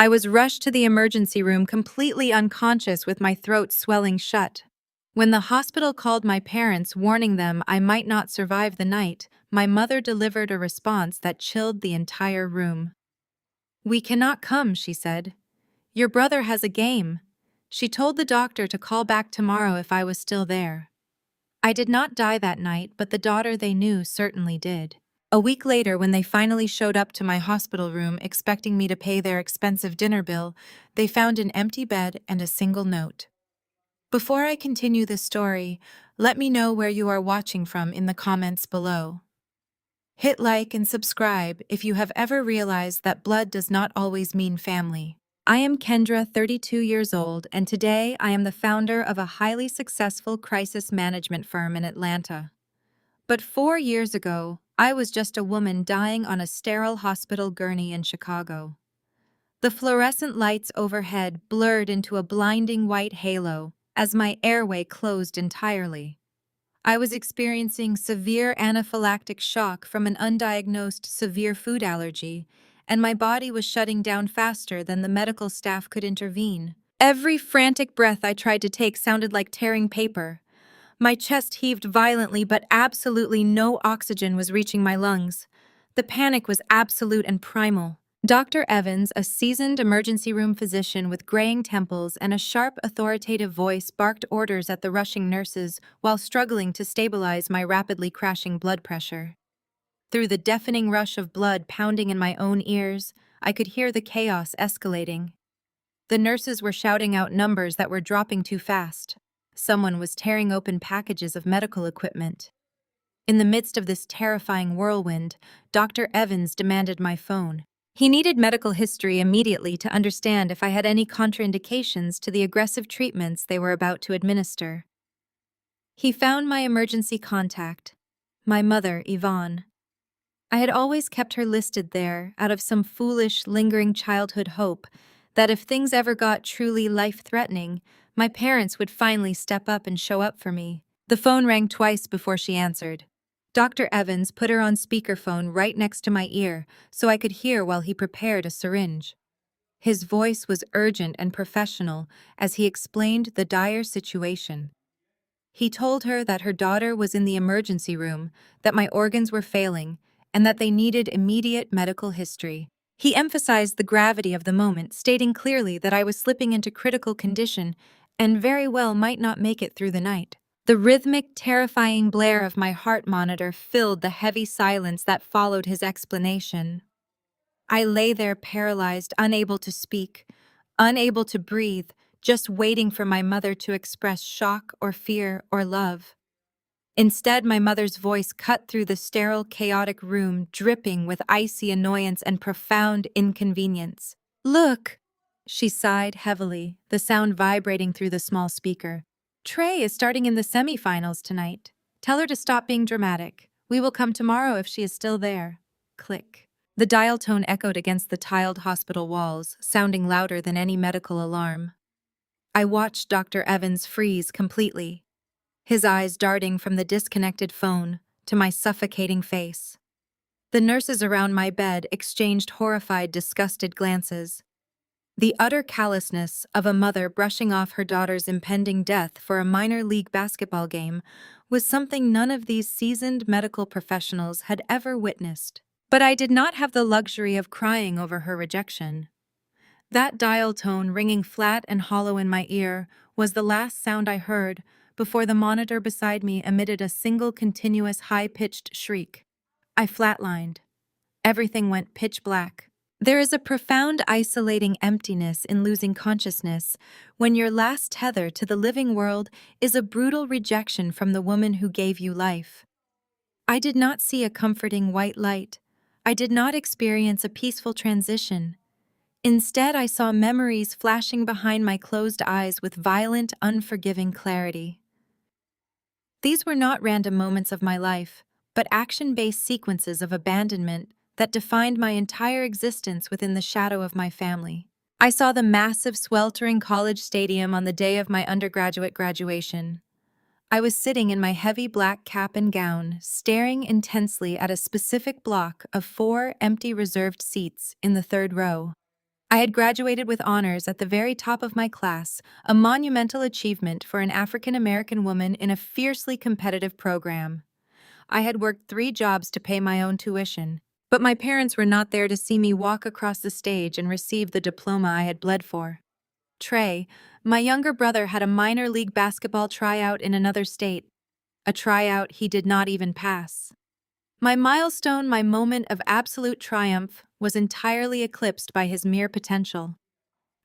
I was rushed to the emergency room completely unconscious with my throat swelling shut. When the hospital called my parents, warning them I might not survive the night, my mother delivered a response that chilled the entire room. "We cannot come," she said. "Your brother has a game." She told the doctor to call back tomorrow if I was still there. I did not die that night, but the daughter they knew certainly did. A week later, when they finally showed up to my hospital room expecting me to pay their expensive dinner bill, they found an empty bed and a single note. Before I continue this story, let me know where you are watching from in the comments below. Hit like and subscribe if you have ever realized that blood does not always mean family. I am Kendra, 32 years old, and today I am the founder of a highly successful crisis management firm in Atlanta. But 4 years ago, I was just a woman dying on a sterile hospital gurney in Chicago. The fluorescent lights overhead blurred into a blinding white halo as my airway closed entirely. I was experiencing severe anaphylactic shock from an undiagnosed severe food allergy, and my body was shutting down faster than the medical staff could intervene. Every frantic breath I tried to take sounded like tearing paper. My chest heaved violently, but absolutely no oxygen was reaching my lungs. The panic was absolute and primal. Dr. Evans, a seasoned emergency room physician with graying temples and a sharp, authoritative voice, barked orders at the rushing nurses while struggling to stabilize my rapidly crashing blood pressure. Through the deafening rush of blood pounding in my own ears, I could hear the chaos escalating. The nurses were shouting out numbers that were dropping too fast. Someone was tearing open packages of medical equipment. In the midst of this terrifying whirlwind, Dr. Evans demanded my phone. He needed medical history immediately to understand if I had any contraindications to the aggressive treatments they were about to administer. He found my emergency contact, my mother, Yvonne. I had always kept her listed there out of some foolish, lingering childhood hope that if things ever got truly life-threatening, my parents would finally step up and show up for me. The phone rang twice before she answered. Dr. Evans put her on speakerphone right next to my ear so I could hear while he prepared a syringe. His voice was urgent and professional as he explained the dire situation. He told her that her daughter was in the emergency room, that my organs were failing, and that they needed immediate medical history. He emphasized the gravity of the moment, stating clearly that I was slipping into critical condition and very well might not make it through the night. The rhythmic, terrifying blare of my heart monitor filled the heavy silence that followed his explanation. I lay there paralyzed, unable to speak, unable to breathe, just waiting for my mother to express shock or fear or love. Instead, my mother's voice cut through the sterile, chaotic room, dripping with icy annoyance and profound inconvenience. "Look," she sighed heavily, the sound vibrating through the small speaker. "Trey is starting in the semifinals tonight. Tell her to stop being dramatic. We will come tomorrow if she is still there." Click. The dial tone echoed against the tiled hospital walls, sounding louder than any medical alarm. I watched Dr. Evans freeze completely, his eyes darting from the disconnected phone to my suffocating face. The nurses around my bed exchanged horrified, disgusted glances. The utter callousness of a mother brushing off her daughter's impending death for a minor league basketball game was something none of these seasoned medical professionals had ever witnessed. But I did not have the luxury of crying over her rejection. That dial tone ringing flat and hollow in my ear was the last sound I heard before the monitor beside me emitted a single continuous high-pitched shriek. I flatlined. Everything went pitch black. There is a profound isolating emptiness in losing consciousness when your last tether to the living world is a brutal rejection from the woman who gave you life. I did not see a comforting white light. I did not experience a peaceful transition. Instead, I saw memories flashing behind my closed eyes with violent, unforgiving clarity. These were not random moments of my life, but action-based sequences of abandonment that defined my entire existence within the shadow of my family. I saw the massive, sweltering college stadium on the day of my undergraduate graduation. I was sitting in my heavy black cap and gown, staring intensely at a specific block of 4 empty reserved seats in the third row. I had graduated with honors at the very top of my class, a monumental achievement for an African American woman in a fiercely competitive program. I had worked 3 jobs to pay my own tuition, but my parents were not there to see me walk across the stage and receive the diploma I had bled for. Trey, my younger brother, had a minor league basketball tryout in another state, a tryout he did not even pass. My milestone, my moment of absolute triumph, was entirely eclipsed by his mere potential.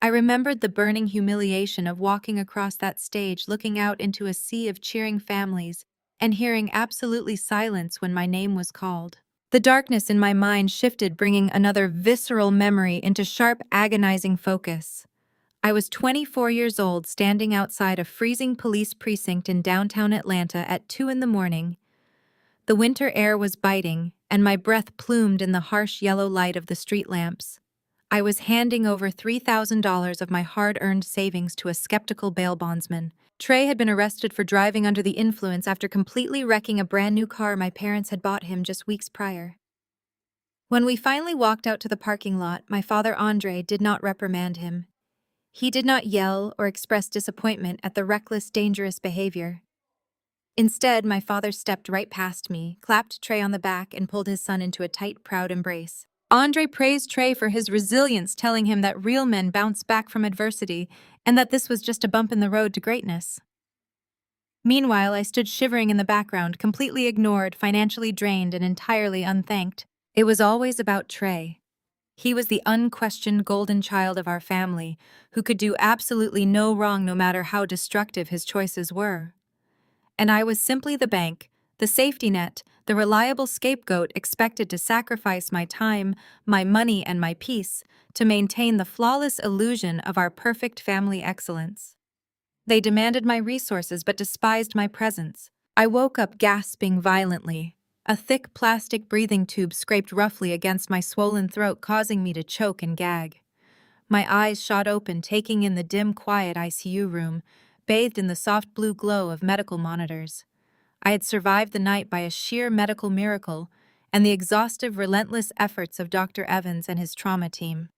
I remembered the burning humiliation of walking across that stage, looking out into a sea of cheering families, and hearing absolutely silence when my name was called. The darkness in my mind shifted, bringing another visceral memory into sharp, agonizing focus. I was 24 years old, standing outside a freezing police precinct in downtown Atlanta at 2 in the morning. The winter air was biting, and my breath plumed in the harsh yellow light of the street lamps. I was handing over $3,000 of my hard-earned savings to a skeptical bail bondsman. Trey had been arrested for driving under the influence after completely wrecking a brand-new car my parents had bought him just weeks prior. When we finally walked out to the parking lot, my father Andre did not reprimand him. He did not yell or express disappointment at the reckless, dangerous behavior. Instead, my father stepped right past me, clapped Trey on the back, and pulled his son into a tight, proud embrace. Andre praised Trey for his resilience, telling him that real men bounce back from adversity and that this was just a bump in the road to greatness. Meanwhile, I stood shivering in the background, completely ignored, financially drained, and entirely unthanked. It was always about Trey. He was the unquestioned golden child of our family, who could do absolutely no wrong no matter how destructive his choices were. And I was simply the bank, the safety net, the reliable scapegoat expected to sacrifice my time, my money, and my peace to maintain the flawless illusion of our perfect family excellence. They demanded my resources but despised my presence. I woke up gasping violently. A thick plastic breathing tube scraped roughly against my swollen throat, causing me to choke and gag. My eyes shot open, taking in the dim, quiet ICU room, bathed in the soft blue glow of medical monitors. I had survived the night by a sheer medical miracle and the exhaustive, relentless efforts of Dr. Evans and his trauma team.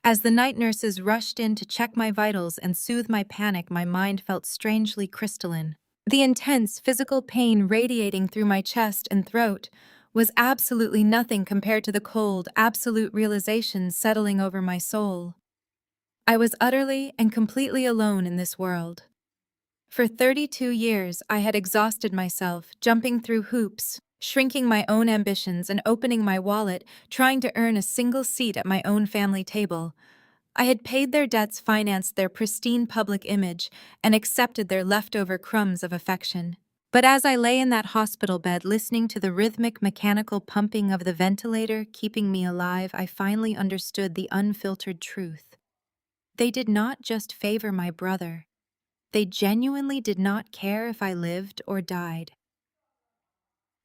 As the night nurses rushed in to check my vitals and soothe my panic, my mind felt strangely crystalline. The intense physical pain radiating through my chest and throat was absolutely nothing compared to the cold, absolute realization settling over my soul. I was utterly and completely alone in this world. For 32 years, I had exhausted myself, jumping through hoops, shrinking my own ambitions, and opening my wallet, trying to earn a single seat at my own family table. I had paid their debts, financed their pristine public image, and accepted their leftover crumbs of affection. But as I lay in that hospital bed, listening to the rhythmic, mechanical pumping of the ventilator keeping me alive, I finally understood the unfiltered truth. They did not just favor my brother. They genuinely did not care if I lived or died.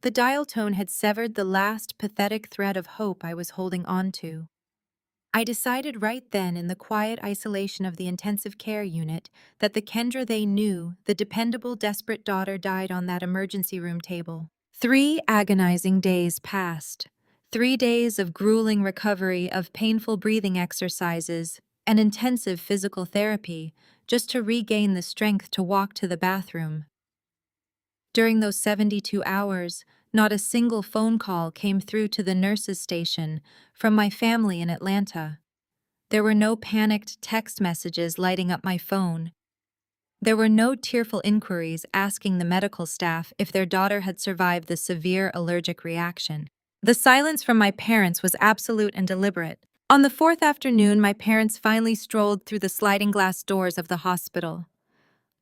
The dial tone had severed the last pathetic thread of hope I was holding on to. I decided right then, in the quiet isolation of the intensive care unit, that the Kendra they knew, the dependable, desperate daughter, died on that emergency room table. 3 agonizing days passed. 3 days of grueling recovery, of painful breathing exercises, and intensive physical therapy, just to regain the strength to walk to the bathroom. During those 72 hours, not a single phone call came through to the nurses' station from my family in Atlanta. There were no panicked text messages lighting up my phone. There were no tearful inquiries asking the medical staff if their daughter had survived the severe allergic reaction. The silence from my parents was absolute and deliberate. On the 4th afternoon, my parents finally strolled through the sliding glass doors of the hospital.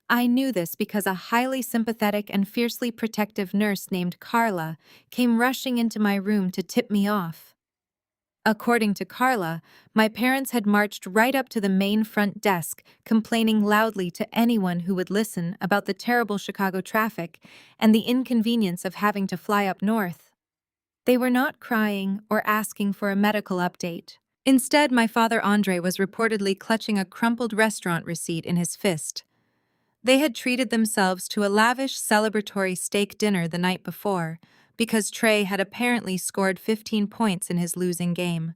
I knew this because a highly sympathetic and fiercely protective nurse named Carla came rushing into my room to tip me off. According to Carla, my parents had marched right up to the main front desk, complaining loudly to anyone who would listen about the terrible Chicago traffic and the inconvenience of having to fly up north. They were not crying or asking for a medical update. Instead, my father Andre was reportedly clutching a crumpled restaurant receipt in his fist. They had treated themselves to a lavish celebratory steak dinner the night before, because Trey had apparently scored 15 points in his losing game.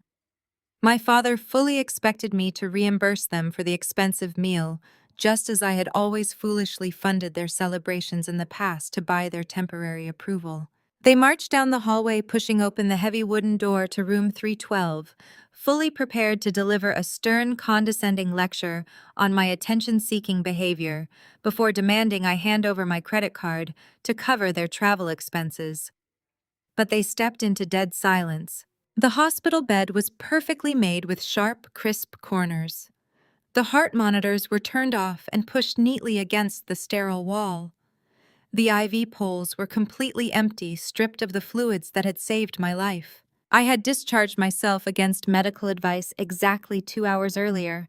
My father fully expected me to reimburse them for the expensive meal, just as I had always foolishly funded their celebrations in the past to buy their temporary approval. They marched down the hallway, pushing open the heavy wooden door to room 312, fully prepared to deliver a stern, condescending lecture on my attention-seeking behavior, before demanding I hand over my credit card to cover their travel expenses. But they stepped into dead silence. The hospital bed was perfectly made with sharp, crisp corners. The heart monitors were turned off and pushed neatly against the sterile wall. The IV poles were completely empty, stripped of the fluids that had saved my life. I had discharged myself against medical advice exactly 2 hours earlier.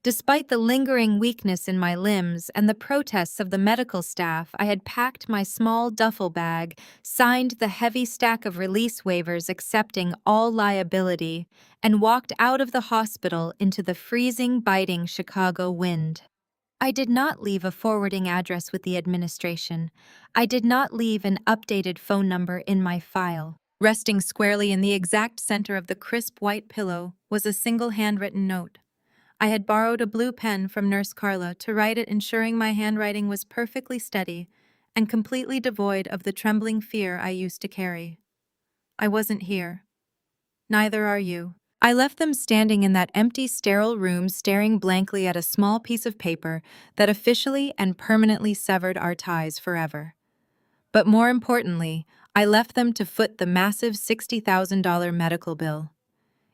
Despite the lingering weakness in my limbs and the protests of the medical staff, I had packed my small duffel bag, signed the heavy stack of release waivers accepting all liability, and walked out of the hospital into the freezing, biting Chicago wind. I did not leave a forwarding address with the administration. I did not leave an updated phone number in my file. Resting squarely in the exact center of the crisp white pillow was a single handwritten note. I had borrowed a blue pen from Nurse Carla to write it, ensuring my handwriting was perfectly steady and completely devoid of the trembling fear I used to carry. I wasn't here. Neither are you. I left them standing in that empty, sterile room, staring blankly at a small piece of paper that officially and permanently severed our ties forever. But more importantly, I left them to foot the massive $60,000 medical bill.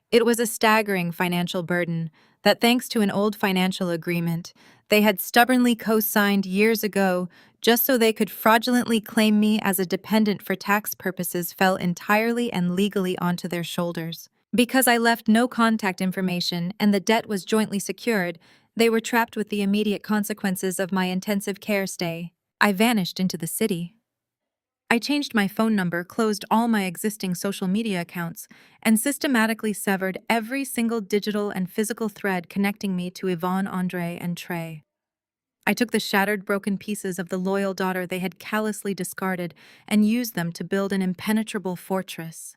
It was a staggering financial burden that, thanks to an old financial agreement they had stubbornly co-signed years ago just so they could fraudulently claim me as a dependent for tax purposes, fell entirely and legally onto their shoulders. Because I left no contact information and the debt was jointly secured, they were trapped with the immediate consequences of my intensive care stay. I vanished into the city. I changed my phone number, closed all my existing social media accounts, and systematically severed every single digital and physical thread connecting me to Yvonne, Andre, and Trey. I took the shattered, broken pieces of the loyal daughter they had callously discarded and used them to build an impenetrable fortress.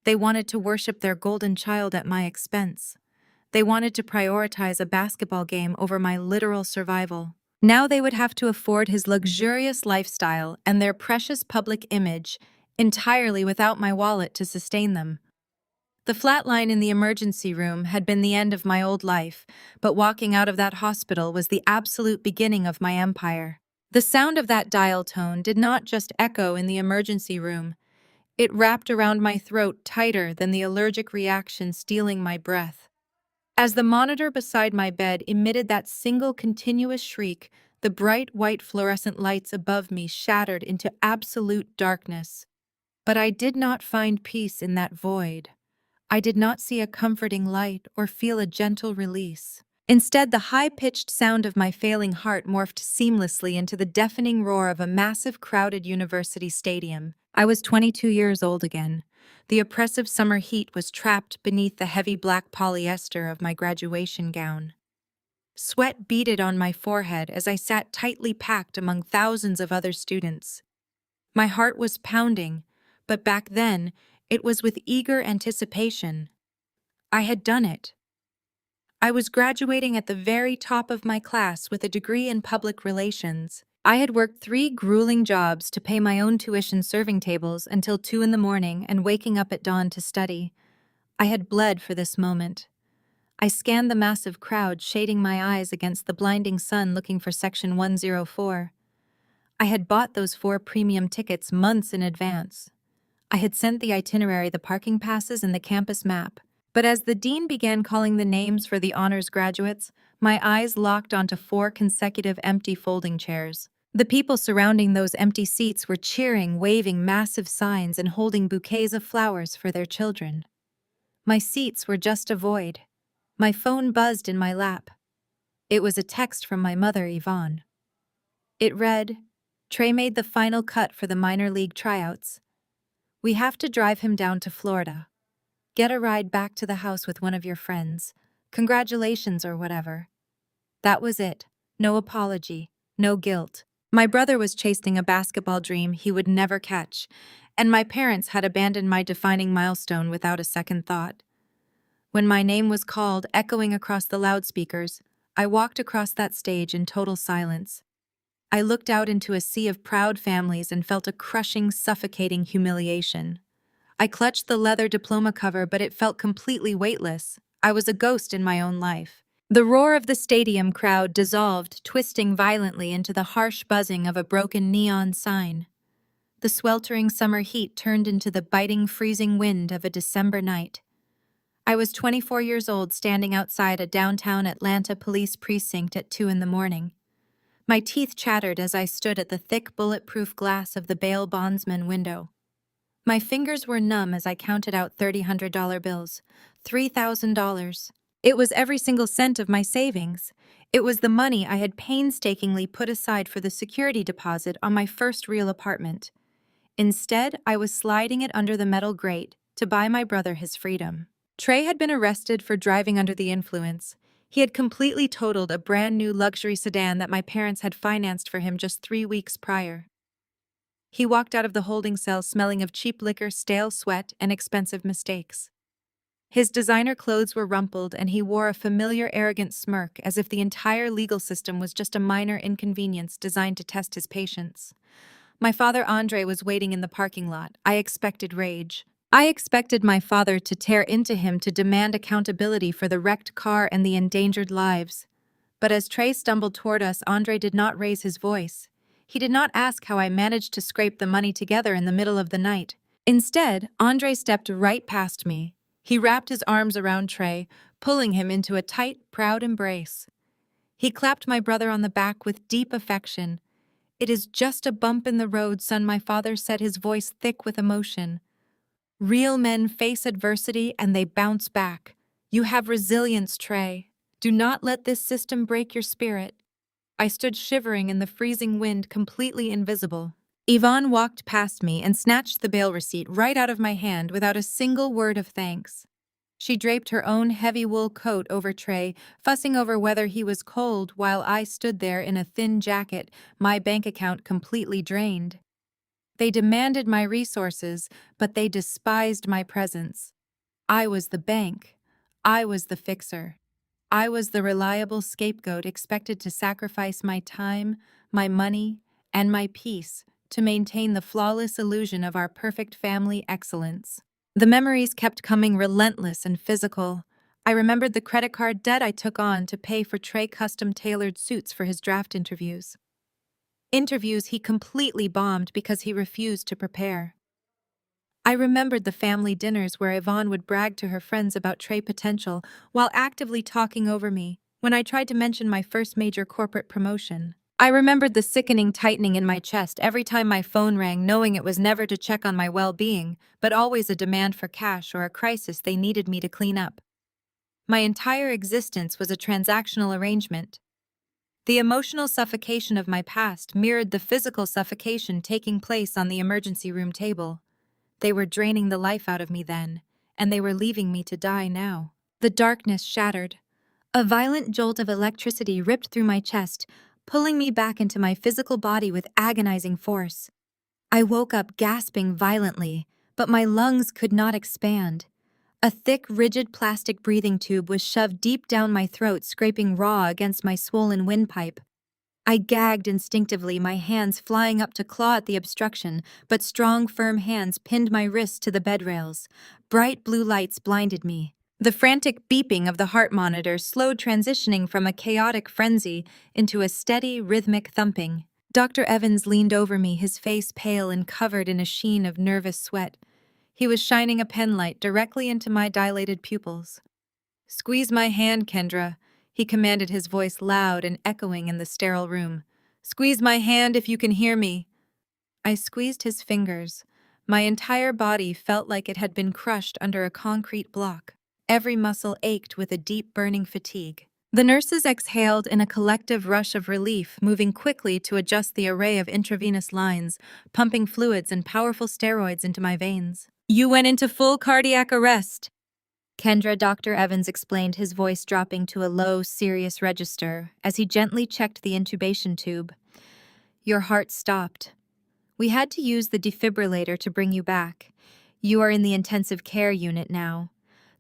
They wanted to worship their golden child at my expense. They wanted to prioritize a basketball game over my literal survival. Now they would have to afford his luxurious lifestyle and their precious public image entirely without my wallet to sustain them. The flatline in the emergency room had been the end of my old life, but walking out of that hospital was the absolute beginning of my empire. The sound of that dial tone did not just echo in the emergency room. It wrapped around my throat tighter than the allergic reaction stealing my breath. As the monitor beside my bed emitted that single continuous shriek, the bright white fluorescent lights above me shattered into absolute darkness. But I did not find peace in that void. I did not see a comforting light or feel a gentle release. Instead, the high-pitched sound of my failing heart morphed seamlessly into the deafening roar of a massive, crowded university stadium. I was 22 years old again. The oppressive summer heat was trapped beneath the heavy black polyester of my graduation gown. Sweat beaded on my forehead as I sat tightly packed among thousands of other students. My heart was pounding, but back then, it was with eager anticipation. I had done it. I was graduating at the very top of my class with a degree in public relations. I had worked 3 grueling jobs to pay my own tuition, serving tables until 2 in the morning and waking up at dawn to study. I had bled for this moment. I scanned the massive crowd, shading my eyes against the blinding sun, looking for section 104. I had bought those 4 premium tickets months in advance. I had sent the itinerary, the parking passes, and the campus map. But as the dean began calling the names for the honors graduates, my eyes locked onto 4 consecutive empty folding chairs. The people surrounding those empty seats were cheering, waving massive signs, and holding bouquets of flowers for their children. My seats were just a void. My phone buzzed in my lap. It was a text from my mother, Yvonne. It read, "Trey made the final cut for the minor league tryouts. We have to drive him down to Florida. Get a ride back to the house with one of your friends. Congratulations," or whatever. That was it. No apology. No guilt. My brother was chasing a basketball dream he would never catch, and my parents had abandoned my defining milestone without a second thought. When my name was called, echoing across the loudspeakers, I walked across that stage in total silence. I looked out into a sea of proud families and felt a crushing, suffocating humiliation. I clutched the leather diploma cover, but it felt completely weightless. I was a ghost in my own life. The roar of the stadium crowd dissolved, twisting violently into the harsh buzzing of a broken neon sign. The sweltering summer heat turned into the biting, freezing wind of a December night. I was 24 years old, standing outside a downtown Atlanta police precinct at 2 in the morning. My teeth chattered as I stood at the thick, bulletproof glass of the bail bondsman window. My fingers were numb as I counted out $300 bills. $3,000. It was every single cent of my savings. It was the money I had painstakingly put aside for the security deposit on my first real apartment. Instead, I was sliding it under the metal grate to buy my brother his freedom. Trey had been arrested for driving under the influence. He had completely totaled a brand new luxury sedan that my parents had financed for him just 3 weeks prior. He walked out of the holding cell smelling of cheap liquor, stale sweat, and expensive mistakes. His designer clothes were rumpled, and he wore a familiar, arrogant smirk as if the entire legal system was just a minor inconvenience designed to test his patience. My father Andre was waiting in the parking lot. I expected rage. I expected my father to tear into him to demand accountability for the wrecked car and the endangered lives. But as Trey stumbled toward us, Andre did not raise his voice. He did not ask how I managed to scrape the money together in the middle of the night. Instead, Andre stepped right past me. He wrapped his arms around Trey, pulling him into a tight, proud embrace. He clapped my brother on the back with deep affection. "It is just a bump in the road, son," my father said, his voice thick with emotion. "Real men face adversity and they bounce back. You have resilience, Trey. Do not let this system break your spirit." I stood shivering in the freezing wind, completely invisible. Yvonne walked past me and snatched the bail receipt right out of my hand without a single word of thanks. She draped her own heavy wool coat over Trey, fussing over whether he was cold, while I stood there in a thin jacket, my bank account completely drained. They demanded my resources, but they despised my presence. I was the bank. I was the fixer. I was the reliable scapegoat expected to sacrifice my time, my money, and my peace to maintain the flawless illusion of our perfect family excellence. The memories kept coming, relentless and physical. I remembered the credit card debt I took on to pay for Trey custom-tailored suits for his draft interviews. Interviews he completely bombed because he refused to prepare. I remembered the family dinners where Yvonne would brag to her friends about Trey potential while actively talking over me when I tried to mention my first major corporate promotion. I remembered the sickening tightening in my chest every time my phone rang, knowing it was never to check on my well-being, but always a demand for cash or a crisis they needed me to clean up. My entire existence was a transactional arrangement. The emotional suffocation of my past mirrored the physical suffocation taking place on the emergency room table. They were draining the life out of me then, and they were leaving me to die now. The darkness shattered. A violent jolt of electricity ripped through my chest, pulling me back into my physical body with agonizing force. I woke up gasping violently, but my lungs could not expand. A thick, rigid plastic breathing tube was shoved deep down my throat, scraping raw against my swollen windpipe. I gagged instinctively, my hands flying up to claw at the obstruction, but strong, firm hands pinned my wrists to the bed rails. Bright blue lights blinded me. The frantic beeping of the heart monitor slowed, transitioning from a chaotic frenzy into a steady, rhythmic thumping. Dr. Evans leaned over me, his face pale and covered in a sheen of nervous sweat. He was shining a penlight directly into my dilated pupils. "Squeeze my hand, Kendra," he commanded, his voice loud and echoing in the sterile room. "Squeeze my hand if you can hear me." I squeezed his fingers. My entire body felt like it had been crushed under a concrete block. Every muscle ached with a deep, burning fatigue. The nurses exhaled in a collective rush of relief, moving quickly to adjust the array of intravenous lines, pumping fluids and powerful steroids into my veins. "You went into full cardiac arrest," Kendra, Dr. Evans explained, his voice dropping to a low, serious register as he gently checked the intubation tube. "Your heart stopped. We had to use the defibrillator to bring you back. You are in the intensive care unit now.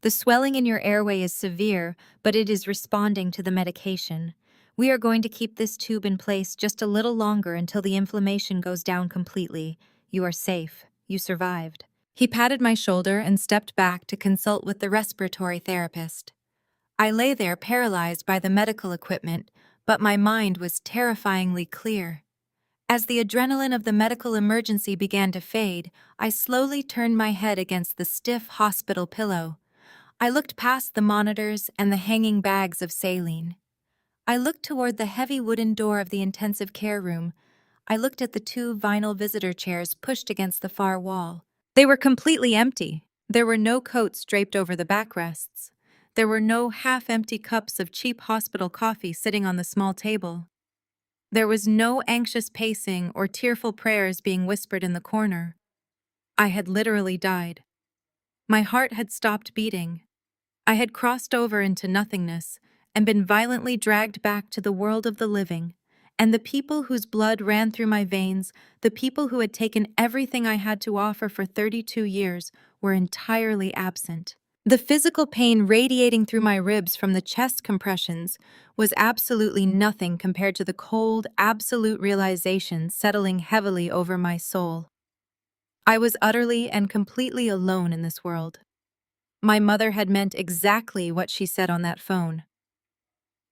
The swelling in your airway is severe, but it is responding to the medication. We are going to keep this tube in place just a little longer until the inflammation goes down completely. You are safe. You survived. He patted my shoulder and stepped back to consult with the respiratory therapist. I lay there paralyzed by the medical equipment, but my mind was terrifyingly clear. As the adrenaline of the medical emergency began to fade, I slowly turned my head against the stiff hospital pillow. I looked past the monitors and the hanging bags of saline. I looked toward the heavy wooden door of the intensive care room. I looked at the two vinyl visitor chairs pushed against the far wall. They were completely empty. There were no coats draped over the backrests. There were no half-empty cups of cheap hospital coffee sitting on the small table. There was no anxious pacing or tearful prayers being whispered in the corner. I had literally died. My heart had stopped beating. I had crossed over into nothingness and been violently dragged back to the world of the living, and the people whose blood ran through my veins, the people who had taken everything I had to offer for 32 years, were entirely absent. The physical pain radiating through my ribs from the chest compressions was absolutely nothing compared to the cold, absolute realization settling heavily over my soul. I was utterly and completely alone in this world. My mother had meant exactly what she said on that phone.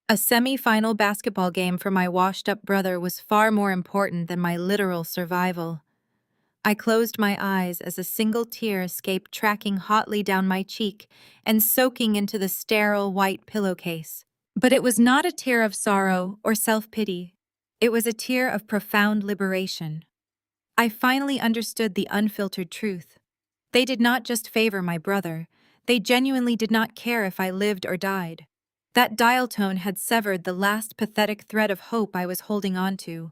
A semi-final basketball game for my washed-up brother was far more important than my literal survival. I closed my eyes as a single tear escaped tracking hotly down my cheek and soaking into the sterile white pillowcase. But it was not a tear of sorrow or self-pity. It was a tear of profound liberation. I finally understood the unfiltered truth. They did not just favor my brother. They genuinely did not care if I lived or died. That dial tone had severed the last pathetic thread of hope I was holding on to.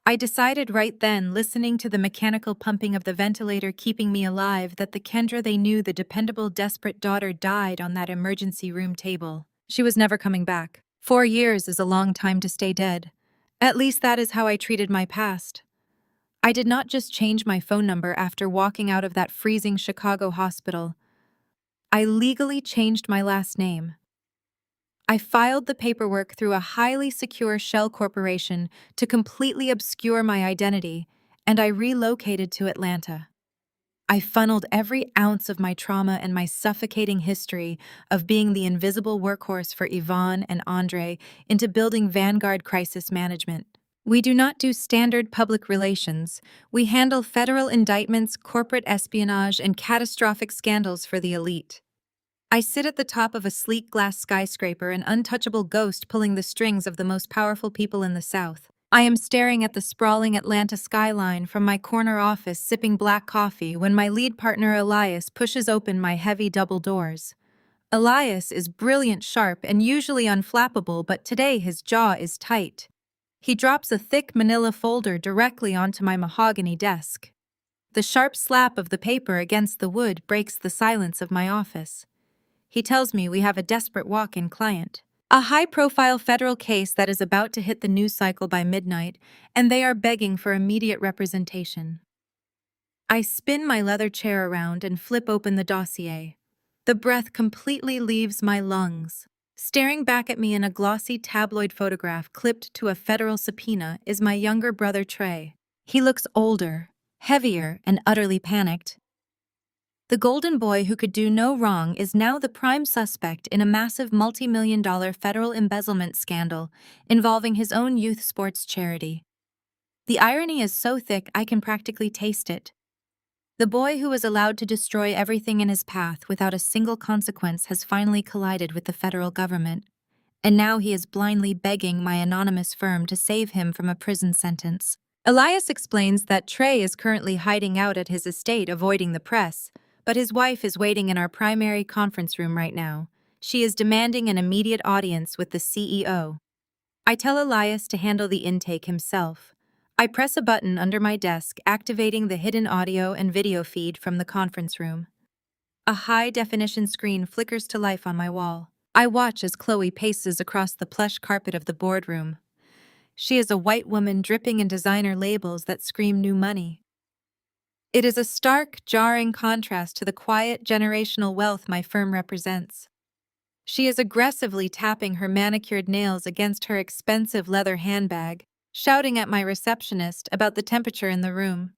I decided right then, listening to the mechanical pumping of the ventilator keeping me alive, that the Kendra they knew, the dependable, desperate daughter, died on that emergency room table. She was never coming back. 4 years is a long time to stay dead. At least that is how I treated my past. I did not just change my phone number after walking out of that freezing Chicago hospital. I legally changed my last name. I filed the paperwork through a highly secure shell corporation to completely obscure my identity, and I relocated to Atlanta. I funneled every ounce of my trauma and my suffocating history of being the invisible workhorse for Yvonne and Andre into building Vanguard Crisis Management. We do not do standard public relations. We handle federal indictments, corporate espionage, and catastrophic scandals for the elite. I sit at the top of a sleek glass skyscraper, an untouchable ghost pulling the strings of the most powerful people in the South. I am staring at the sprawling Atlanta skyline from my corner office, sipping black coffee, when my lead partner Elias pushes open my heavy double doors. Elias is brilliant, sharp, and usually unflappable, but today his jaw is tight. He drops a thick manila folder directly onto my mahogany desk. The sharp slap of the paper against the wood breaks the silence of my office. He tells me we have a desperate walk-in client. A high-profile federal case that is about to hit the news cycle by midnight, and they are begging for immediate representation. I spin my leather chair around and flip open the dossier. The breath completely leaves my lungs. Staring back at me in a glossy tabloid photograph clipped to a federal subpoena is my younger brother Trey. He looks older, heavier, and utterly panicked. The golden boy who could do no wrong is now the prime suspect in a massive multi-million-dollar federal embezzlement scandal involving his own youth sports charity. The irony is so thick I can practically taste it. The boy who was allowed to destroy everything in his path without a single consequence has finally collided with the federal government, and now he is blindly begging my anonymous firm to save him from a prison sentence. Elias explains that Trey is currently hiding out at his estate avoiding the press, but his wife is waiting in our primary conference room right now. She is demanding an immediate audience with the CEO. I tell Elias to handle the intake himself. I press a button under my desk, activating the hidden audio and video feed from the conference room. A high-definition screen flickers to life on my wall. I watch as Chloe paces across the plush carpet of the boardroom. She is a white woman dripping in designer labels that scream new money. It is a stark, jarring contrast to the quiet, generational wealth my firm represents. She is aggressively tapping her manicured nails against her expensive leather handbag, shouting at my receptionist about the temperature in the room.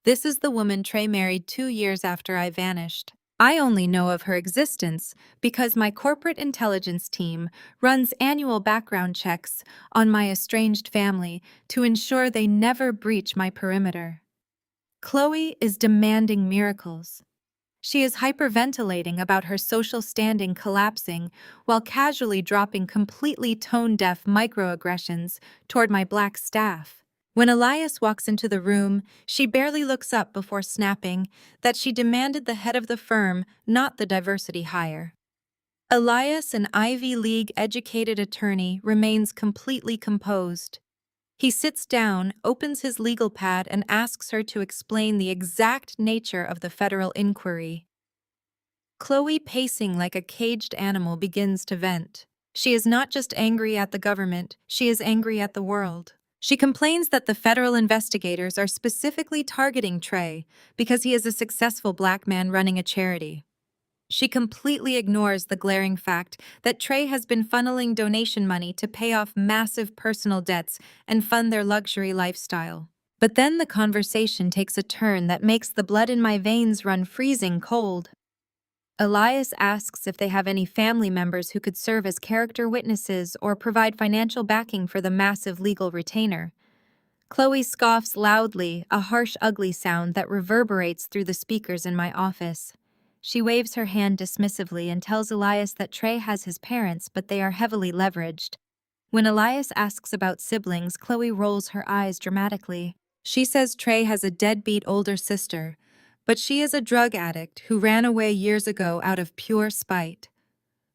This is the woman Trey married 2 years after I vanished. I only know of her existence because my corporate intelligence team runs annual background checks on my estranged family to ensure they never breach my perimeter. Chloe is demanding miracles. She is hyperventilating about her social standing collapsing while casually dropping completely tone-deaf microaggressions toward my black staff. When Elias walks into the room, she barely looks up before snapping that she demanded the head of the firm, not the diversity hire. Elias, an Ivy League-educated attorney, remains completely composed. He sits down, opens his legal pad, and asks her to explain the exact nature of the federal inquiry. Chloe, pacing like a caged animal, begins to vent. She is not just angry at the government, she is angry at the world. She complains that the federal investigators are specifically targeting Trey because he is a successful black man running a charity. She completely ignores the glaring fact that Trey has been funneling donation money to pay off massive personal debts and fund their luxury lifestyle. But then the conversation takes a turn that makes the blood in my veins run freezing cold. Elias asks if they have any family members who could serve as character witnesses or provide financial backing for the massive legal retainer. Chloe scoffs loudly, a harsh, ugly sound that reverberates through the speakers in my office. She waves her hand dismissively and tells Elias that Trey has his parents, but they are heavily leveraged. When Elias asks about siblings, Chloe rolls her eyes dramatically. She says Trey has a deadbeat older sister, but she is a drug addict who ran away years ago out of pure spite.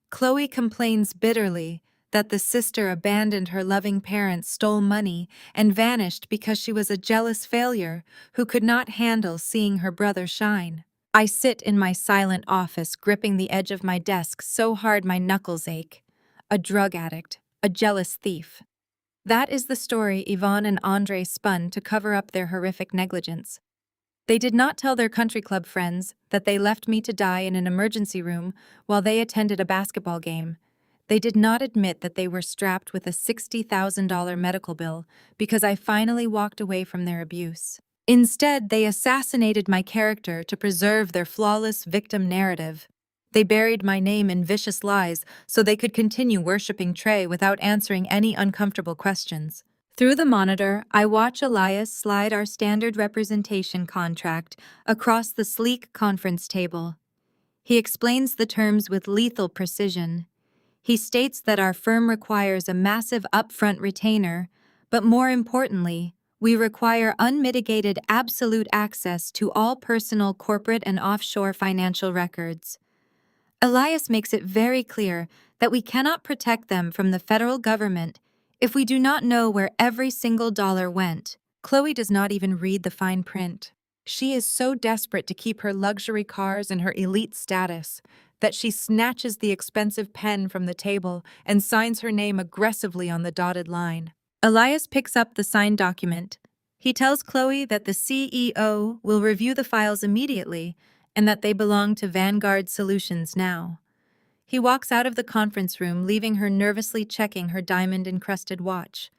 Chloe complains bitterly that the sister abandoned her loving parents, stole money, and vanished because she was a jealous failure who could not handle seeing her brother shine. I sit in my silent office, gripping the edge of my desk so hard my knuckles ache. A drug addict, a jealous thief. That is the story Yvonne and Andre spun to cover up their horrific negligence. They did not tell their country club friends that they left me to die in an emergency room while they attended a basketball game. They did not admit that they were strapped with a $60,000 medical bill because I finally walked away from their abuse. Instead, they assassinated my character to preserve their flawless victim narrative. They buried my name in vicious lies so they could continue worshipping Trey without answering any uncomfortable questions. Through the monitor, I watch Elias slide our standard representation contract across the sleek conference table. He explains the terms with lethal precision. He states that our firm requires a massive upfront retainer, but more importantly, we require unmitigated absolute access to all personal, corporate, and offshore financial records. Elias makes it very clear that we cannot protect them from the federal government if we do not know where every single dollar went. Chloe does not even read the fine print. She is so desperate to keep her luxury cars and her elite status that she snatches the expensive pen from the table and signs her name aggressively on the dotted line. Elias picks up the signed document. He tells Chloe that the CEO will review the files immediately and that they belong to Vanguard Solutions now. He walks out of the conference room, leaving her nervously checking her diamond-encrusted watch.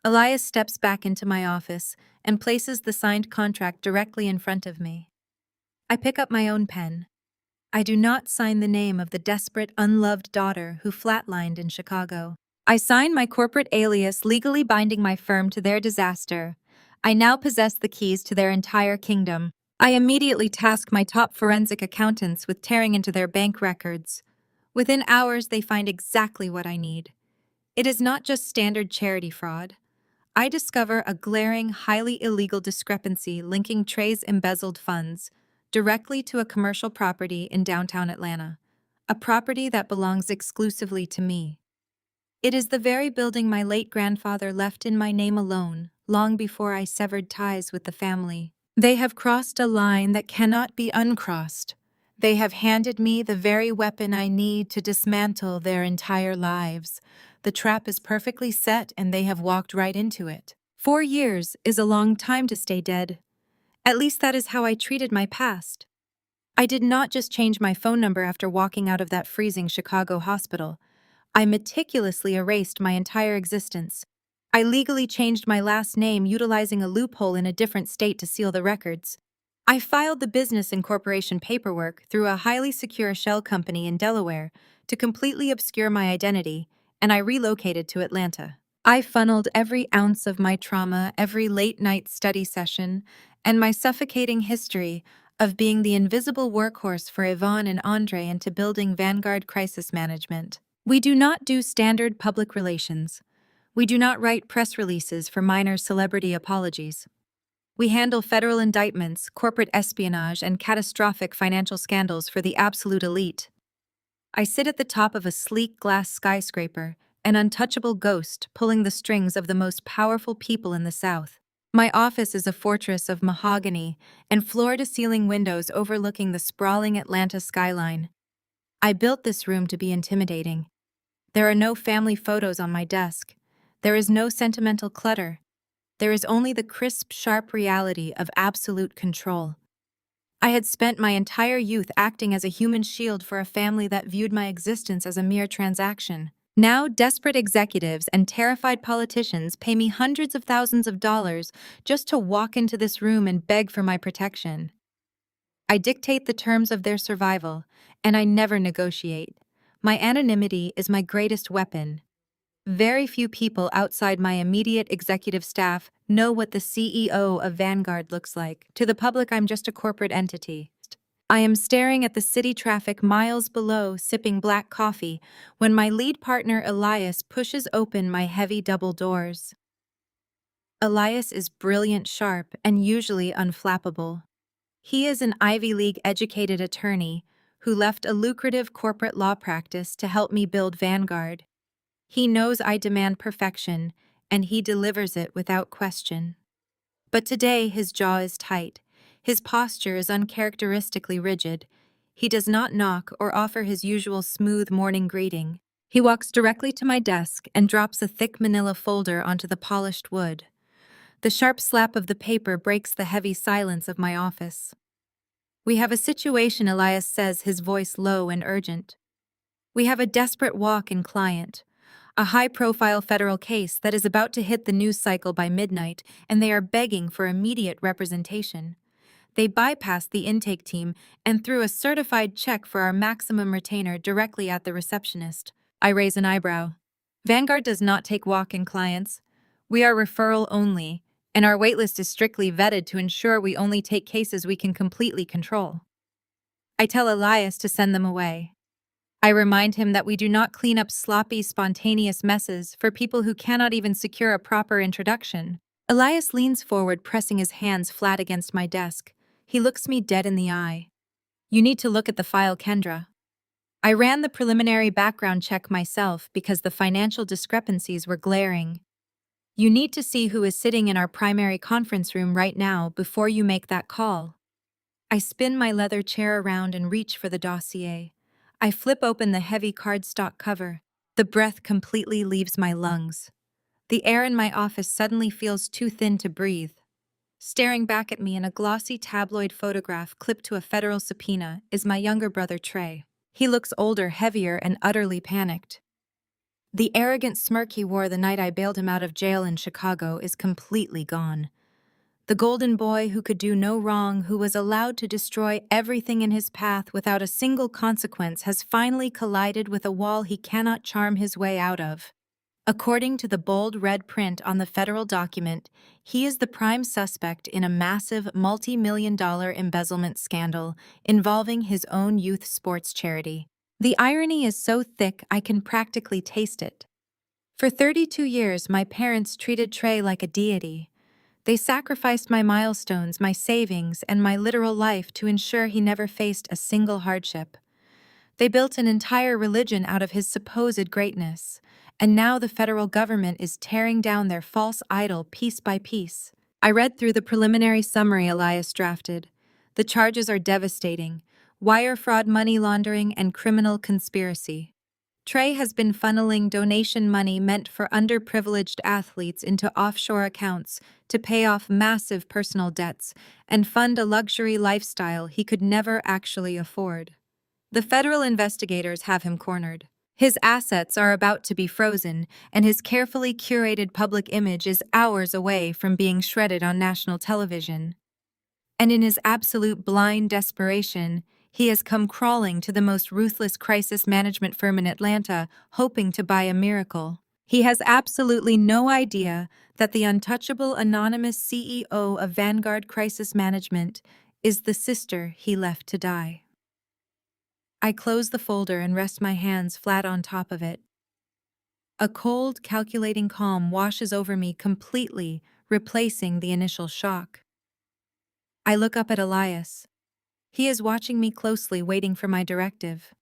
Elias steps back into my office and places the signed contract directly in front of me. I pick up my own pen. I do not sign the name of the desperate, unloved daughter who flatlined in Chicago. I sign my corporate alias, legally binding my firm to their disaster. I now possess the keys to their entire kingdom. I immediately task my top forensic accountants with tearing into their bank records. Within hours, they find exactly what I need. It is not just standard charity fraud. I discover a glaring, highly illegal discrepancy linking Trey's embezzled funds directly to a commercial property in downtown Atlanta, a property that belongs exclusively to me. It is the very building my late grandfather left in my name alone, long before I severed ties with the family. They have crossed a line that cannot be uncrossed. They have handed me the very weapon I need to dismantle their entire lives. The trap is perfectly set and they have walked right into it. 4 years is a long time to stay dead. At least that is how I treated my past. I did not just change my phone number after walking out of that freezing Chicago hospital. I meticulously erased my entire existence. I legally changed my last name utilizing a loophole in a different state to seal the records. I filed the business incorporation paperwork through a highly secure shell company in Delaware to completely obscure my identity, and I relocated to Atlanta. I funneled every ounce of my trauma, every late-night study session, and my suffocating history of being the invisible workhorse for Yvonne and Andre into building Vanguard Crisis Management. We do not do standard public relations. We do not write press releases for minor celebrity apologies. We handle federal indictments, corporate espionage, and catastrophic financial scandals for the absolute elite. I sit at the top of a sleek glass skyscraper, an untouchable ghost pulling the strings of the most powerful people in the South. My office is a fortress of mahogany and floor-to-ceiling windows overlooking the sprawling Atlanta skyline. I built this room to be intimidating. There are no family photos on my desk. There is no sentimental clutter. There is only the crisp, sharp reality of absolute control. I had spent my entire youth acting as a human shield for a family that viewed my existence as a mere transaction. Now, desperate executives and terrified politicians pay me hundreds of thousands of dollars just to walk into this room and beg for my protection. I dictate the terms of their survival, and I never negotiate. My anonymity is my greatest weapon. Very few people outside my immediate executive staff know what the CEO of Vanguard looks like. To the public, I'm just a corporate entity. I am staring at the city traffic miles below, sipping black coffee, when my lead partner Elias pushes open my heavy double doors. Elias is brilliant, sharp, and usually unflappable. He is an Ivy League-educated attorney who left a lucrative corporate law practice to help me build Vanguard. He knows I demand perfection, and he delivers it without question. But today his jaw is tight. His posture is uncharacteristically rigid. He does not knock or offer his usual smooth morning greeting. He walks directly to my desk and drops a thick manila folder onto the polished wood. The sharp slap of the paper breaks the heavy silence of my office. "We have a situation," Elias says, his voice low and urgent. "We have a desperate walk-in client. A high-profile federal case that is about to hit the news cycle by midnight, and they are begging for immediate representation. They bypassed the intake team and threw a certified check for our maximum retainer directly at the receptionist." I raise an eyebrow. "Vanguard does not take walk-in clients. We are referral only, and our waitlist is strictly vetted to ensure we only take cases we can completely control." I tell Elias to send them away. I remind him that we do not clean up sloppy, spontaneous messes for people who cannot even secure a proper introduction. Elias leans forward, pressing his hands flat against my desk. He looks me dead in the eye. "You need to look at the file, Kendra. I ran the preliminary background check myself because the financial discrepancies were glaring. You need to see who is sitting in our primary conference room right now before you make that call." I spin my leather chair around and reach for the dossier. I flip open the heavy cardstock cover. The breath completely leaves my lungs. The air in my office suddenly feels too thin to breathe. Staring back at me in a glossy tabloid photograph clipped to a federal subpoena is my younger brother Trey. He looks older, heavier, and utterly panicked. The arrogant smirk he wore the night I bailed him out of jail in Chicago is completely gone. The golden boy who could do no wrong, who was allowed to destroy everything in his path without a single consequence, has finally collided with a wall he cannot charm his way out of. According to the bold red print on the federal document, he is the prime suspect in a massive multi-million-dollar embezzlement scandal involving his own youth sports charity. The irony is so thick I can practically taste it. For 32 years, my parents treated Trey like a deity. They sacrificed my milestones, my savings, and my literal life to ensure he never faced a single hardship. They built an entire religion out of his supposed greatness, and now the federal government is tearing down their false idol piece by piece. I read through the preliminary summary Elias drafted. The charges are devastating: wire fraud, money laundering, and criminal conspiracy. Trey has been funneling donation money meant for underprivileged athletes into offshore accounts to pay off massive personal debts and fund a luxury lifestyle he could never actually afford. The federal investigators have him cornered. His assets are about to be frozen, and his carefully curated public image is hours away from being shredded on national television. And in his absolute blind desperation, he has come crawling to the most ruthless crisis management firm in Atlanta, hoping to buy a miracle. He has absolutely no idea that the untouchable anonymous CEO of Vanguard Crisis Management is the sister he left to die. I close the folder and rest my hands flat on top of it. A cold, calculating calm washes over me completely, replacing the initial shock. I look up at Elias. He is watching me closely, waiting for my directive.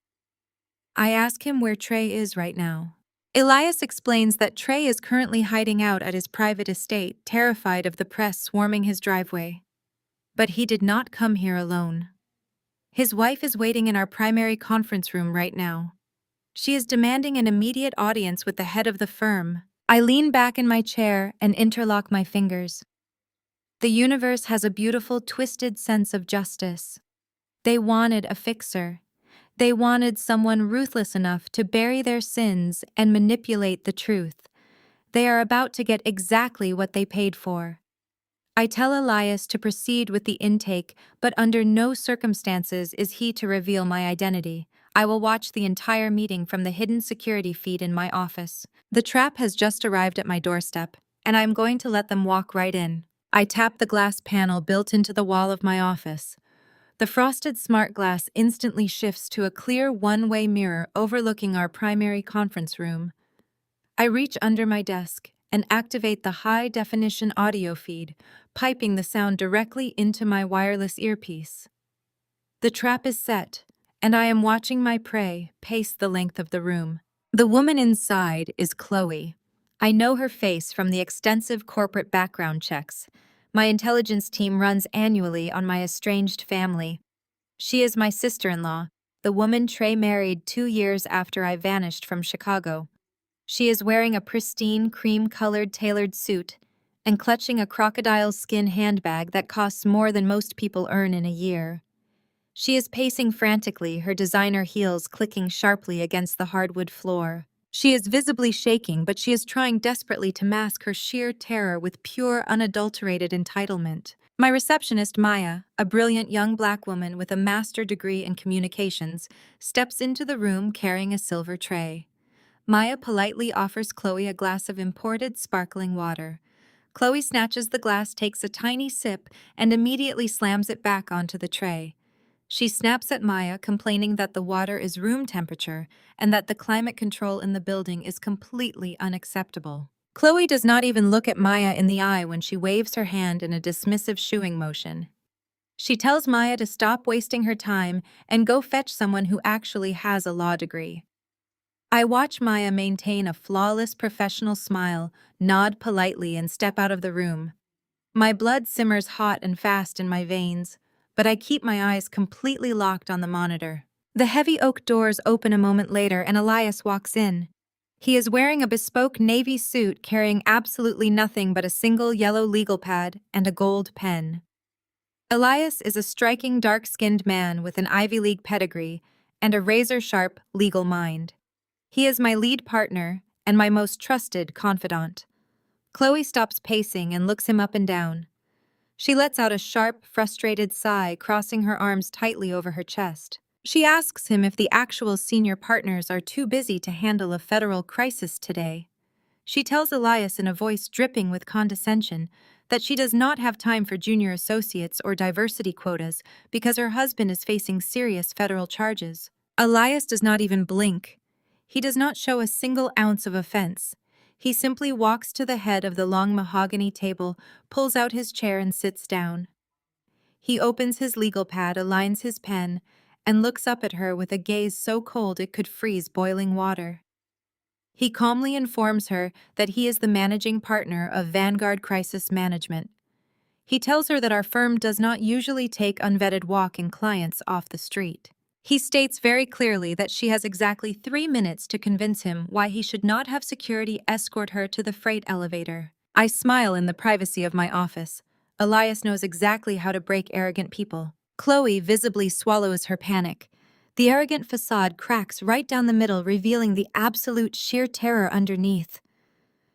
I ask him where Trey is right now. Elias explains that Trey is currently hiding out at his private estate, terrified of the press swarming his driveway. But he did not come here alone. His wife is waiting in our primary conference room right now. She is demanding an immediate audience with the head of the firm. I lean back in my chair and interlock my fingers. The universe has a beautiful, twisted sense of justice. They wanted a fixer. They wanted someone ruthless enough to bury their sins and manipulate the truth. They are about to get exactly what they paid for. I tell Elias to proceed with the intake, but under no circumstances is he to reveal my identity. I will watch the entire meeting from the hidden security feed in my office. The trap has just arrived at my doorstep, and I am going to let them walk right in. I tap the glass panel built into the wall of my office. The frosted smart glass instantly shifts to a clear one-way mirror overlooking our primary conference room. I reach under my desk and activate the high-definition audio feed, piping the sound directly into my wireless earpiece. The trap is set, and I am watching my prey pace the length of the room. The woman inside is Chloe. I know her face from the extensive corporate background checks my intelligence team runs annually on my estranged family. She is my sister-in-law, the woman Trey married 2 years after I vanished from Chicago. She is wearing a pristine, cream-colored tailored suit and clutching a crocodile skin handbag that costs more than most people earn in a year. She is pacing frantically, her designer heels clicking sharply against the hardwood floor. She is visibly shaking, but she is trying desperately to mask her sheer terror with pure, unadulterated entitlement. My receptionist, Maya, a brilliant young black woman with a master's degree in communications, steps into the room carrying a silver tray. Maya politely offers Chloe a glass of imported sparkling water. Chloe snatches the glass, takes a tiny sip, and immediately slams it back onto the tray. She snaps at Maya, complaining that the water is room temperature and that the climate control in the building is completely unacceptable. Chloe does not even look at Maya in the eye when she waves her hand in a dismissive shooing motion. She tells Maya to stop wasting her time and go fetch someone who actually has a law degree. I watch Maya maintain a flawless professional smile, nod politely, and step out of the room. My blood simmers hot and fast in my veins, but I keep my eyes completely locked on the monitor. The heavy oak doors open a moment later and Elias walks in. He is wearing a bespoke navy suit carrying absolutely nothing but a single yellow legal pad and a gold pen. Elias is a striking dark-skinned man with an Ivy League pedigree and a razor-sharp legal mind. He is my lead partner and my most trusted confidant. Chloe stops pacing and looks him up and down. She lets out a sharp, frustrated sigh, crossing her arms tightly over her chest. She asks him if the actual senior partners are too busy to handle a federal crisis today. She tells Elias in a voice dripping with condescension that she does not have time for junior associates or diversity quotas because her husband is facing serious federal charges. Elias does not even blink. He does not show a single ounce of offense. He simply walks to the head of the long mahogany table, pulls out his chair and sits down. He opens his legal pad, aligns his pen, and looks up at her with a gaze so cold it could freeze boiling water. He calmly informs her that he is the managing partner of Vanguard Crisis Management. He tells her that our firm does not usually take unvetted walk-in clients off the street. He states very clearly that she has exactly 3 minutes to convince him why he should not have security escort her to the freight elevator. I smile in the privacy of my office. Elias knows exactly how to break arrogant people. Chloe visibly swallows her panic. The arrogant facade cracks right down the middle, revealing the absolute sheer terror underneath.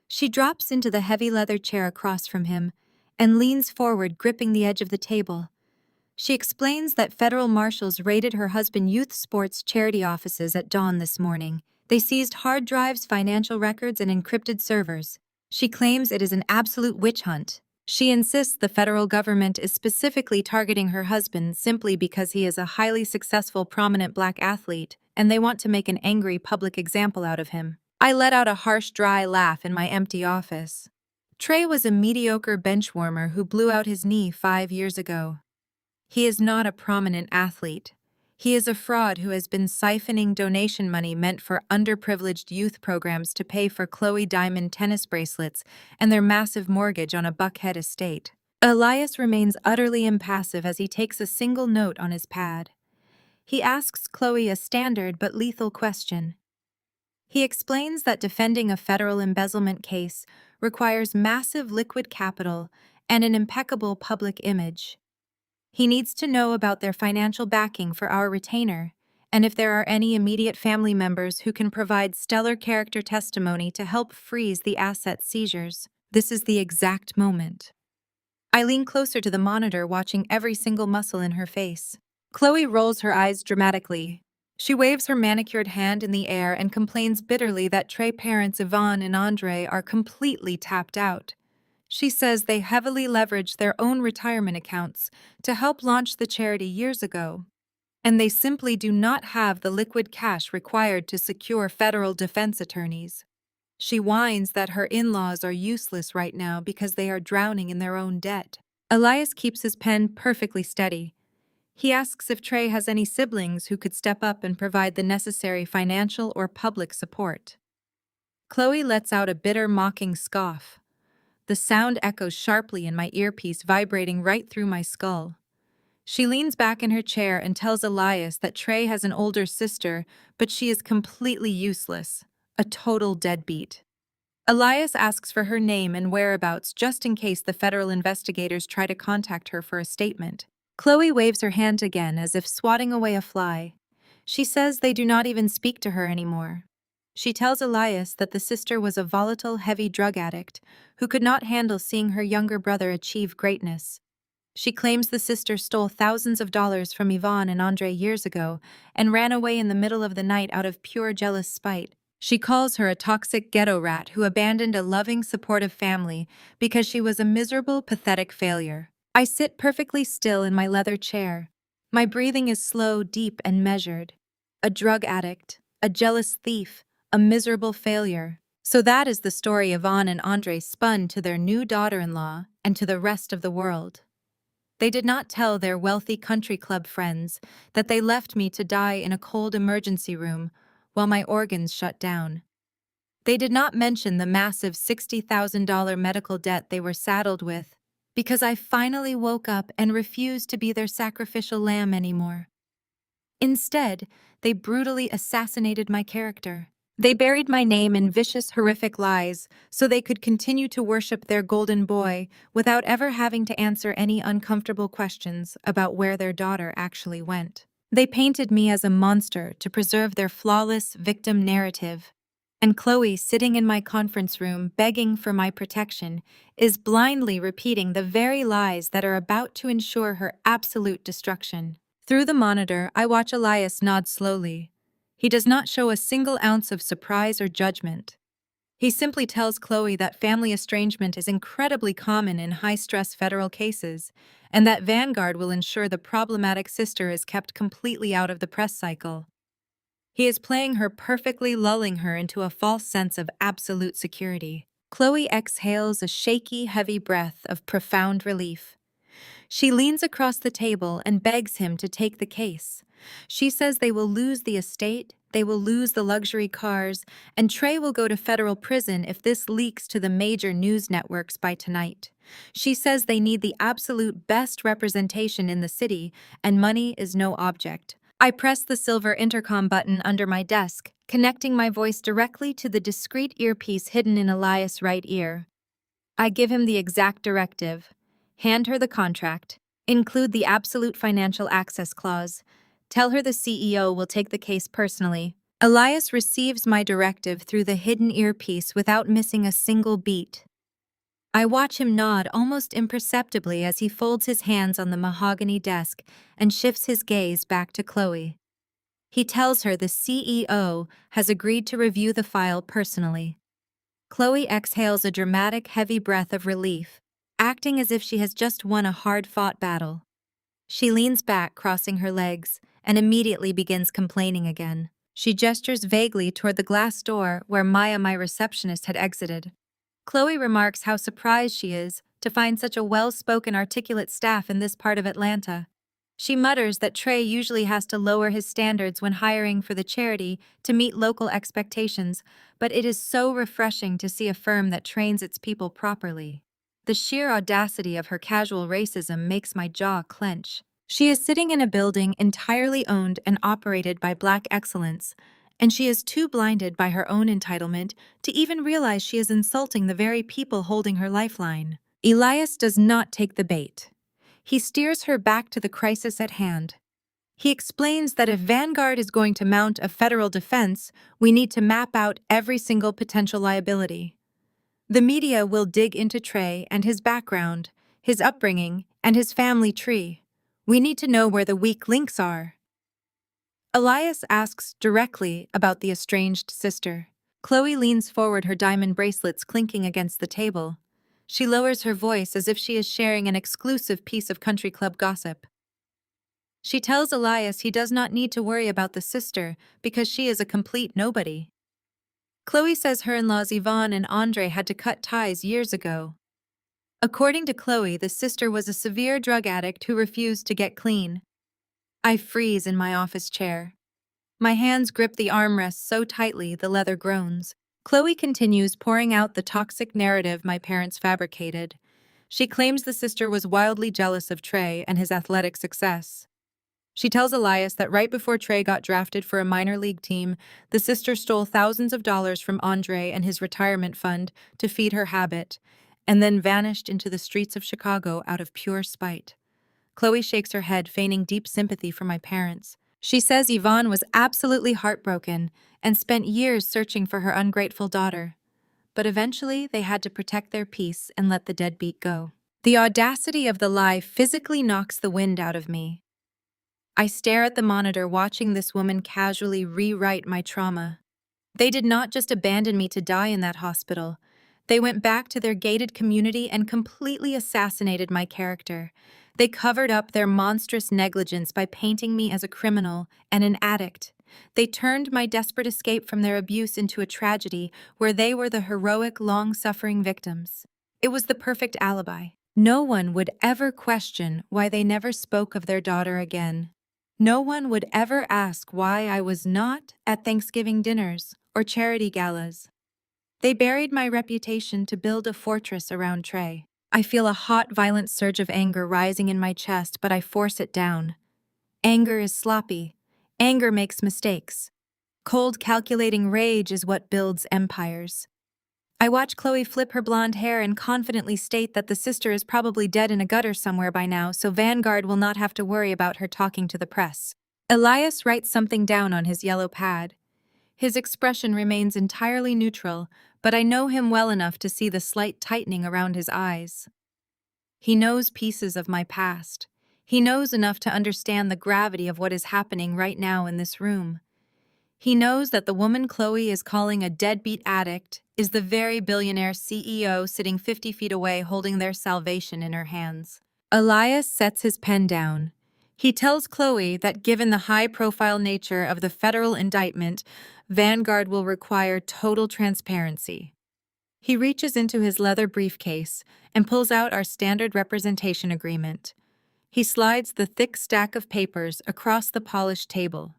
She drops into the heavy leather chair across from him and leans forward, gripping the edge of the table. She explains that federal marshals raided her husband's youth sports charity offices at dawn this morning. They seized hard drives, financial records, and encrypted servers. She claims it is an absolute witch hunt. She insists the federal government is specifically targeting her husband simply because he is a highly successful, prominent black athlete, and they want to make an angry public example out of him. I let out a harsh, dry laugh in my empty office. Trey was a mediocre bench warmer who blew out his knee 5 years ago. He is not a prominent athlete. He is a fraud who has been siphoning donation money meant for underprivileged youth programs to pay for Chloe Diamond tennis bracelets and their massive mortgage on a Buckhead estate. Elias remains utterly impassive as he takes a single note on his pad. He asks Chloe a standard but lethal question. He explains that defending a federal embezzlement case requires massive liquid capital and an impeccable public image. He needs to know about their financial backing for our retainer, and if there are any immediate family members who can provide stellar character testimony to help freeze the asset seizures. This is the exact moment. I lean closer to the monitor, watching every single muscle in her face. Chloe rolls her eyes dramatically. She waves her manicured hand in the air and complains bitterly that Trey parents Yvonne and Andre are completely tapped out. She says they heavily leveraged their own retirement accounts to help launch the charity years ago, and they simply do not have the liquid cash required to secure federal defense attorneys. She whines that her in-laws are useless right now because they are drowning in their own debt. Elias keeps his pen perfectly steady. He asks if Trey has any siblings who could step up and provide the necessary financial or public support. Chloe lets out a bitter, mocking scoff. The sound echoes sharply in my earpiece, vibrating right through my skull. She leans back in her chair and tells Elias that Trey has an older sister, but she is completely useless, a total deadbeat. Elias asks for her name and whereabouts just in case the federal investigators try to contact her for a statement. Chloe waves her hand again as if swatting away a fly. She says they do not even speak to her anymore. She tells Elias that the sister was a volatile, heavy drug addict who could not handle seeing her younger brother achieve greatness. She claims the sister stole thousands of dollars from Yvonne and Andre years ago and ran away in the middle of the night out of pure jealous spite. She calls her a toxic ghetto rat who abandoned a loving, supportive family because she was a miserable, pathetic failure. I sit perfectly still in my leather chair. My breathing is slow, deep, and measured. A drug addict, a jealous thief, a miserable failure. So that is the story Yvonne and Andre spun to their new daughter-in-law and to the rest of the world. They did not tell their wealthy country club friends that they left me to die in a cold emergency room while my organs shut down. They did not mention the massive $60,000 medical debt they were saddled with because I finally woke up and refused to be their sacrificial lamb anymore. Instead, they brutally assassinated my character. They buried my name in vicious, horrific lies so they could continue to worship their golden boy without ever having to answer any uncomfortable questions about where their daughter actually went. They painted me as a monster to preserve their flawless victim narrative. And Chloe, sitting in my conference room begging for my protection, is blindly repeating the very lies that are about to ensure her absolute destruction. Through the monitor, I watch Elias nod slowly. He does not show a single ounce of surprise or judgment. He simply tells Chloe that family estrangement is incredibly common in high-stress federal cases, and that Vanguard will ensure the problematic sister is kept completely out of the press cycle. He is playing her perfectly, lulling her into a false sense of absolute security. Chloe exhales a shaky, heavy breath of profound relief. She leans across the table and begs him to take the case. She says they will lose the estate, they will lose the luxury cars, and Trey will go to federal prison if this leaks to the major news networks by tonight. She says they need the absolute best representation in the city, and money is no object. I press the silver intercom button under my desk, connecting my voice directly to the discreet earpiece hidden in Elias' right ear. I give him the exact directive. Hand her the contract. Include the absolute financial access clause. Tell her the CEO will take the case personally. Elias receives my directive through the hidden earpiece without missing a single beat. I watch him nod almost imperceptibly as he folds his hands on the mahogany desk and shifts his gaze back to Chloe. He tells her the CEO has agreed to review the file personally. Chloe exhales a dramatic, heavy breath of relief, acting as if she has just won a hard-fought battle. She leans back, crossing her legs, and immediately begins complaining again. She gestures vaguely toward the glass door where Maya, my receptionist, had exited. Chloe remarks how surprised she is to find such a well-spoken, articulate staff in this part of Atlanta. She mutters that Trey usually has to lower his standards when hiring for the charity to meet local expectations, but it is so refreshing to see a firm that trains its people properly. The sheer audacity of her casual racism makes my jaw clench. She is sitting in a building entirely owned and operated by Black excellence, and she is too blinded by her own entitlement to even realize she is insulting the very people holding her lifeline. Elias does not take the bait. He steers her back to the crisis at hand. He explains that if Vanguard is going to mount a federal defense, we need to map out every single potential liability. The media will dig into Trey and his background, his upbringing, and his family tree. We need to know where the weak links are. Elias asks directly about the estranged sister. Chloe leans forward, her diamond bracelets clinking against the table. She lowers her voice as if she is sharing an exclusive piece of country club gossip. She tells Elias he does not need to worry about the sister because she is a complete nobody. Chloe says her in-laws Yvonne and Andre had to cut ties years ago. According to Chloe, the sister was a severe drug addict who refused to get clean. I freeze in my office chair. My hands grip the armrest so tightly the leather groans. Chloe continues pouring out the toxic narrative my parents fabricated. She claims the sister was wildly jealous of Trey and his athletic success. She tells Elias that right before Trey got drafted for a minor league team, the sister stole thousands of dollars from Andre and his retirement fund to feed her habit, and then vanished into the streets of Chicago out of pure spite. Chloe shakes her head, feigning deep sympathy for my parents. She says Yvonne was absolutely heartbroken and spent years searching for her ungrateful daughter. But eventually they had to protect their peace and let the deadbeat go. The audacity of the lie physically knocks the wind out of me. I stare at the monitor, watching this woman casually rewrite my trauma. They did not just abandon me to die in that hospital. They went back to their gated community and completely assassinated my character. They covered up their monstrous negligence by painting me as a criminal and an addict. They turned my desperate escape from their abuse into a tragedy where they were the heroic, long-suffering victims. It was the perfect alibi. No one would ever question why they never spoke of their daughter again. No one would ever ask why I was not at Thanksgiving dinners or charity galas. They buried my reputation to build a fortress around Trey. I feel a hot, violent surge of anger rising in my chest, but I force it down. Anger is sloppy. Anger makes mistakes. Cold, calculating rage is what builds empires. I watch Chloe flip her blonde hair and confidently state that the sister is probably dead in a gutter somewhere by now, so Vanguard will not have to worry about her talking to the press. Elias writes something down on his yellow pad. His expression remains entirely neutral, but I know him well enough to see the slight tightening around his eyes. He knows pieces of my past. He knows enough to understand the gravity of what is happening right now in this room. He knows that the woman Chloe is calling a deadbeat addict is the very billionaire CEO sitting 50 feet away holding their salvation in her hands. Elias sets his pen down. He tells Chloe that given the high-profile nature of the federal indictment, Vanguard will require total transparency. He reaches into his leather briefcase and pulls out our standard representation agreement. He slides the thick stack of papers across the polished table.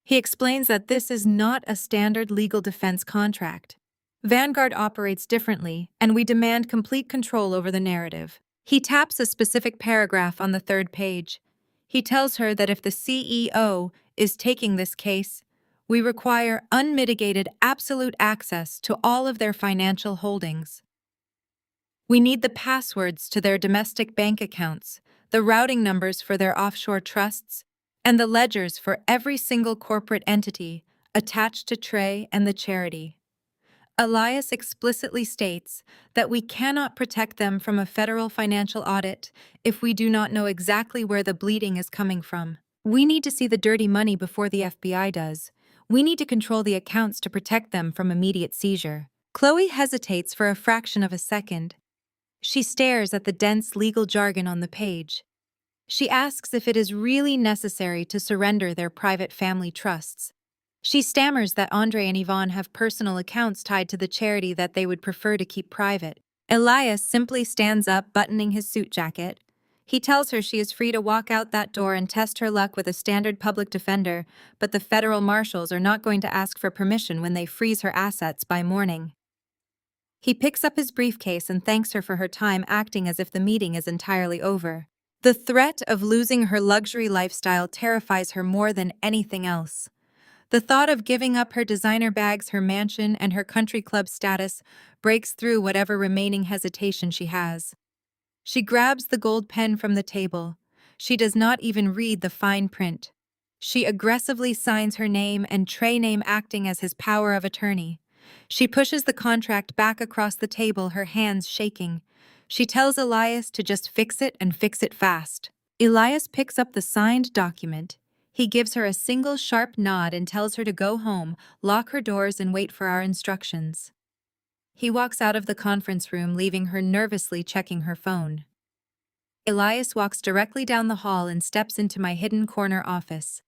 He explains that this is not a standard legal defense contract. Vanguard operates differently, and we demand complete control over the narrative. He taps a specific paragraph on the third page. He tells her that if the CEO is taking this case, we require unmitigated absolute access to all of their financial holdings. We need the passwords to their domestic bank accounts, the routing numbers for their offshore trusts, and the ledgers for every single corporate entity attached to Trey and the charity. Elias explicitly states that we cannot protect them from a federal financial audit if we do not know exactly where the bleeding is coming from. We need to see the dirty money before the FBI does. We need to control the accounts to protect them from immediate seizure. Chloe hesitates for a fraction of a second. She stares at the dense legal jargon on the page. She asks if it is really necessary to surrender their private family trusts. She stammers that Andre and Yvonne have personal accounts tied to the charity that they would prefer to keep private. Elias simply stands up, buttoning his suit jacket. He tells her she is free to walk out that door and test her luck with a standard public defender, but the federal marshals are not going to ask for permission when they freeze her assets by morning. He picks up his briefcase and thanks her for her time, acting as if the meeting is entirely over. The threat of losing her luxury lifestyle terrifies her more than anything else. The thought of giving up her designer bags, her mansion, and her country club status breaks through whatever remaining hesitation she has. She grabs the gold pen from the table. She does not even read the fine print. She aggressively signs her name and Trey name, acting as his power of attorney. She pushes the contract back across the table, her hands shaking. She tells Elias to just fix it and fix it fast. Elias picks up the signed document. He gives her a single sharp nod and tells her to go home, lock her doors, and wait for our instructions. He walks out of the conference room, leaving her nervously checking her phone. Elias walks directly down the hall and steps into my hidden corner office.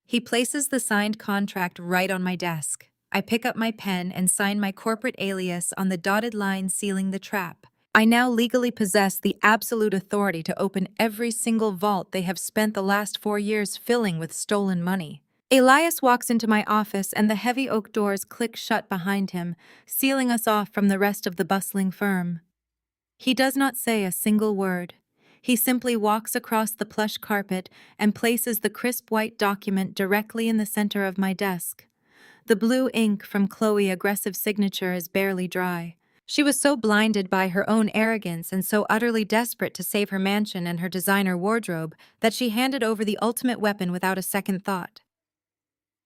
He places the signed contract right on my desk. I pick up my pen and sign my corporate alias on the dotted line sealing the trap. I now legally possess the absolute authority to open every single vault they have spent the last 4 years filling with stolen money. Elias walks into my office and the heavy oak doors click shut behind him, sealing us off from the rest of the bustling firm. He does not say a single word. He simply walks across the plush carpet and places the crisp white document directly in the center of my desk. The blue ink from Chloe's aggressive signature is barely dry. She was so blinded by her own arrogance and so utterly desperate to save her mansion and her designer wardrobe that she handed over the ultimate weapon without a second thought.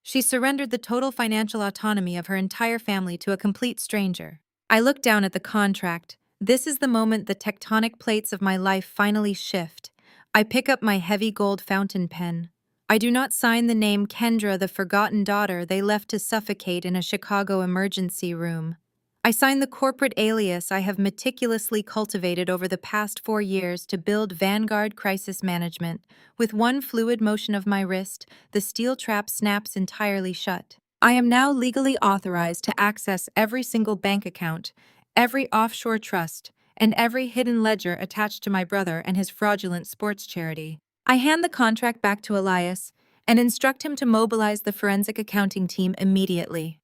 She surrendered the total financial autonomy of her entire family to a complete stranger. I look down at the contract. This is the moment the tectonic plates of my life finally shift. I pick up my heavy gold fountain pen. I do not sign the name Kendra, the forgotten daughter they left to suffocate in a Chicago emergency room. I sign the corporate alias I have meticulously cultivated over the past 4 years to build Vanguard Crisis Management. With one fluid motion of my wrist, the steel trap snaps entirely shut. I am now legally authorized to access every single bank account, every offshore trust, and every hidden ledger attached to my brother and his fraudulent sports charity. I hand the contract back to Elias and instruct him to mobilize the forensic accounting team immediately.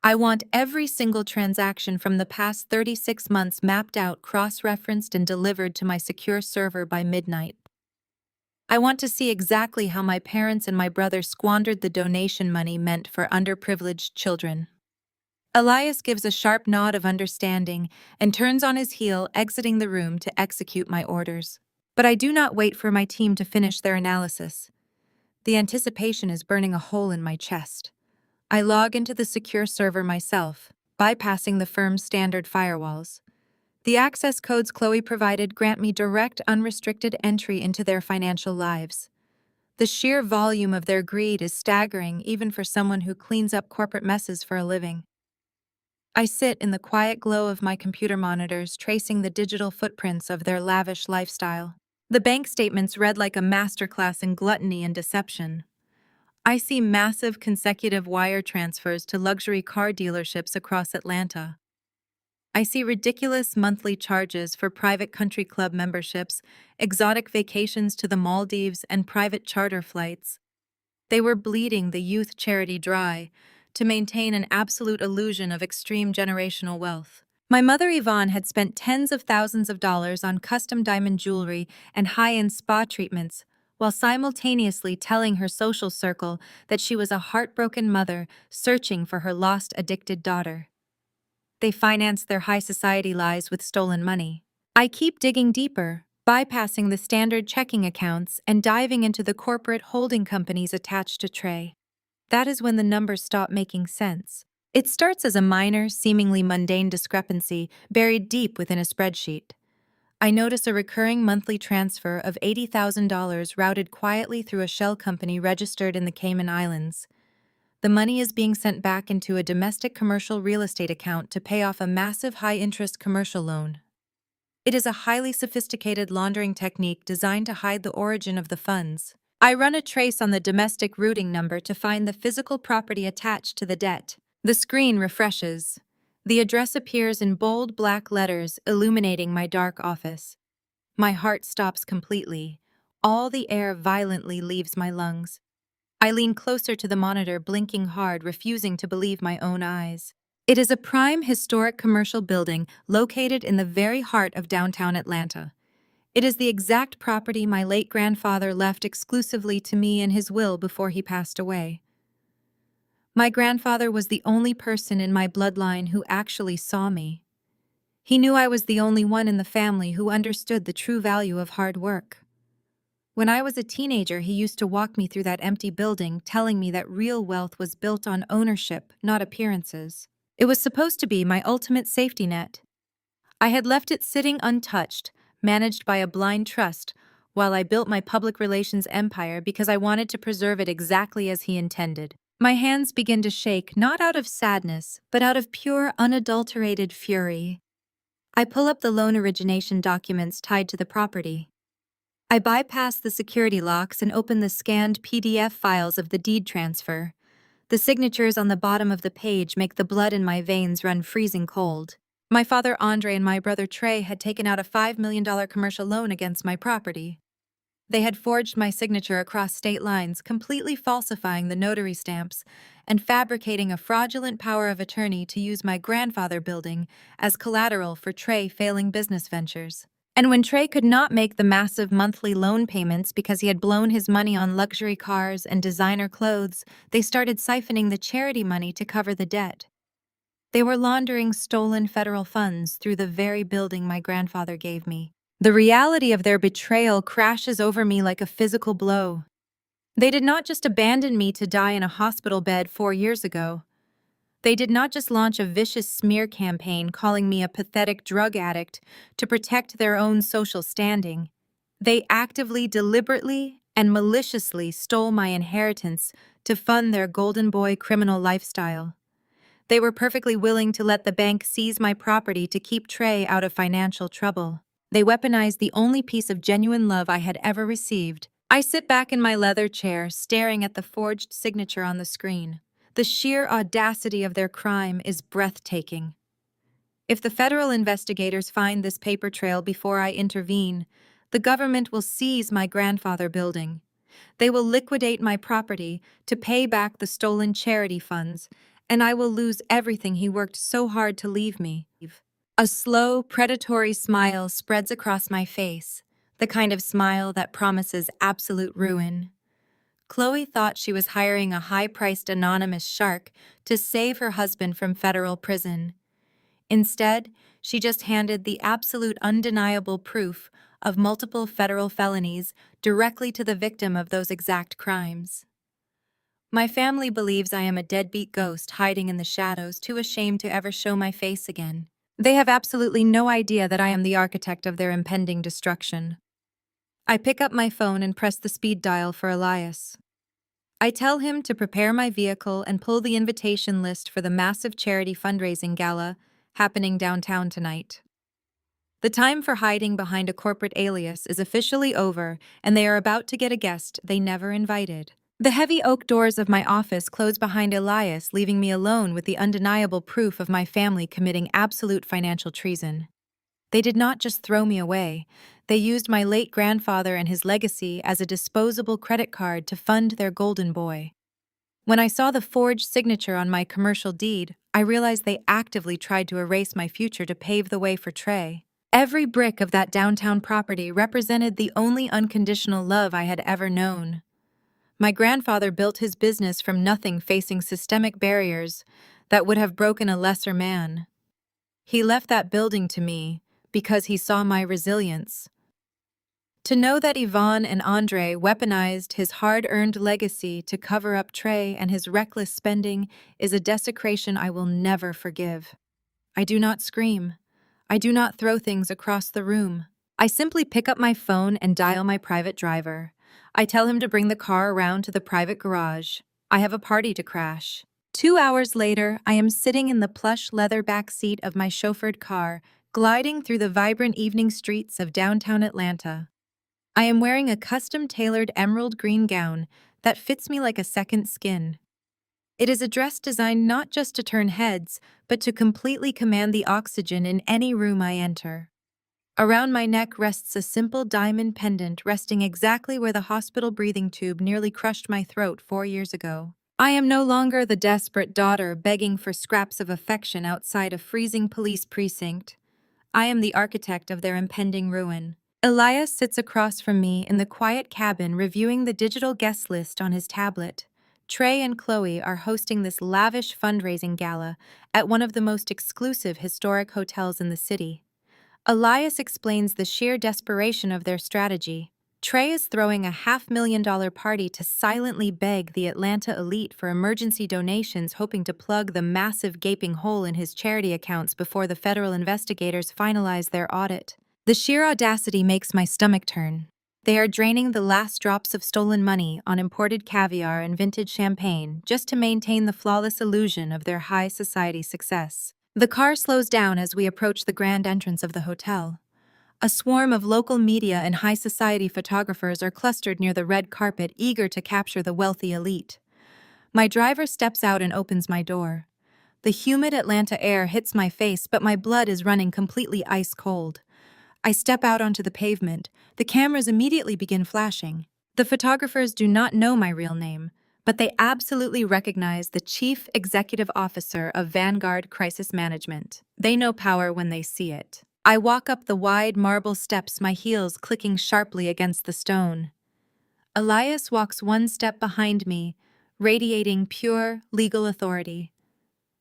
I want every single transaction from the past 36 months mapped out, cross-referenced, and delivered to my secure server by midnight. I want to see exactly how my parents and my brother squandered the donation money meant for underprivileged children. Elias gives a sharp nod of understanding and turns on his heel, exiting the room to execute my orders. But I do not wait for my team to finish their analysis. The anticipation is burning a hole in my chest. I log into the secure server myself, bypassing the firm's standard firewalls. The access codes Chloe provided grant me direct, unrestricted entry into their financial lives. The sheer volume of their greed is staggering, even for someone who cleans up corporate messes for a living. I sit in the quiet glow of my computer monitors, tracing the digital footprints of their lavish lifestyle. The bank statements read like a masterclass in gluttony and deception. I see massive consecutive wire transfers to luxury car dealerships across Atlanta. I see ridiculous monthly charges for private country club memberships, exotic vacations to the Maldives, and private charter flights. They were bleeding the youth charity dry to maintain an absolute illusion of extreme generational wealth. My mother Yvonne had spent tens of thousands of dollars on custom diamond jewelry and high-end spa treatments, while simultaneously telling her social circle that she was a heartbroken mother searching for her lost addicted daughter. They finance their high society lies with stolen money. I keep digging deeper, bypassing the standard checking accounts and diving into the corporate holding companies attached to Trey. That is when the numbers stop making sense. It starts as a minor, seemingly mundane discrepancy buried deep within a spreadsheet. I notice a recurring monthly transfer of $80,000 routed quietly through a shell company registered in the Cayman Islands. The money is being sent back into a domestic commercial real estate account to pay off a massive high-interest commercial loan. It is a highly sophisticated laundering technique designed to hide the origin of the funds. I run a trace on the domestic routing number to find the physical property attached to the debt. The screen refreshes. The address appears in bold black letters, illuminating my dark office. My heart stops completely. All the air violently leaves my lungs. I lean closer to the monitor, blinking hard, refusing to believe my own eyes. It is a prime historic commercial building located in the very heart of downtown Atlanta. It is the exact property my late grandfather left exclusively to me in his will before he passed away. My grandfather was the only person in my bloodline who actually saw me. He knew I was the only one in the family who understood the true value of hard work. When I was a teenager, he used to walk me through that empty building, telling me that real wealth was built on ownership, not appearances. It was supposed to be my ultimate safety net. I had left it sitting untouched, managed by a blind trust, while I built my public relations empire because I wanted to preserve it exactly as he intended. My hands begin to shake, not out of sadness, but out of pure, unadulterated fury. I pull up the loan origination documents tied to the property. I bypass the security locks and open the scanned PDF files of the deed transfer. The signatures on the bottom of the page make the blood in my veins run freezing cold. My father Andre and my brother Trey had taken out a $5 million commercial loan against my property. They had forged my signature across state lines, completely falsifying the notary stamps and fabricating a fraudulent power of attorney to use my grandfather building as collateral for Trey failing business ventures. And when Trey could not make the massive monthly loan payments because he had blown his money on luxury cars and designer clothes, they started siphoning the charity money to cover the debt. They were laundering stolen federal funds through the very building my grandfather gave me. The reality of their betrayal crashes over me like a physical blow. They did not just abandon me to die in a hospital bed 4 years ago. They did not just launch a vicious smear campaign calling me a pathetic drug addict to protect their own social standing. They actively, deliberately, and maliciously stole my inheritance to fund their golden boy criminal lifestyle. They were perfectly willing to let the bank seize my property to keep Trey out of financial trouble. They weaponized the only piece of genuine love I had ever received. I sit back in my leather chair, staring at the forged signature on the screen. The sheer audacity of their crime is breathtaking. If the federal investigators find this paper trail before I intervene, the government will seize my grandfather building. They will liquidate my property to pay back the stolen charity funds, and I will lose everything he worked so hard to leave me. A slow, predatory smile spreads across my face, the kind of smile that promises absolute ruin. Chloe thought she was hiring a high-priced anonymous shark to save her husband from federal prison. Instead, she just handed the absolute undeniable proof of multiple federal felonies directly to the victim of those exact crimes. My family believes I am a deadbeat ghost hiding in the shadows, too ashamed to ever show my face again. They have absolutely no idea that I am the architect of their impending destruction. I pick up my phone and press the speed dial for Elias. I tell him to prepare my vehicle and pull the invitation list for the massive charity fundraising gala happening downtown tonight. The time for hiding behind a corporate alias is officially over, and they are about to get a guest they never invited. The heavy oak doors of my office close behind Elias, leaving me alone with the undeniable proof of my family committing absolute financial treason. They did not just throw me away. They used my late grandfather and his legacy as a disposable credit card to fund their golden boy. When I saw the forged signature on my commercial deed, I realized they actively tried to erase my future to pave the way for Trey. Every brick of that downtown property represented the only unconditional love I had ever known. My grandfather built his business from nothing, facing systemic barriers that would have broken a lesser man. He left that building to me because he saw my resilience. To know that Yvonne and Andre weaponized his hard-earned legacy to cover up Trey and his reckless spending is a desecration I will never forgive. I do not scream. I do not throw things across the room. I simply pick up my phone and dial my private driver. I tell him to bring the car around to the private garage. I have a party to crash. 2 hours later, I am sitting in the plush leather back seat of my chauffeured car, gliding through the vibrant evening streets of downtown Atlanta. I am wearing a custom-tailored emerald green gown that fits me like a second skin. It is a dress designed not just to turn heads, but to completely command the oxygen in any room I enter. Around my neck rests a simple diamond pendant resting exactly where the hospital breathing tube nearly crushed my throat 4 years ago. I am no longer the desperate daughter begging for scraps of affection outside a freezing police precinct. I am the architect of their impending ruin. Elias sits across from me in the quiet cabin reviewing the digital guest list on his tablet. Trey and Chloe are hosting this lavish fundraising gala at one of the most exclusive historic hotels in the city. Elias explains the sheer desperation of their strategy. Trey is throwing a $500,000 party to silently beg the Atlanta elite for emergency donations, hoping to plug the massive gaping hole in his charity accounts before the federal investigators finalize their audit. The sheer audacity makes my stomach turn. They are draining the last drops of stolen money on imported caviar and vintage champagne just to maintain the flawless illusion of their high society success. The car slows down as we approach the grand entrance of the hotel. A swarm of local media and high society photographers are clustered near the red carpet, eager to capture the wealthy elite. My driver steps out and opens my door. The humid Atlanta air hits my face, but my blood is running completely ice cold. I step out onto the pavement. The cameras immediately begin flashing. The photographers do not know my real name, but they absolutely recognize the Chief Executive Officer of Vanguard Crisis Management. They know power when they see it. I walk up the wide marble steps, my heels clicking sharply against the stone. Elias walks one step behind me, radiating pure legal authority.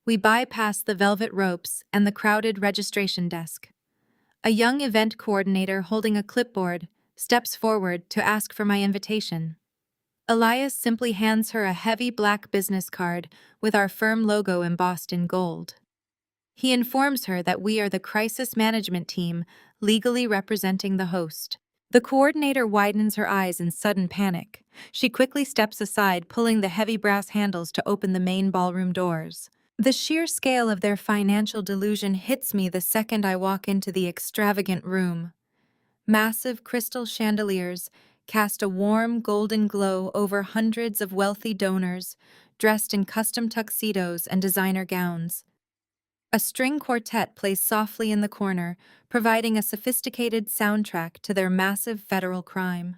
We bypass the velvet ropes and the crowded registration desk. A young event coordinator holding a clipboard steps forward to ask for my invitation. Elias simply hands her a heavy black business card with our firm logo embossed in gold. He informs her that we are the crisis management team legally representing the host. The coordinator widens her eyes in sudden panic. She quickly steps aside, pulling the heavy brass handles to open the main ballroom doors. The sheer scale of their financial delusion hits me the second I walk into the extravagant room. Massive crystal chandeliers cast a warm golden glow over hundreds of wealthy donors dressed in custom tuxedos and designer gowns. A string quartet plays softly in the corner, providing a sophisticated soundtrack to their massive federal crime.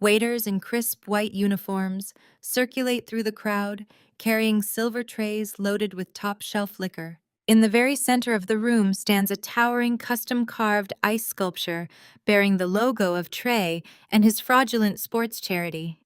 Waiters in crisp white uniforms circulate through the crowd, carrying silver trays loaded with top-shelf liquor. In the very center of the room stands a towering custom-carved ice sculpture bearing the logo of Trey and his fraudulent sports charity.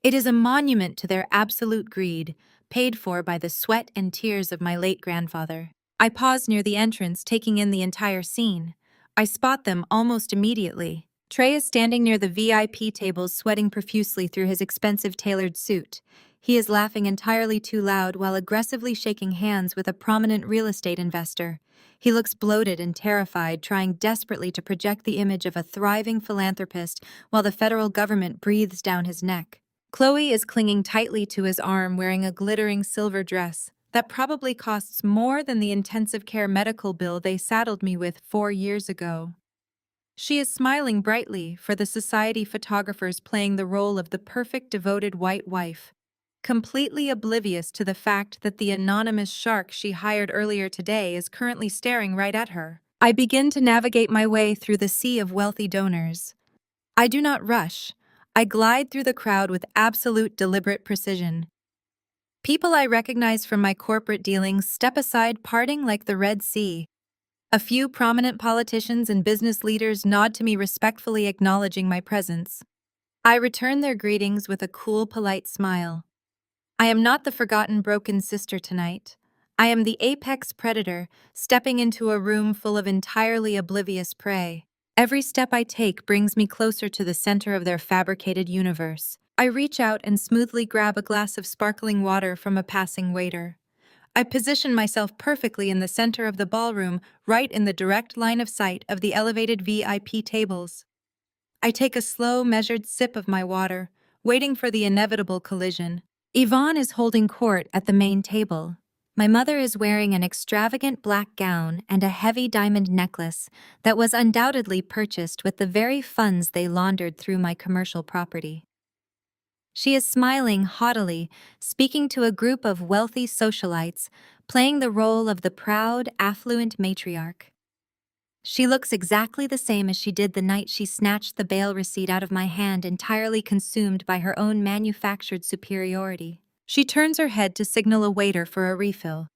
It is a monument to their absolute greed, paid for by the sweat and tears of my late grandfather. I pause near the entrance, taking in the entire scene. I spot them almost immediately. Trey is standing near the VIP tables, sweating profusely through his expensive tailored suit. He is laughing entirely too loud while aggressively shaking hands with a prominent real estate investor. He looks bloated and terrified, trying desperately to project the image of a thriving philanthropist while the federal government breathes down his neck. Chloe is clinging tightly to his arm, wearing a glittering silver dress that probably costs more than the intensive care medical bill they saddled me with 4 years ago. She is smiling brightly for the society photographers, playing the role of the perfect devoted white wife, completely oblivious to the fact that the anonymous shark she hired earlier today is currently staring right at her. I begin to navigate my way through the sea of wealthy donors. I do not rush. I glide through the crowd with absolute deliberate precision. People I recognize from my corporate dealings step aside, parting like the Red Sea. A few prominent politicians and business leaders nod to me respectfully, acknowledging my presence. I return their greetings with a cool, polite smile. I am not the forgotten broken sister tonight. I am the apex predator, stepping into a room full of entirely oblivious prey. Every step I take brings me closer to the center of their fabricated universe. I reach out and smoothly grab a glass of sparkling water from a passing waiter. I position myself perfectly in the center of the ballroom, right in the direct line of sight of the elevated VIP tables. I take a slow, measured sip of my water, waiting for the inevitable collision. Yvonne is holding court at the main table. My mother is wearing an extravagant black gown and a heavy diamond necklace that was undoubtedly purchased with the very funds they laundered through my commercial property. She is smiling haughtily, speaking to a group of wealthy socialites, playing the role of the proud, affluent matriarch. She looks exactly the same as she did the night she snatched the bail receipt out of my hand, entirely consumed by her own manufactured superiority. She turns her head to signal a waiter for a refill.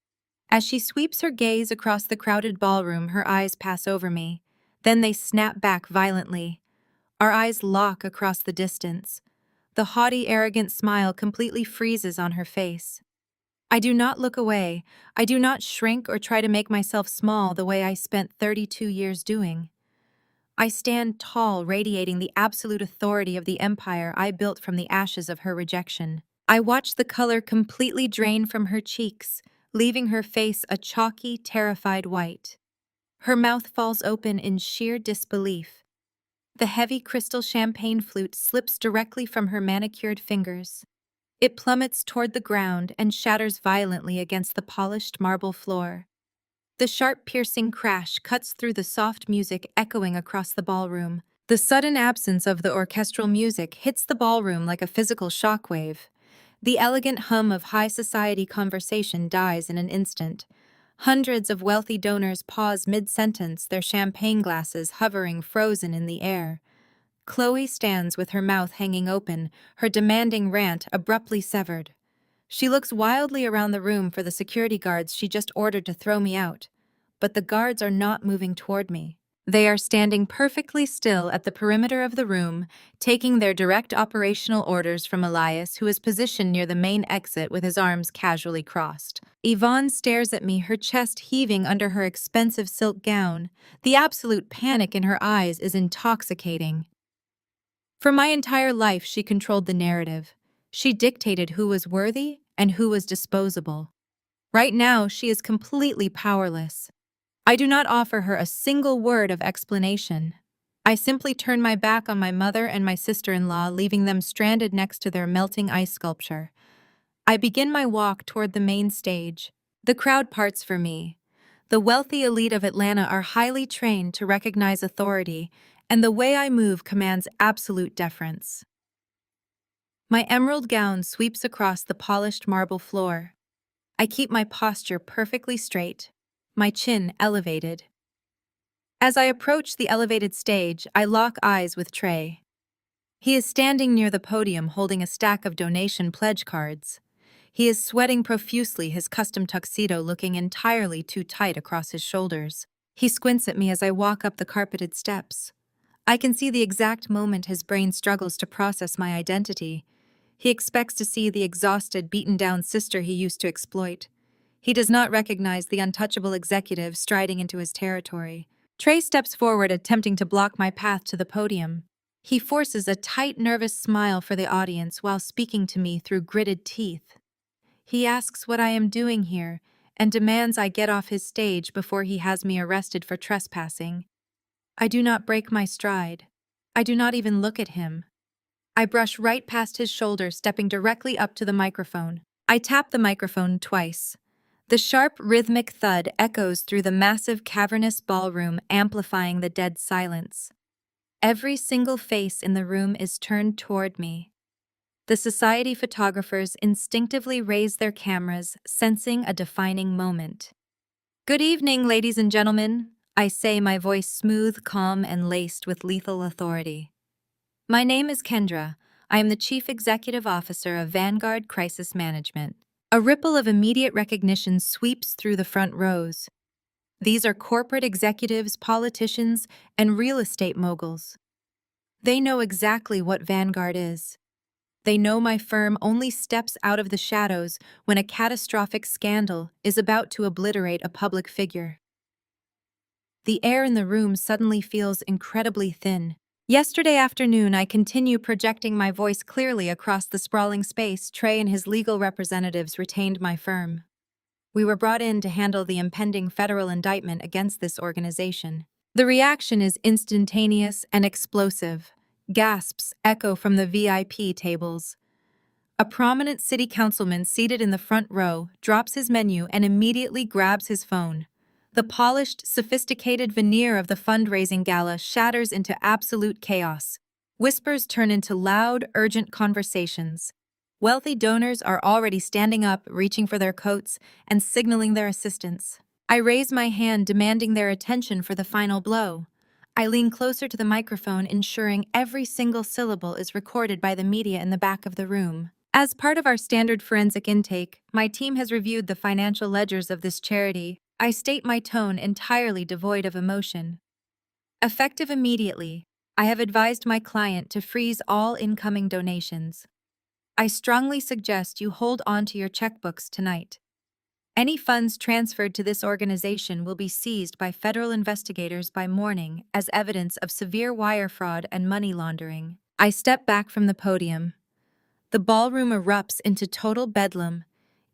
As she sweeps her gaze across the crowded ballroom, her eyes pass over me. Then they snap back violently. Our eyes lock across the distance. The haughty, arrogant smile completely freezes on her face. I do not look away. I do not shrink or try to make myself small the way I spent 32 years doing. I stand tall, radiating the absolute authority of the empire I built from the ashes of her rejection. I watch the color completely drain from her cheeks, leaving her face a chalky, terrified white. Her mouth falls open in sheer disbelief. The heavy crystal champagne flute slips directly from her manicured fingers. It plummets toward the ground and shatters violently against the polished marble floor. The sharp, piercing crash cuts through the soft music echoing across the ballroom. The sudden absence of the orchestral music hits the ballroom like a physical shockwave. The elegant hum of high society conversation dies in an instant. Hundreds of wealthy donors pause mid-sentence, their champagne glasses hovering frozen in the air. Chloe stands with her mouth hanging open, her demanding rant abruptly severed. She looks wildly around the room for the security guards she just ordered to throw me out. But the guards are not moving toward me. They are standing perfectly still at the perimeter of the room, taking their direct operational orders from Elias, who is positioned near the main exit with his arms casually crossed. Yvonne stares at me, her chest heaving under her expensive silk gown. The absolute panic in her eyes is intoxicating. For my entire life, she controlled the narrative. She dictated who was worthy and who was disposable. Right now, she is completely powerless. I do not offer her a single word of explanation. I simply turn my back on my mother and my sister-in-law, leaving them stranded next to their melting ice sculpture. I begin my walk toward the main stage. The crowd parts for me. The wealthy elite of Atlanta are highly trained to recognize authority, and the way I move commands absolute deference. My emerald gown sweeps across the polished marble floor. I keep my posture perfectly straight, my chin elevated. As I approach the elevated stage, I lock eyes with Trey. He is standing near the podium holding a stack of donation pledge cards. He is sweating profusely, his custom tuxedo looking entirely too tight across his shoulders. He squints at me as I walk up the carpeted steps. I can see the exact moment his brain struggles to process my identity. He expects to see the exhausted, beaten-down sister he used to exploit. He does not recognize the untouchable executive striding into his territory. Trey steps forward, attempting to block my path to the podium. He forces a tight, nervous smile for the audience while speaking to me through gritted teeth. He asks what I am doing here and demands I get off his stage before he has me arrested for trespassing. I do not break my stride. I do not even look at him. I brush right past his shoulder, stepping directly up to the microphone. I tap the microphone twice. The sharp, rhythmic thud echoes through the massive, cavernous ballroom, amplifying the dead silence. Every single face in the room is turned toward me. The society photographers instinctively raise their cameras, sensing a defining moment. "Good evening, ladies and gentlemen," I say, my voice smooth, calm, and laced with lethal authority. "My name is Kendra. I am the Chief Executive Officer of Vanguard Crisis Management." A ripple of immediate recognition sweeps through the front rows. These are corporate executives, politicians, and real estate moguls. They know exactly what Vanguard is. They know my firm only steps out of the shadows when a catastrophic scandal is about to obliterate a public figure. The air in the room suddenly feels incredibly thin. Yesterday afternoon, I continue projecting my voice clearly across the sprawling space. Trey and his legal representatives retained my firm. We were brought in to handle the impending federal indictment against this organization. The reaction is instantaneous and explosive. Gasps echo from the VIP tables. A prominent city councilman seated in the front row drops his menu and immediately grabs his phone. The polished, sophisticated veneer of the fundraising gala shatters into absolute chaos. Whispers turn into loud, urgent conversations. Wealthy donors are already standing up, reaching for their coats, and signaling their assistance. I raise my hand, demanding their attention for the final blow. I lean closer to the microphone, ensuring every single syllable is recorded by the media in the back of the room. As part of our standard forensic intake, my team has reviewed the financial ledgers of this charity. I state my tone entirely devoid of emotion. Effective immediately, I have advised my client to freeze all incoming donations. I strongly suggest you hold on to your checkbooks tonight. Any funds transferred to this organization will be seized by federal investigators by morning as evidence of severe wire fraud and money laundering. I step back from the podium. The ballroom erupts into total bedlam.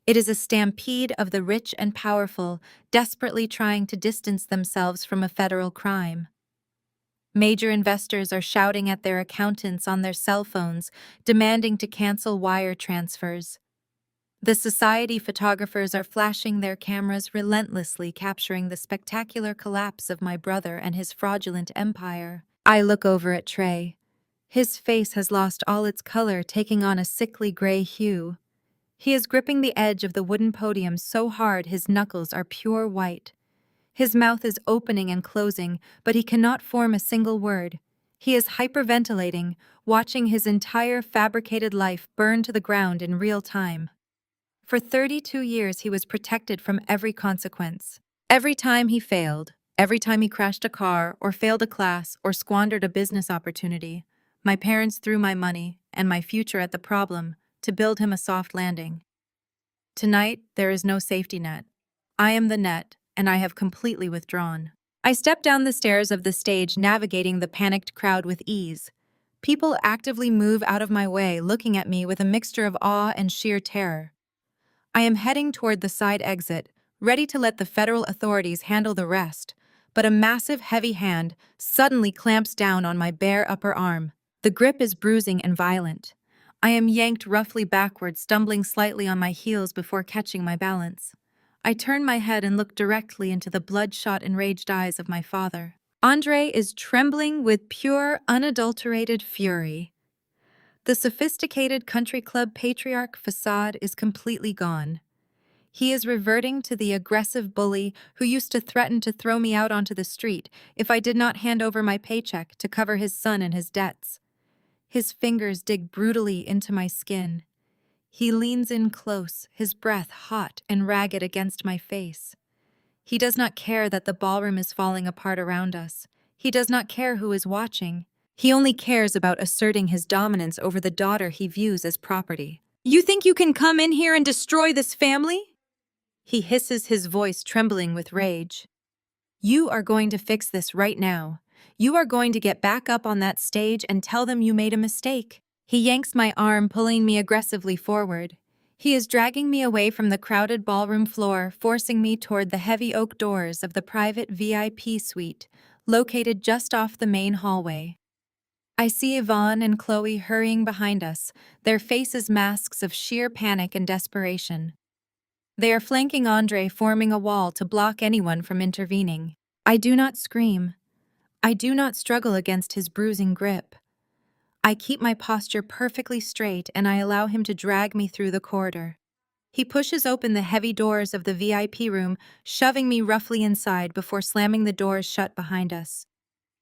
It is a stampede of the rich and powerful, desperately trying to distance themselves from a federal crime. Major investors are shouting at their accountants on their cell phones, demanding to cancel wire transfers. The society photographers are flashing their cameras relentlessly, capturing the spectacular collapse of my brother and his fraudulent empire. I look over at Trey. His face has lost all its color, taking on a sickly gray hue. He is gripping the edge of the wooden podium so hard his knuckles are pure white. His mouth is opening and closing, but he cannot form a single word. He is hyperventilating, watching his entire fabricated life burn to the ground in real time. For 32 years, he was protected from every consequence. Every time he failed, every time he crashed a car or failed a class or squandered a business opportunity, my parents threw my money and my future at the problem to build him a soft landing. Tonight, there is no safety net. I am the net, and I have completely withdrawn. I step down the stairs of the stage, navigating the panicked crowd with ease. People actively move out of my way, looking at me with a mixture of awe and sheer terror. I am heading toward the side exit, ready to let the federal authorities handle the rest, but a massive, heavy hand suddenly clamps down on my bare upper arm. The grip is bruising and violent. I am yanked roughly backward, stumbling slightly on my heels before catching my balance. I turn my head and look directly into the bloodshot, enraged eyes of my father. Andre is trembling with pure, unadulterated fury. The sophisticated country club patriarch facade is completely gone. He is reverting to the aggressive bully who used to threaten to throw me out onto the street if I did not hand over my paycheck to cover his son and his debts. His fingers dig brutally into my skin. He leans in close, his breath hot and ragged against my face. He does not care that the ballroom is falling apart around us. He does not care who is watching. He only cares about asserting his dominance over the daughter he views as property. "You think you can come in here and destroy this family?" He hisses, his voice trembling with rage. "You are going to fix this right now. You are going to get back up on that stage and tell them you made a mistake." He yanks my arm, pulling me aggressively forward. He is dragging me away from the crowded ballroom floor, forcing me toward the heavy oak doors of the private VIP suite, located just off the main hallway. I see Yvonne and Chloe hurrying behind us, their faces masks of sheer panic and desperation. They are flanking Andre, forming a wall to block anyone from intervening. I do not scream. I do not struggle against his bruising grip. I keep my posture perfectly straight and I allow him to drag me through the corridor. He pushes open the heavy doors of the VIP room, shoving me roughly inside before slamming the doors shut behind us.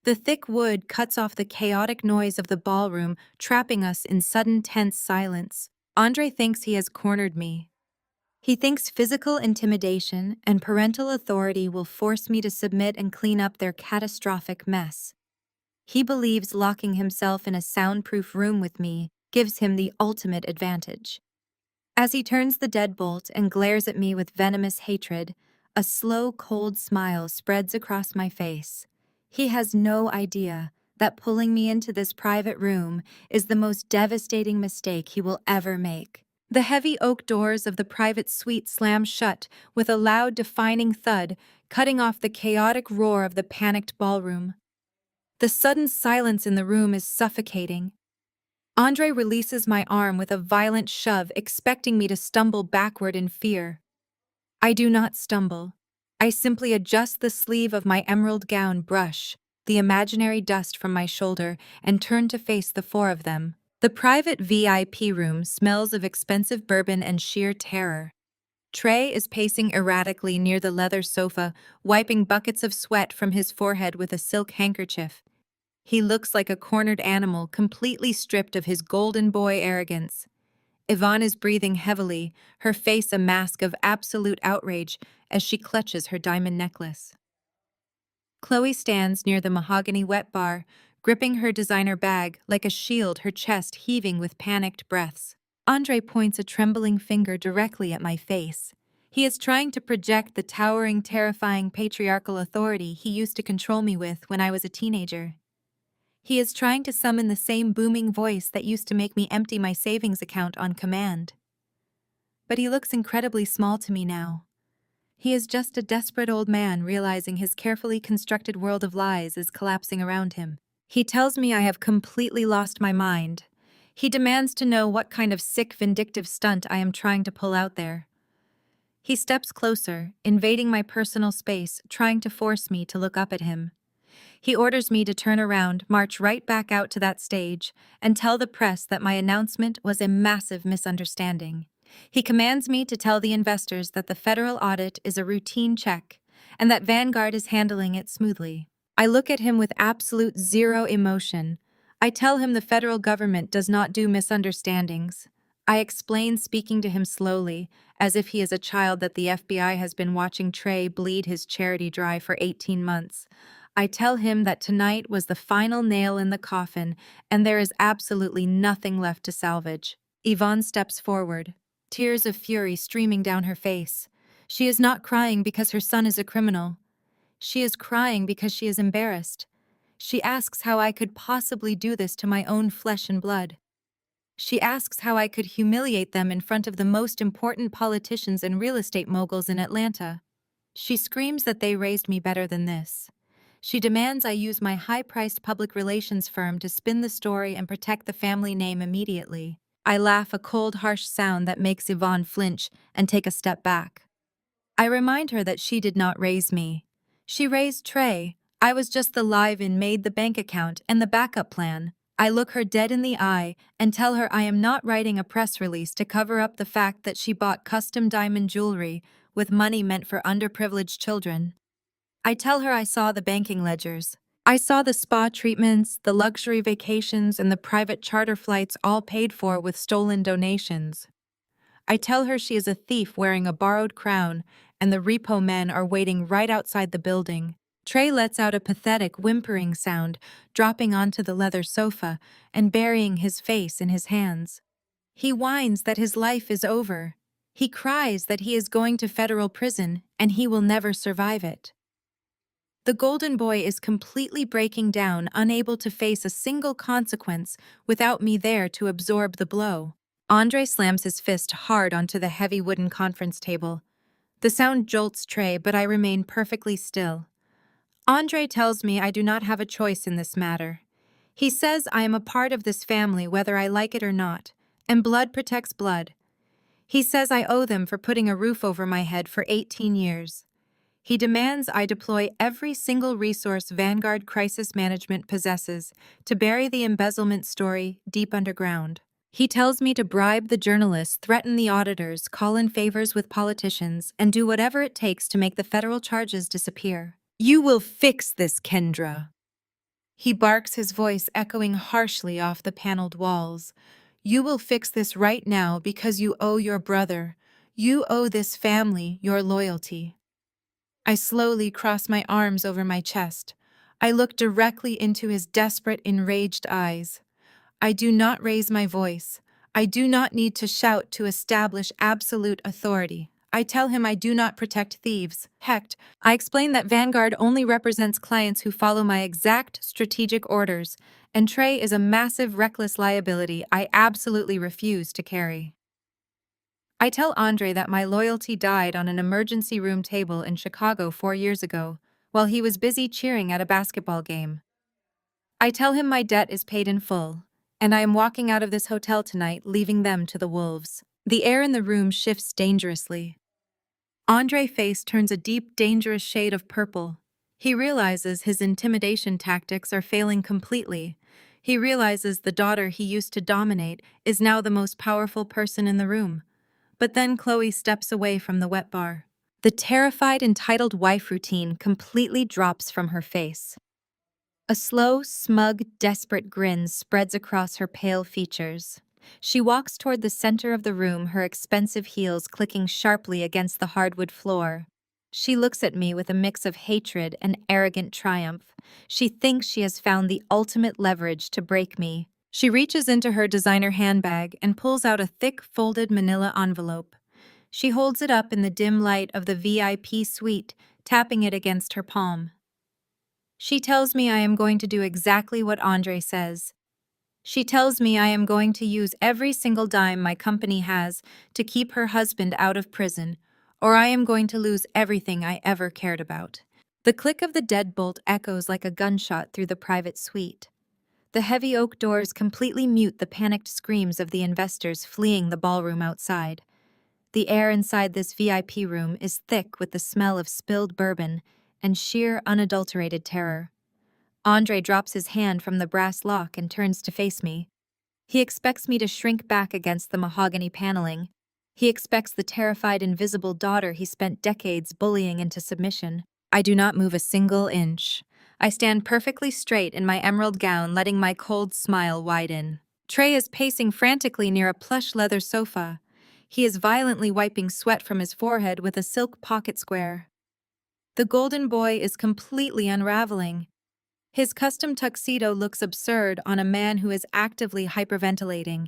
The thick wood cuts off the chaotic noise of the ballroom, trapping us in sudden tense silence. Andre thinks he has cornered me. He thinks physical intimidation and parental authority will force me to submit and clean up their catastrophic mess. He believes locking himself in a soundproof room with me gives him the ultimate advantage. As he turns the deadbolt and glares at me with venomous hatred, a slow, cold smile spreads across my face. He has no idea that pulling me into this private room is the most devastating mistake he will ever make. The heavy oak doors of the private suite slam shut with a loud, defining thud, cutting off the chaotic roar of the panicked ballroom. The sudden silence in the room is suffocating. Andre releases my arm with a violent shove, expecting me to stumble backward in fear. I do not stumble. I simply adjust the sleeve of my emerald gown, brush the imaginary dust from my shoulder, and turn to face the four of them. The private VIP room smells of expensive bourbon and sheer terror. Trey is pacing erratically near the leather sofa, wiping buckets of sweat from his forehead with a silk handkerchief. He looks like a cornered animal, completely stripped of his golden boy arrogance. Yvonne is breathing heavily, her face a mask of absolute outrage as she clutches her diamond necklace. Chloe stands near the mahogany wet bar, gripping her designer bag like a shield, her chest heaving with panicked breaths. Andre points a trembling finger directly at my face. He is trying to project the towering, terrifying patriarchal authority he used to control me with when I was a teenager. He is trying to summon the same booming voice that used to make me empty my savings account on command. But he looks incredibly small to me now. He is just a desperate old man realizing his carefully constructed world of lies is collapsing around him. He tells me I have completely lost my mind. He demands to know what kind of sick, vindictive stunt I am trying to pull out there. He steps closer, invading my personal space, trying to force me to look up at him. He orders me to turn around, march right back out to that stage, and tell the press that my announcement was a massive misunderstanding. He commands me to tell the investors that the federal audit is a routine check, and that Vanguard is handling it smoothly. I look at him with absolute zero emotion. I tell him the federal government does not do misunderstandings. I explain, speaking to him slowly, as if he is a child, that the FBI has been watching Trey bleed his charity dry for 18 months. I tell him that tonight was the final nail in the coffin and there is absolutely nothing left to salvage. Yvonne steps forward, tears of fury streaming down her face. She is not crying because her son is a criminal. She is crying because she is embarrassed. She asks how I could possibly do this to my own flesh and blood. She asks how I could humiliate them in front of the most important politicians and real estate moguls in Atlanta. She screams that they raised me better than this. She demands I use my high-priced public relations firm to spin the story and protect the family name immediately. I laugh, a cold, harsh sound that makes Yvonne flinch and take a step back. I remind her that she did not raise me. She raised Trey. I was just the live-in, made the bank account and the backup plan. I look her dead in the eye and tell her I am not writing a press release to cover up the fact that she bought custom diamond jewelry with money meant for underprivileged children. I tell her I saw the banking ledgers. I saw the spa treatments, the luxury vacations, and the private charter flights all paid for with stolen donations. I tell her she is a thief wearing a borrowed crown, and the repo men are waiting right outside the building. Trey lets out a pathetic whimpering sound, dropping onto the leather sofa and burying his face in his hands. He whines that his life is over. He cries that he is going to federal prison and he will never survive it. The golden boy is completely breaking down, unable to face a single consequence without me there to absorb the blow. Andre slams his fist hard onto the heavy wooden conference table. The sound jolts Trey, but I remain perfectly still. Andre tells me I do not have a choice in this matter. He says I am a part of this family whether I like it or not, and blood protects blood. He says I owe them for putting a roof over my head for 18 years. He demands I deploy every single resource Vanguard Crisis Management possesses to bury the embezzlement story deep underground. He tells me to bribe the journalists, threaten the auditors, call in favors with politicians, and do whatever it takes to make the federal charges disappear. You will fix this, Kendra. He barks, his voice echoing harshly off the paneled walls. You will fix this right now because you owe your brother, You owe this family your loyalty. I slowly cross my arms over my chest. I look directly into his desperate, enraged eyes. I do not raise my voice. I do not need to shout to establish absolute authority. I tell him I do not protect thieves. Heck, I explain that Vanguard only represents clients who follow my exact strategic orders, and Trey is a massive, reckless liability I absolutely refuse to carry. I tell Andre that my loyalty died on an emergency room table in Chicago 4 years ago, while he was busy cheering at a basketball game. I tell him my debt is paid in full, and I am walking out of this hotel tonight, leaving them to the wolves. The air in the room shifts dangerously. Andre's face turns a deep, dangerous shade of purple. He realizes his intimidation tactics are failing completely. He realizes the daughter he used to dominate is now the most powerful person in the room. But then Chloe steps away from the wet bar. The terrified, entitled wife routine completely drops from her face. A slow, smug, desperate grin spreads across her pale features. She walks toward the center of the room, her expensive heels clicking sharply against the hardwood floor. She looks at me with a mix of hatred and arrogant triumph. She thinks she has found the ultimate leverage to break me. She reaches into her designer handbag and pulls out a thick, folded manila envelope. She holds it up in the dim light of the VIP suite, tapping it against her palm. She tells me I am going to do exactly what Andre says. She tells me I am going to use every single dime my company has to keep her husband out of prison, or I am going to lose everything I ever cared about. The click of the deadbolt echoes like a gunshot through the private suite. The heavy oak doors completely mute the panicked screams of the investors fleeing the ballroom outside. The air inside this VIP room is thick with the smell of spilled bourbon and sheer, unadulterated terror. Andre drops his hand from the brass lock and turns to face me. He expects me to shrink back against the mahogany paneling. He expects the terrified, invisible daughter he spent decades bullying into submission. I do not move a single inch. I stand perfectly straight in my emerald gown, letting my cold smile widen. Trey is pacing frantically near a plush leather sofa. He is violently wiping sweat from his forehead with a silk pocket square. The golden boy is completely unraveling. His custom tuxedo looks absurd on a man who is actively hyperventilating.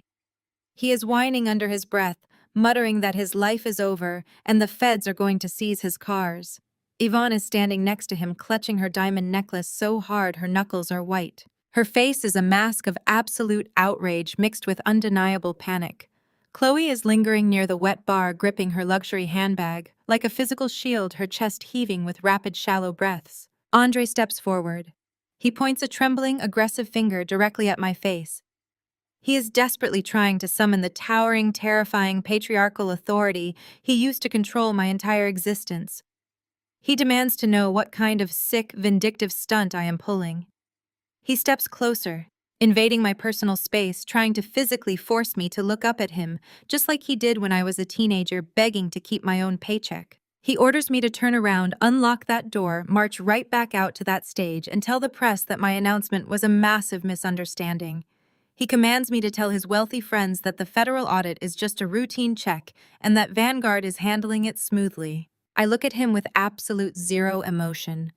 He is whining under his breath, muttering that his life is over and the feds are going to seize his cars. Yvonne is standing next to him, clutching her diamond necklace so hard her knuckles are white. Her face is a mask of absolute outrage mixed with undeniable panic. Chloe is lingering near the wet bar, gripping her luxury handbag, like a physical shield, her chest heaving with rapid, shallow breaths. Andre steps forward. He points a trembling, aggressive finger directly at my face. He is desperately trying to summon the towering, terrifying, patriarchal authority he used to control my entire existence. He demands to know what kind of sick, vindictive stunt I am pulling. He steps closer, invading my personal space, trying to physically force me to look up at him, just like he did when I was a teenager begging to keep my own paycheck. He orders me to turn around, unlock that door, march right back out to that stage, and tell the press that my announcement was a massive misunderstanding. He commands me to tell his wealthy friends that the federal audit is just a routine check and that Vanguard is handling it smoothly. I look at him with absolute zero emotion.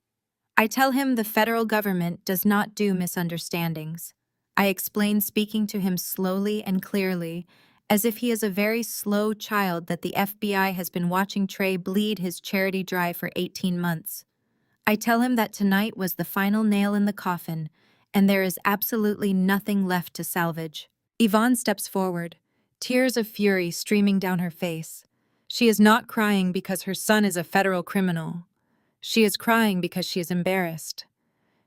I tell him the federal government does not do misunderstandings. I explain, speaking to him slowly and clearly, as if he is a very slow child, that the FBI has been watching Trey bleed his charity dry for 18 months. I tell him that tonight was the final nail in the coffin, and there is absolutely nothing left to salvage. Yvonne steps forward, tears of fury streaming down her face. She is not crying because her son is a federal criminal. She is crying because she is embarrassed.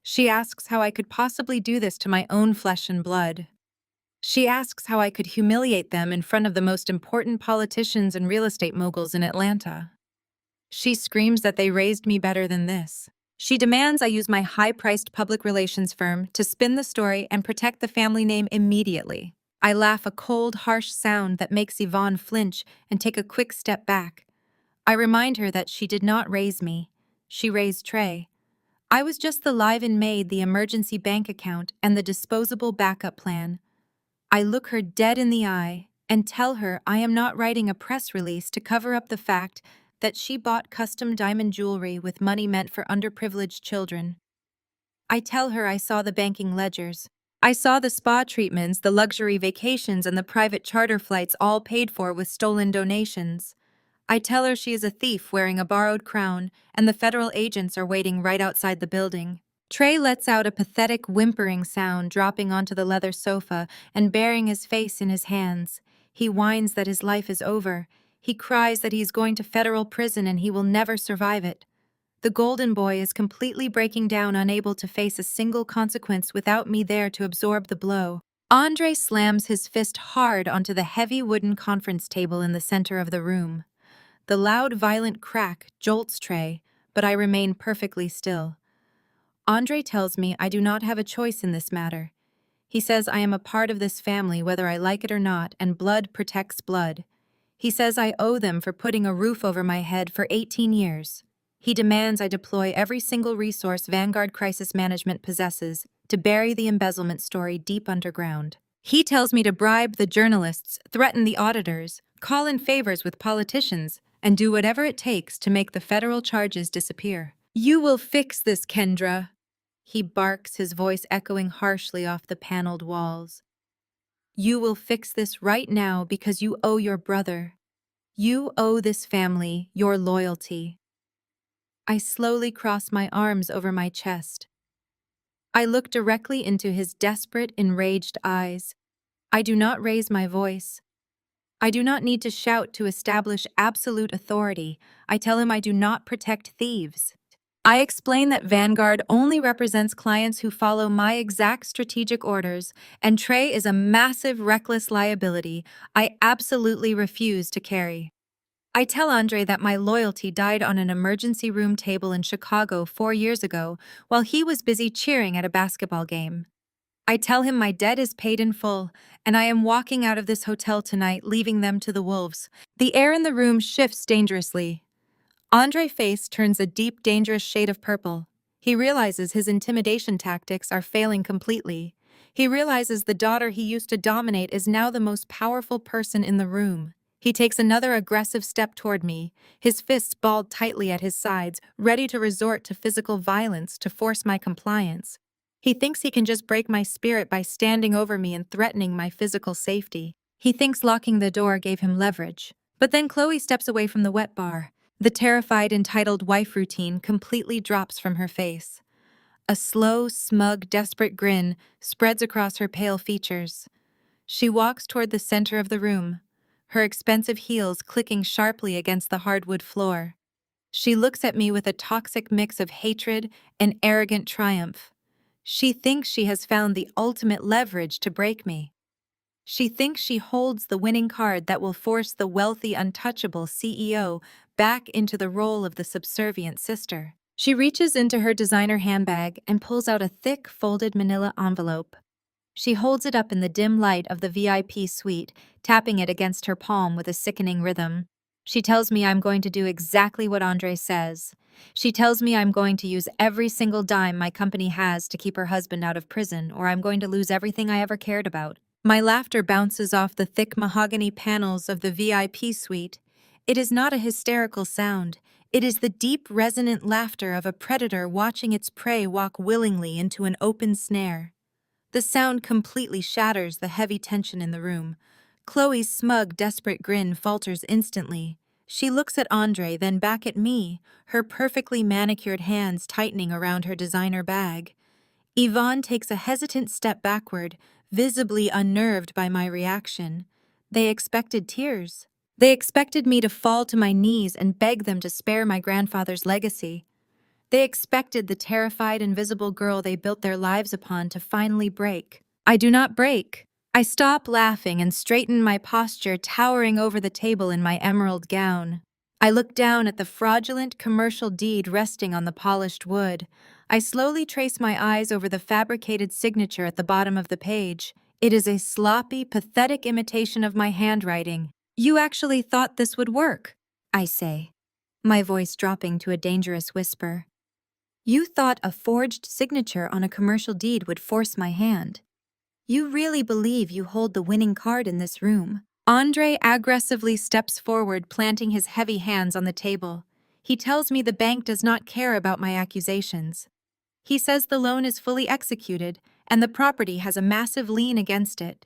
She asks how I could possibly do this to my own flesh and blood. She asks how I could humiliate them in front of the most important politicians and real estate moguls in Atlanta. She screams that they raised me better than this. She demands I use my high-priced public relations firm to spin the story and protect the family name immediately. I laugh, a cold, harsh sound that makes Yvonne flinch and take a quick step back. I remind her that she did not raise me. She raised Trey. I was just the live-in maid, the emergency bank account, and the disposable backup plan. I look her dead in the eye, and tell her I am not writing a press release to cover up the fact that she bought custom diamond jewelry with money meant for underprivileged children. I tell her I saw the banking ledgers. I saw the spa treatments, the luxury vacations, and the private charter flights all paid for with stolen donations. I tell her she is a thief wearing a borrowed crown, and the federal agents are waiting right outside the building. Trey lets out a pathetic whimpering sound, dropping onto the leather sofa and burying his face in his hands. He whines that his life is over. He cries that he's going to federal prison and he will never survive it. The golden boy is completely breaking down, unable to face a single consequence without me there to absorb the blow. Andre slams his fist hard onto the heavy wooden conference table in the center of the room. The loud, violent crack jolts Trey, but I remain perfectly still. Andre tells me I do not have a choice in this matter. He says I am a part of this family whether I like it or not, and blood protects blood. He says I owe them for putting a roof over my head for 18 years. He demands I deploy every single resource Vanguard Crisis Management possesses to bury the embezzlement story deep underground. He tells me to bribe the journalists, threaten the auditors, call in favors with politicians, and do whatever it takes to make the federal charges disappear. You will fix this, Kendra, he barks, his voice echoing harshly off the paneled walls. You will fix this right now because you owe your brother. You owe this family your loyalty. I slowly cross my arms over my chest. I look directly into his desperate, enraged eyes. I do not raise my voice. I do not need to shout to establish absolute authority. I tell him I do not protect thieves. I explain that Vanguard only represents clients who follow my exact strategic orders, and Trey is a massive, reckless liability I absolutely refuse to carry. I tell Andre that my loyalty died on an emergency room table in Chicago 4 years ago while he was busy cheering at a basketball game. I tell him my debt is paid in full, and I am walking out of this hotel tonight, leaving them to the wolves. The air in the room shifts dangerously. Andre's face turns a deep, dangerous shade of purple. He realizes his intimidation tactics are failing completely. He realizes the daughter he used to dominate is now the most powerful person in the room. He takes another aggressive step toward me, his fists balled tightly at his sides, ready to resort to physical violence to force my compliance. He thinks he can just break my spirit by standing over me and threatening my physical safety. He thinks locking the door gave him leverage. But then Chloe steps away from the wet bar. The terrified, entitled wife routine completely drops from her face. A slow, smug, desperate grin spreads across her pale features. She walks toward the center of the room, her expensive heels clicking sharply against the hardwood floor. She looks at me with a toxic mix of hatred and arrogant triumph. She thinks she has found the ultimate leverage to break me. She thinks she holds the winning card that will force the wealthy, untouchable CEO back into the role of the subservient sister. She reaches into her designer handbag and pulls out a thick, folded manila envelope. She holds it up in the dim light of the VIP suite, tapping it against her palm with a sickening rhythm. She tells me I'm going to do exactly what Andre says. She tells me I'm going to use every single dime my company has to keep her husband out of prison, or I'm going to lose everything I ever cared about. My laughter bounces off the thick mahogany panels of the VIP suite. It is not a hysterical sound. It is the deep, resonant laughter of a predator watching its prey walk willingly into an open snare. The sound completely shatters the heavy tension in the room. Chloe's smug, desperate grin falters instantly. She looks at Andre, then back at me, her perfectly manicured hands tightening around her designer bag. Yvonne takes a hesitant step backward, visibly unnerved by my reaction. They expected tears. They expected me to fall to my knees and beg them to spare my grandfather's legacy. They expected the terrified, invisible girl they built their lives upon to finally break. I do not break. I stop laughing and straighten my posture, towering over the table in my emerald gown. I look down at the fraudulent commercial deed resting on the polished wood. I slowly trace my eyes over the fabricated signature at the bottom of the page. It is a sloppy, pathetic imitation of my handwriting. You actually thought this would work, I say, my voice dropping to a dangerous whisper. You thought a forged signature on a commercial deed would force my hand. You really believe you hold the winning card in this room. Andre aggressively steps forward, planting his heavy hands on the table. He tells me the bank does not care about my accusations. He says the loan is fully executed and the property has a massive lien against it.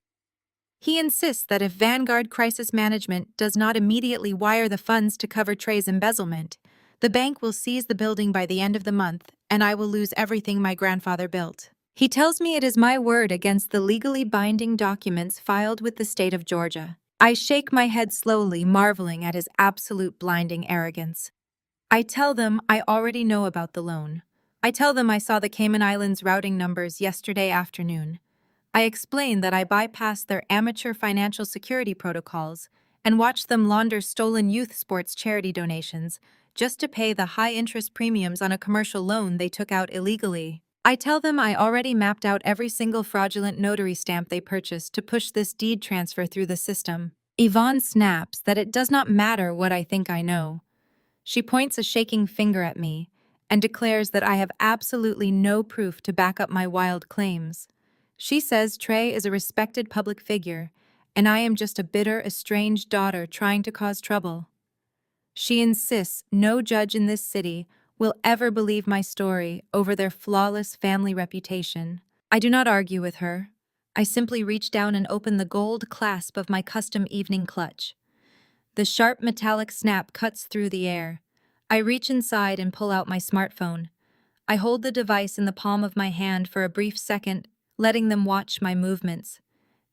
He insists that if Vanguard Crisis Management does not immediately wire the funds to cover Trey's embezzlement, the bank will seize the building by the end of the month and I will lose everything my grandfather built. He tells me it is my word against the legally binding documents filed with the state of Georgia. I shake my head slowly, marveling at his absolute blinding arrogance. I tell them I already know about the loan. I tell them I saw the Cayman Islands routing numbers yesterday afternoon. I explain that I bypassed their amateur financial security protocols and watched them launder stolen youth sports charity donations just to pay the high-interest premiums on a commercial loan they took out illegally. I tell them I already mapped out every single fraudulent notary stamp they purchased to push this deed transfer through the system. Yvonne snaps that it does not matter what I think I know. She points a shaking finger at me and declares that I have absolutely no proof to back up my wild claims. She says Trey is a respected public figure, and I am just a bitter, estranged daughter trying to cause trouble. She insists no judge in this city will ever believe my story over their flawless family reputation. I do not argue with her. I simply reach down and open the gold clasp of my custom evening clutch. The sharp metallic snap cuts through the air. I reach inside and pull out my smartphone. I hold the device in the palm of my hand for a brief second, letting them watch my movements.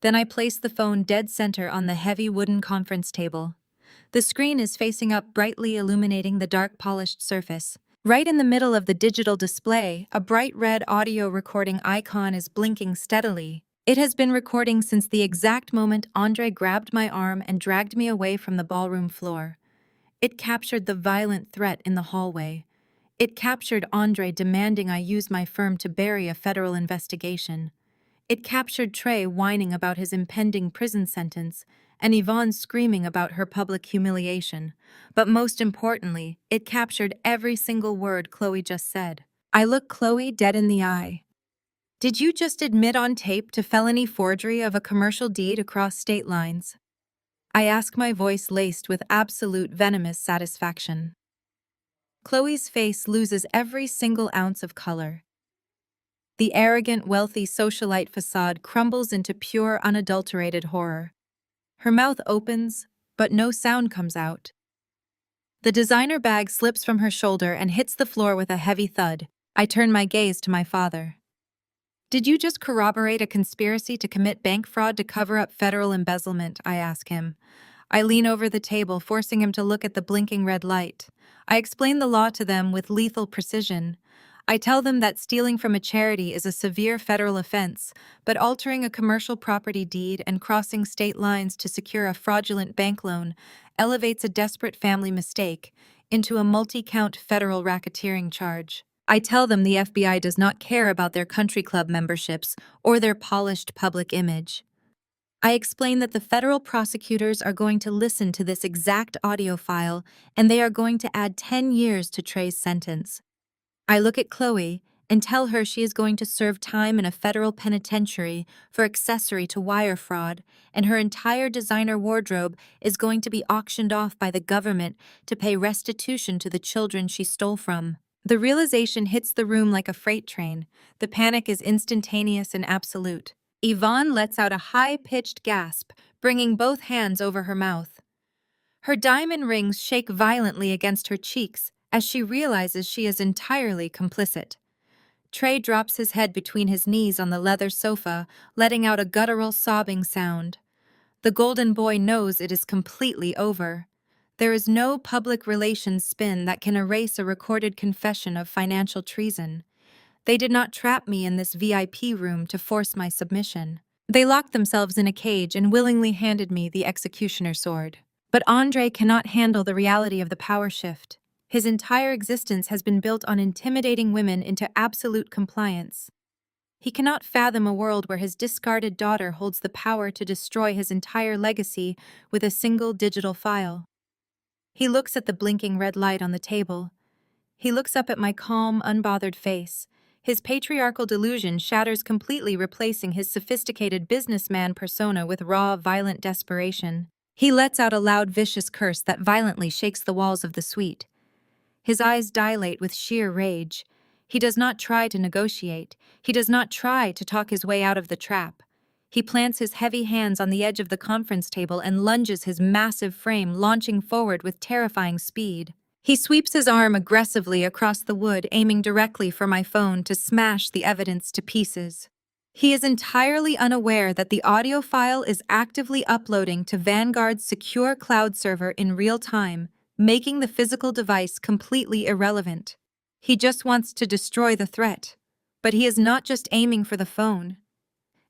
Then I place the phone dead center on the heavy wooden conference table. The screen is facing up, brightly illuminating the dark polished surface. Right in the middle of the digital display, a bright red audio recording icon is blinking steadily. It has been recording since the exact moment Andre grabbed my arm and dragged me away from the ballroom floor. It captured the violent threat in the hallway. It captured Andre demanding I use my firm to bury a federal investigation. It captured Trey whining about his impending prison sentence and Yvonne screaming about her public humiliation. But most importantly, it captured every single word Chloe just said. I look Chloe dead in the eye. Did you just admit on tape to felony forgery of a commercial deed across state lines? I ask, my voice laced with absolute venomous satisfaction. Chloe's face loses every single ounce of color. The arrogant, wealthy socialite facade crumbles into pure, unadulterated horror. Her mouth opens, but no sound comes out. The designer bag slips from her shoulder and hits the floor with a heavy thud. I turn my gaze to my father. Did you just corroborate a conspiracy to commit bank fraud to cover up federal embezzlement? I ask him. I lean over the table, forcing him to look at the blinking red light. I explain the law to them with lethal precision. I tell them that stealing from a charity is a severe federal offense, but altering a commercial property deed and crossing state lines to secure a fraudulent bank loan elevates a desperate family mistake into a multi-count federal racketeering charge. I tell them the FBI does not care about their country club memberships or their polished public image. I explain that the federal prosecutors are going to listen to this exact audio file and they are going to add 10 years to Trey's sentence. I look at Chloe and tell her she is going to serve time in a federal penitentiary for accessory to wire fraud, and her entire designer wardrobe is going to be auctioned off by the government to pay restitution to the children she stole from. The realization hits the room like a freight train. The panic is instantaneous and absolute. Yvonne lets out a high-pitched gasp, bringing both hands over her mouth. Her diamond rings shake violently against her cheeks as she realizes she is entirely complicit. Trey drops his head between his knees on the leather sofa, letting out a guttural sobbing sound. The golden boy knows it is completely over. There is no public relations spin that can erase a recorded confession of financial treason. They did not trap me in this VIP room to force my submission. They locked themselves in a cage and willingly handed me the executioner's sword. But Andre cannot handle the reality of the power shift. His entire existence has been built on intimidating women into absolute compliance. He cannot fathom a world where his discarded daughter holds the power to destroy his entire legacy with a single digital file. He looks at the blinking red light on the table. He looks up at my calm, unbothered face. His patriarchal delusion shatters completely, replacing his sophisticated businessman persona with raw, violent desperation. He lets out a loud, vicious curse that violently shakes the walls of the suite. His eyes dilate with sheer rage. He does not try to negotiate. He does not try to talk his way out of the trap. He plants his heavy hands on the edge of the conference table and lunges his massive frame, launching forward with terrifying speed. He sweeps his arm aggressively across the wood, aiming directly for my phone to smash the evidence to pieces. He is entirely unaware that the audio file is actively uploading to Vanguard's secure cloud server in real time, making the physical device completely irrelevant. He just wants to destroy the threat. But he is not just aiming for the phone.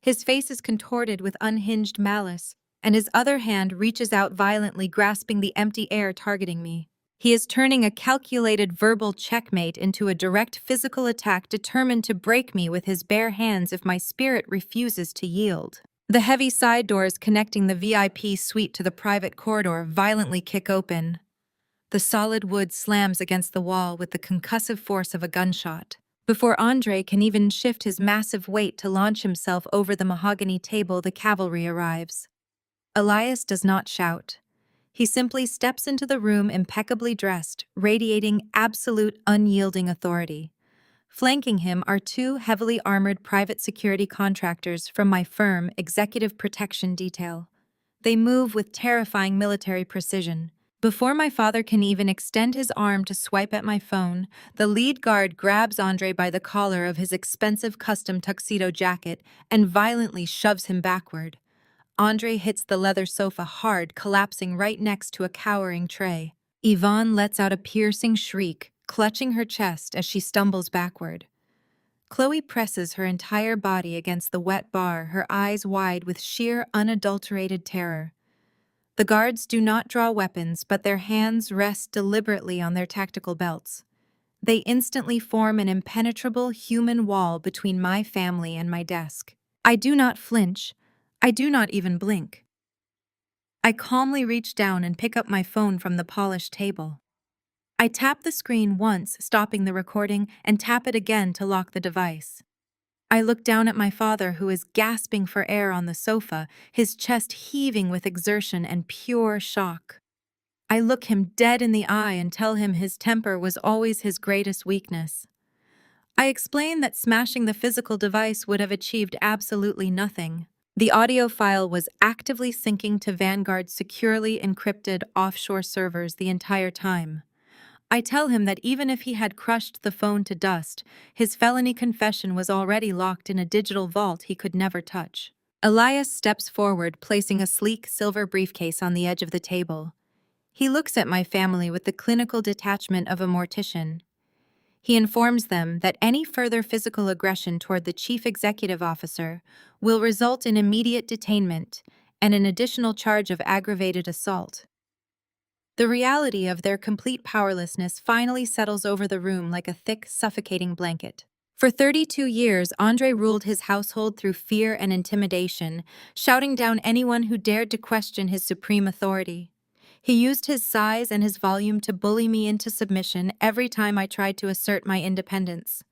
His face is contorted with unhinged malice, and his other hand reaches out violently, grasping the empty air targeting me. He is turning a calculated verbal checkmate into a direct physical attack, determined to break me with his bare hands if my spirit refuses to yield. The heavy side doors connecting the VIP suite to the private corridor violently kick open. The solid wood slams against the wall with the concussive force of a gunshot. Before Andre can even shift his massive weight to launch himself over the mahogany table, the cavalry arrives. Elias does not shout. He simply steps into the room impeccably dressed, radiating absolute unyielding authority. Flanking him are two heavily armored private security contractors from my firm, Executive Protection Detail. They move with terrifying military precision. Before my father can even extend his arm to swipe at my phone, the lead guard grabs Andre by the collar of his expensive custom tuxedo jacket and violently shoves him backward. Andre hits the leather sofa hard, collapsing right next to a cowering Trey. Yvonne lets out a piercing shriek, clutching her chest as she stumbles backward. Chloe presses her entire body against the wet bar, her eyes wide with sheer, unadulterated terror. The guards do not draw weapons, but their hands rest deliberately on their tactical belts. They instantly form an impenetrable human wall between my family and my desk. I do not flinch. I do not even blink. I calmly reach down and pick up my phone from the polished table. I tap the screen once, stopping the recording, and tap it again to lock the device. I look down at my father, who is gasping for air on the sofa, his chest heaving with exertion and pure shock. I look him dead in the eye and tell him his temper was always his greatest weakness. I explain that smashing the physical device would have achieved absolutely nothing. The audio file was actively syncing to Vanguard's securely encrypted offshore servers the entire time. I tell him that even if he had crushed the phone to dust, his felony confession was already locked in a digital vault he could never touch. Elias steps forward, placing a sleek silver briefcase on the edge of the table. He looks at my family with the clinical detachment of a mortician. He informs them that any further physical aggression toward the chief executive officer will result in immediate detainment and an additional charge of aggravated assault. The reality of their complete powerlessness finally settles over the room like a thick, suffocating blanket. For 32 years, Andre ruled his household through fear and intimidation, shouting down anyone who dared to question his supreme authority. He used his size and his volume to bully me into submission every time I tried to assert my independence.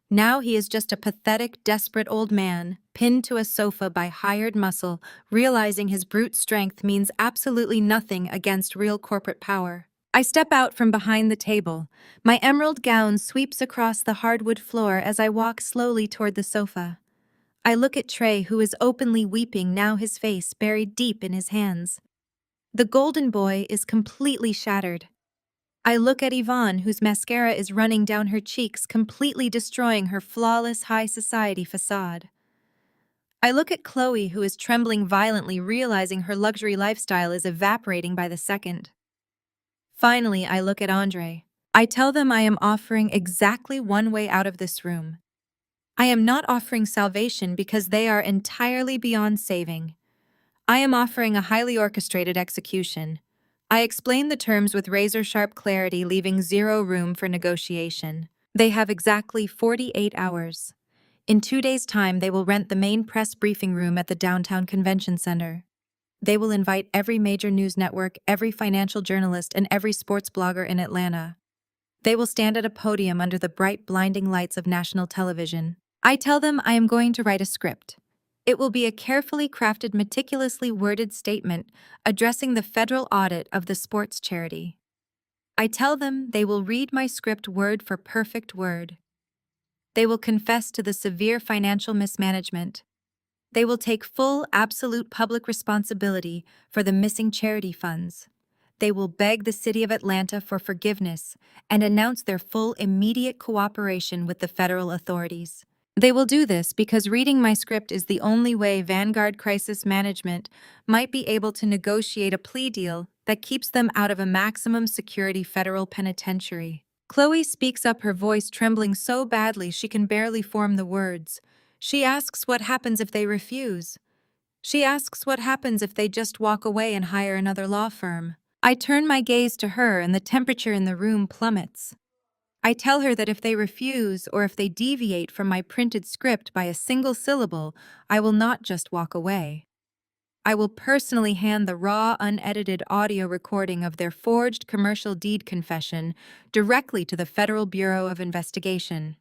Now he is just a pathetic, desperate old man, pinned to a sofa by hired muscle, realizing his brute strength means absolutely nothing against real corporate power. I step out from behind the table. My emerald gown sweeps across the hardwood floor as I walk slowly toward the sofa. I look at Trey, who is openly weeping, now his face buried deep in his hands. The golden boy is completely shattered. I look at Yvonne, whose mascara is running down her cheeks, completely destroying her flawless high society facade. I look at Chloe, who is trembling violently, realizing her luxury lifestyle is evaporating by the second. Finally, I look at Andre. I tell them I am offering exactly one way out of this room. I am not offering salvation because they are entirely beyond saving. I am offering a highly orchestrated execution. I explain the terms with razor-sharp clarity, leaving zero room for negotiation. They have exactly 48 hours. In 2 days' time, they will rent the main press briefing room at the downtown convention center. They will invite every major news network, every financial journalist, and every sports blogger in Atlanta. They will stand at a podium under the bright, blinding lights of national television. I tell them I am going to write a script. It will be a carefully crafted, meticulously worded statement addressing the federal audit of the sports charity. I tell them they will read my script word for perfect word. They will confess to the severe financial mismanagement. They will take full, absolute public responsibility for the missing charity funds. They will beg the city of Atlanta for forgiveness and announce their full, immediate cooperation with the federal authorities. They will do this because reading my script is the only way Vanguard Crisis Management might be able to negotiate a plea deal that keeps them out of a maximum security federal penitentiary. Chloe speaks up, her voice trembling so badly she can barely form the words. She asks what happens if they refuse. She asks what happens if they just walk away and hire another law firm. I turn my gaze to her and the temperature in the room plummets. I tell her that if they refuse or if they deviate from my printed script by a single syllable, I will not just walk away. I will personally hand the raw, unedited audio recording of their forged commercial deed confession directly to the Federal Bureau of Investigation.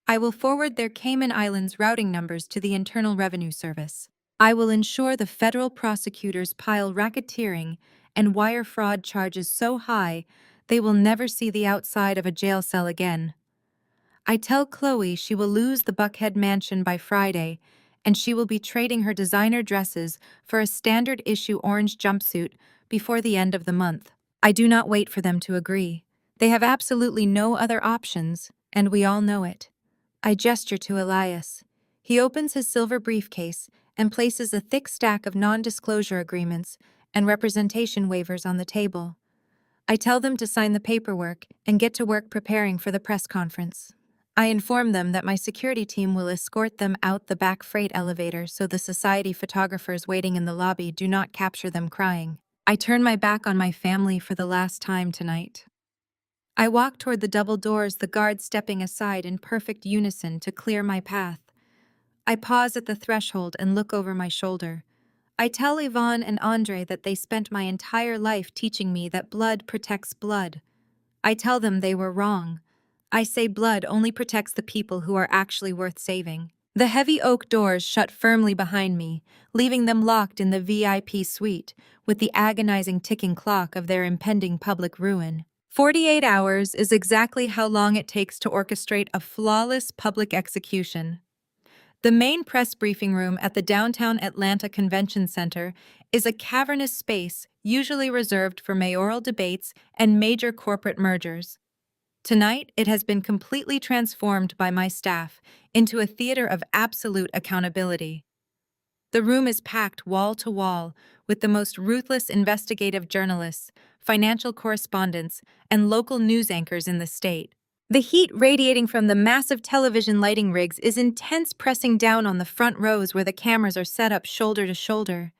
I will forward their Cayman Islands routing numbers to the Internal Revenue Service. I will ensure the federal prosecutors pile racketeering and wire fraud charges so high they will never see the outside of a jail cell again. I tell Chloe she will lose the Buckhead mansion by Friday, and she will be trading her designer dresses for a standard issue orange jumpsuit before the end of the month. I do not wait for them to agree. They have absolutely no other options, and we all know it. I gesture to Elias. He opens his silver briefcase and places a thick stack of non-disclosure agreements and representation waivers on the table. I tell them to sign the paperwork and get to work preparing for the press conference. I inform them that my security team will escort them out the back freight elevator so the society photographers waiting in the lobby do not capture them crying. I turn my back on my family for the last time tonight. I walk toward the double doors, the guards stepping aside in perfect unison to clear my path. I pause at the threshold and look over my shoulder. I tell Yvonne and Andre that they spent my entire life teaching me that blood protects blood. I tell them they were wrong. I say blood only protects the people who are actually worth saving. The heavy oak doors shut firmly behind me, leaving them locked in the VIP suite with the agonizing ticking clock of their impending public ruin. 48 hours is exactly how long it takes to orchestrate a flawless public execution. The main press briefing room at the downtown Atlanta Convention Center is a cavernous space usually reserved for mayoral debates and major corporate mergers. Tonight, it has been completely transformed by my staff into a theater of absolute accountability. The room is packed wall to wall with the most ruthless investigative journalists, financial correspondents, and local news anchors in the state. The heat radiating from the massive television lighting rigs is intense, pressing down on the front rows where the cameras are set up shoulder to shoulder.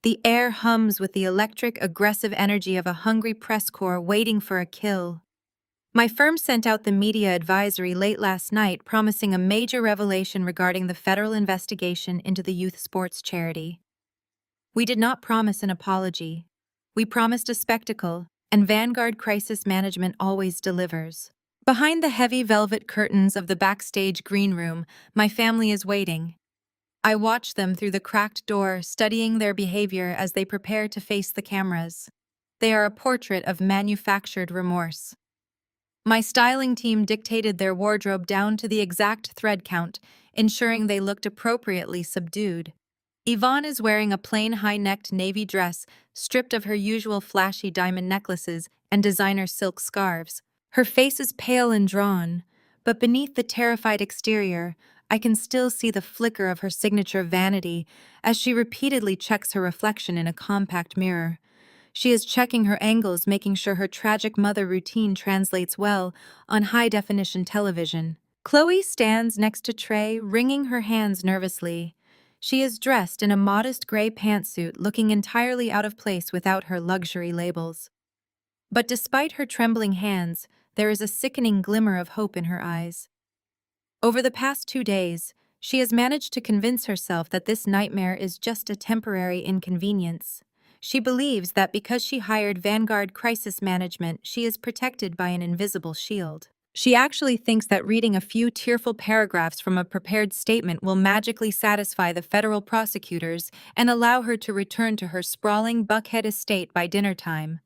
The air hums with the electric, aggressive energy of a hungry press corps waiting for a kill. My firm sent out the media advisory late last night promising a major revelation regarding the federal investigation into the youth sports charity. We did not promise an apology. We promised a spectacle, and Vanguard Crisis Management always delivers. Behind the heavy velvet curtains of the backstage green room, my family is waiting. I watch them through the cracked door, studying their behavior as they prepare to face the cameras. They are a portrait of manufactured remorse. My styling team dictated their wardrobe down to the exact thread count, ensuring they looked appropriately subdued. Yvonne is wearing a plain high-necked navy dress, stripped of her usual flashy diamond necklaces and designer silk scarves. Her face is pale and drawn, but beneath the terrified exterior, I can still see the flicker of her signature vanity as she repeatedly checks her reflection in a compact mirror. She is checking her angles, making sure her tragic mother routine translates well on high-definition television. Chloe stands next to Trey, wringing her hands nervously. She is dressed in a modest gray pantsuit, looking entirely out of place without her luxury labels. But despite her trembling hands, there is a sickening glimmer of hope in her eyes. Over the past 2 days, she has managed to convince herself that this nightmare is just a temporary inconvenience. She believes that because she hired Vanguard Crisis Management, she is protected by an invisible shield. She actually thinks that reading a few tearful paragraphs from a prepared statement will magically satisfy the federal prosecutors and allow her to return to her sprawling Buckhead estate by dinner time.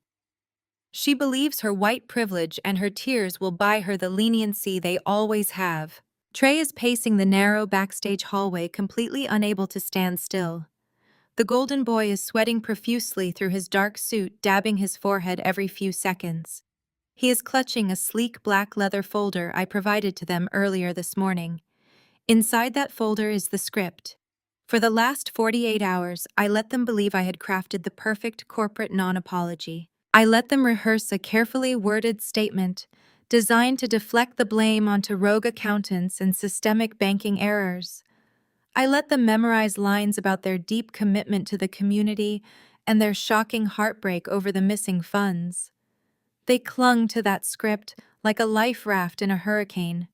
She believes her white privilege and her tears will buy her the leniency they always have. Trey is pacing the narrow backstage hallway, completely unable to stand still. The golden boy is sweating profusely through his dark suit, dabbing his forehead every few seconds. He is clutching a sleek black leather folder I provided to them earlier this morning. Inside that folder is the script. For the last 48 hours, I let them believe I had crafted the perfect corporate non-apology. I let them rehearse a carefully worded statement designed to deflect the blame onto rogue accountants and systemic banking errors. I let them memorize lines about their deep commitment to the community and their shocking heartbreak over the missing funds. They clung to that script like a life raft in a hurricane.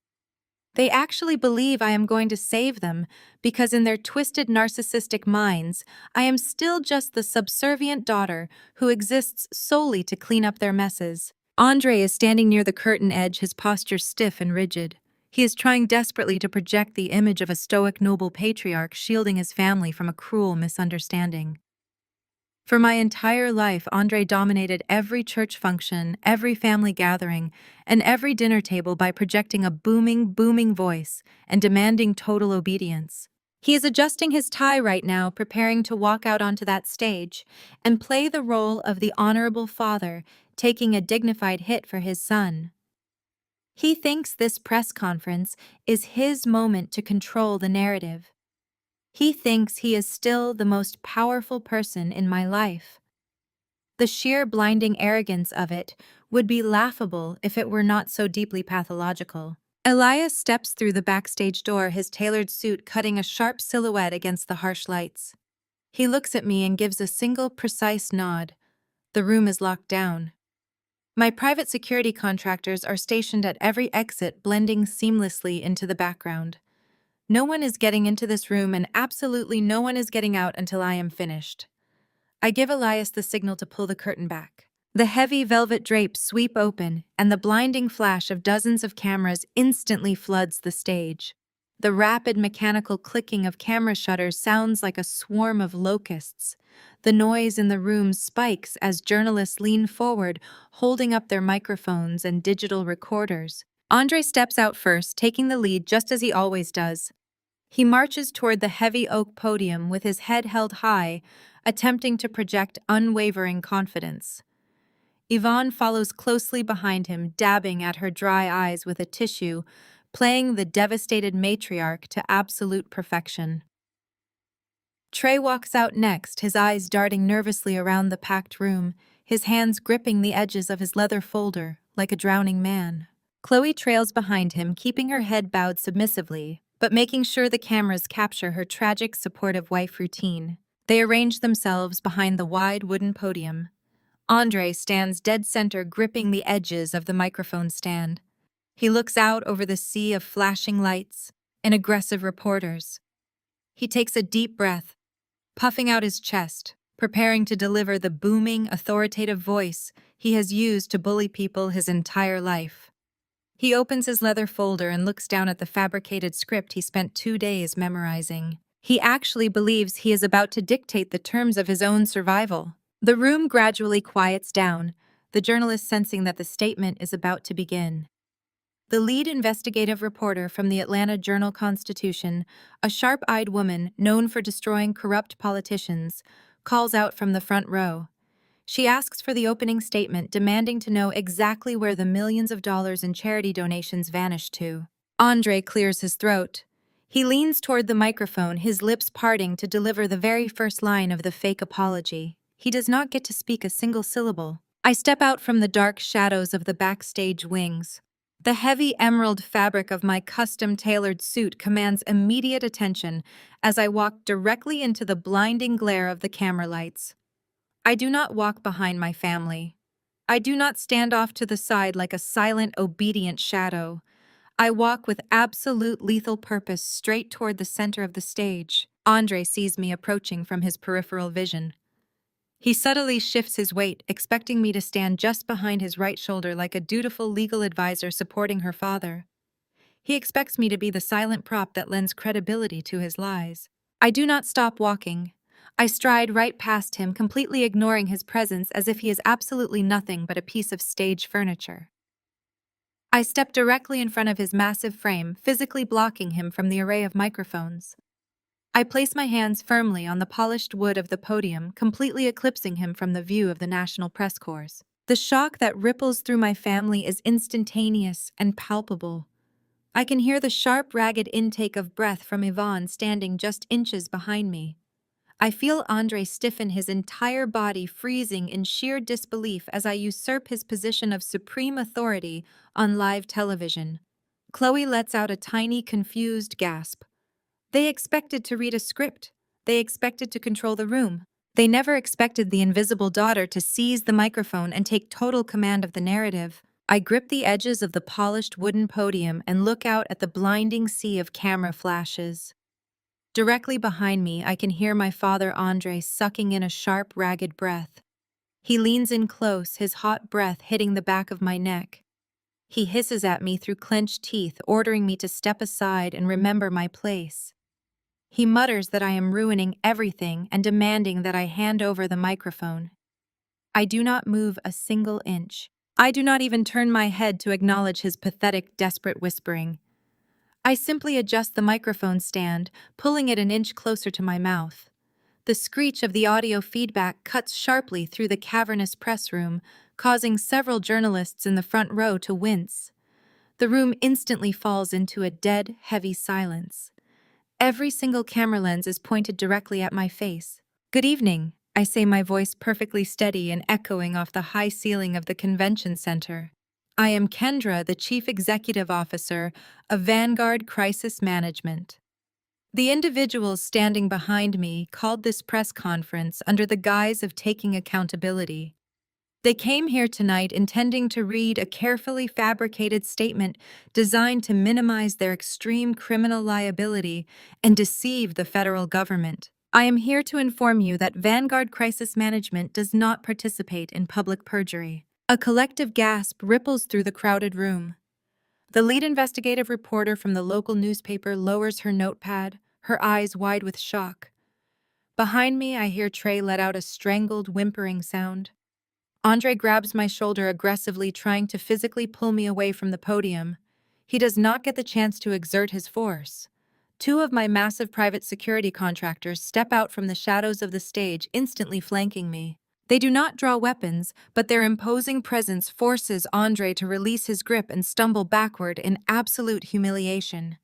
They actually believe I am going to save them because in their twisted narcissistic minds, I am still just the subservient daughter who exists solely to clean up their messes. Andre is standing near the curtain edge, his posture stiff and rigid. He is trying desperately to project the image of a stoic noble patriarch shielding his family from a cruel misunderstanding. For my entire life, Andre dominated every church function, every family gathering, and every dinner table by projecting a booming voice and demanding total obedience. He is adjusting his tie right now, preparing to walk out onto that stage and play the role of the honorable father, taking a dignified hit for his son. He thinks this press conference is his moment to control the narrative. He thinks he is still the most powerful person in my life. The sheer blinding arrogance of it would be laughable if it were not so deeply pathological. Elias steps through the backstage door, his tailored suit cutting a sharp silhouette against the harsh lights. He looks at me and gives a single precise nod. The room is locked down. My private security contractors are stationed at every exit, blending seamlessly into the background. No one is getting into this room and absolutely no one is getting out until I am finished. I give Elias the signal to pull the curtain back. The heavy velvet drapes sweep open, and the blinding flash of dozens of cameras instantly floods the stage. The rapid mechanical clicking of camera shutters sounds like a swarm of locusts. The noise in the room spikes as journalists lean forward, holding up their microphones and digital recorders. Andre steps out first, taking the lead just as he always does. He marches toward the heavy oak podium with his head held high, attempting to project unwavering confidence. Yvonne follows closely behind him, dabbing at her dry eyes with a tissue, playing the devastated matriarch to absolute perfection. Trey walks out next, his eyes darting nervously around the packed room, his hands gripping the edges of his leather folder like a drowning man. Chloe trails behind him, keeping her head bowed submissively, but making sure the cameras capture her tragic, supportive wife routine. They arrange themselves behind the wide wooden podium. Andre stands dead center, gripping the edges of the microphone stand. He looks out over the sea of flashing lights and aggressive reporters. He takes a deep breath, puffing out his chest, preparing to deliver the booming, authoritative voice he has used to bully people his entire life. He opens his leather folder and looks down at the fabricated script he spent 2 days memorizing. He actually believes he is about to dictate the terms of his own survival. The room gradually quiets down, the journalist sensing that the statement is about to begin. The lead investigative reporter from the Atlanta Journal-Constitution, a sharp-eyed woman known for destroying corrupt politicians, calls out from the front row. She asks for the opening statement, demanding to know exactly where the millions of dollars in charity donations vanished to. Andre clears his throat. He leans toward the microphone, his lips parting to deliver the very first line of the fake apology. He does not get to speak a single syllable. I step out from the dark shadows of the backstage wings. The heavy emerald fabric of my custom-tailored suit commands immediate attention as I walk directly into the blinding glare of the camera lights. I do not walk behind my family. I do not stand off to the side like a silent, obedient shadow. I walk with absolute lethal purpose straight toward the center of the stage. Andre sees me approaching from his peripheral vision. He subtly shifts his weight, expecting me to stand just behind his right shoulder like a dutiful legal advisor supporting her father. He expects me to be the silent prop that lends credibility to his lies. I do not stop walking. I stride right past him, completely ignoring his presence as if he is absolutely nothing but a piece of stage furniture. I step directly in front of his massive frame, physically blocking him from the array of microphones. I place my hands firmly on the polished wood of the podium, completely eclipsing him from the view of the National Press Corps. The shock that ripples through my family is instantaneous and palpable. I can hear the sharp, ragged intake of breath from Yvonne standing just inches behind me. I feel Andre stiffen his entire body, freezing in sheer disbelief as I usurp his position of supreme authority on live television. Chloe lets out a tiny, confused gasp. They expected to read a script. They expected to control the room. They never expected the invisible daughter to seize the microphone and take total command of the narrative. I grip the edges of the polished wooden podium and look out at the blinding sea of camera flashes. Directly behind me, I can hear my father Andre sucking in a sharp, ragged breath. He leans in close, his hot breath hitting the back of my neck. He hisses at me through clenched teeth, ordering me to step aside and remember my place. He mutters that I am ruining everything and demanding that I hand over the microphone. I do not move a single inch. I do not even turn my head to acknowledge his pathetic, desperate whispering. I simply adjust the microphone stand, pulling it an inch closer to my mouth. The screech of the audio feedback cuts sharply through the cavernous press room, causing several journalists in the front row to wince. The room instantly falls into a dead, heavy silence. Every single camera lens is pointed directly at my face. "Good evening," I say, my voice perfectly steady and echoing off the high ceiling of the convention center. "I am Kendra, the Chief Executive Officer of Vanguard Crisis Management." The individuals standing behind me called this press conference under the guise of taking accountability. They came here tonight intending to read a carefully fabricated statement designed to minimize their extreme criminal liability and deceive the federal government. I am here to inform you that Vanguard Crisis Management does not participate in public perjury. A collective gasp ripples through the crowded room. The lead investigative reporter from the local newspaper lowers her notepad, her eyes wide with shock. Behind me, I hear Trey let out a strangled, whimpering sound. Andre grabs my shoulder aggressively, trying to physically pull me away from the podium. He does not get the chance to exert his force. Two of my massive private security contractors step out from the shadows of the stage, instantly flanking me. They do not draw weapons, but their imposing presence forces Andre to release his grip and stumble backward in absolute humiliation.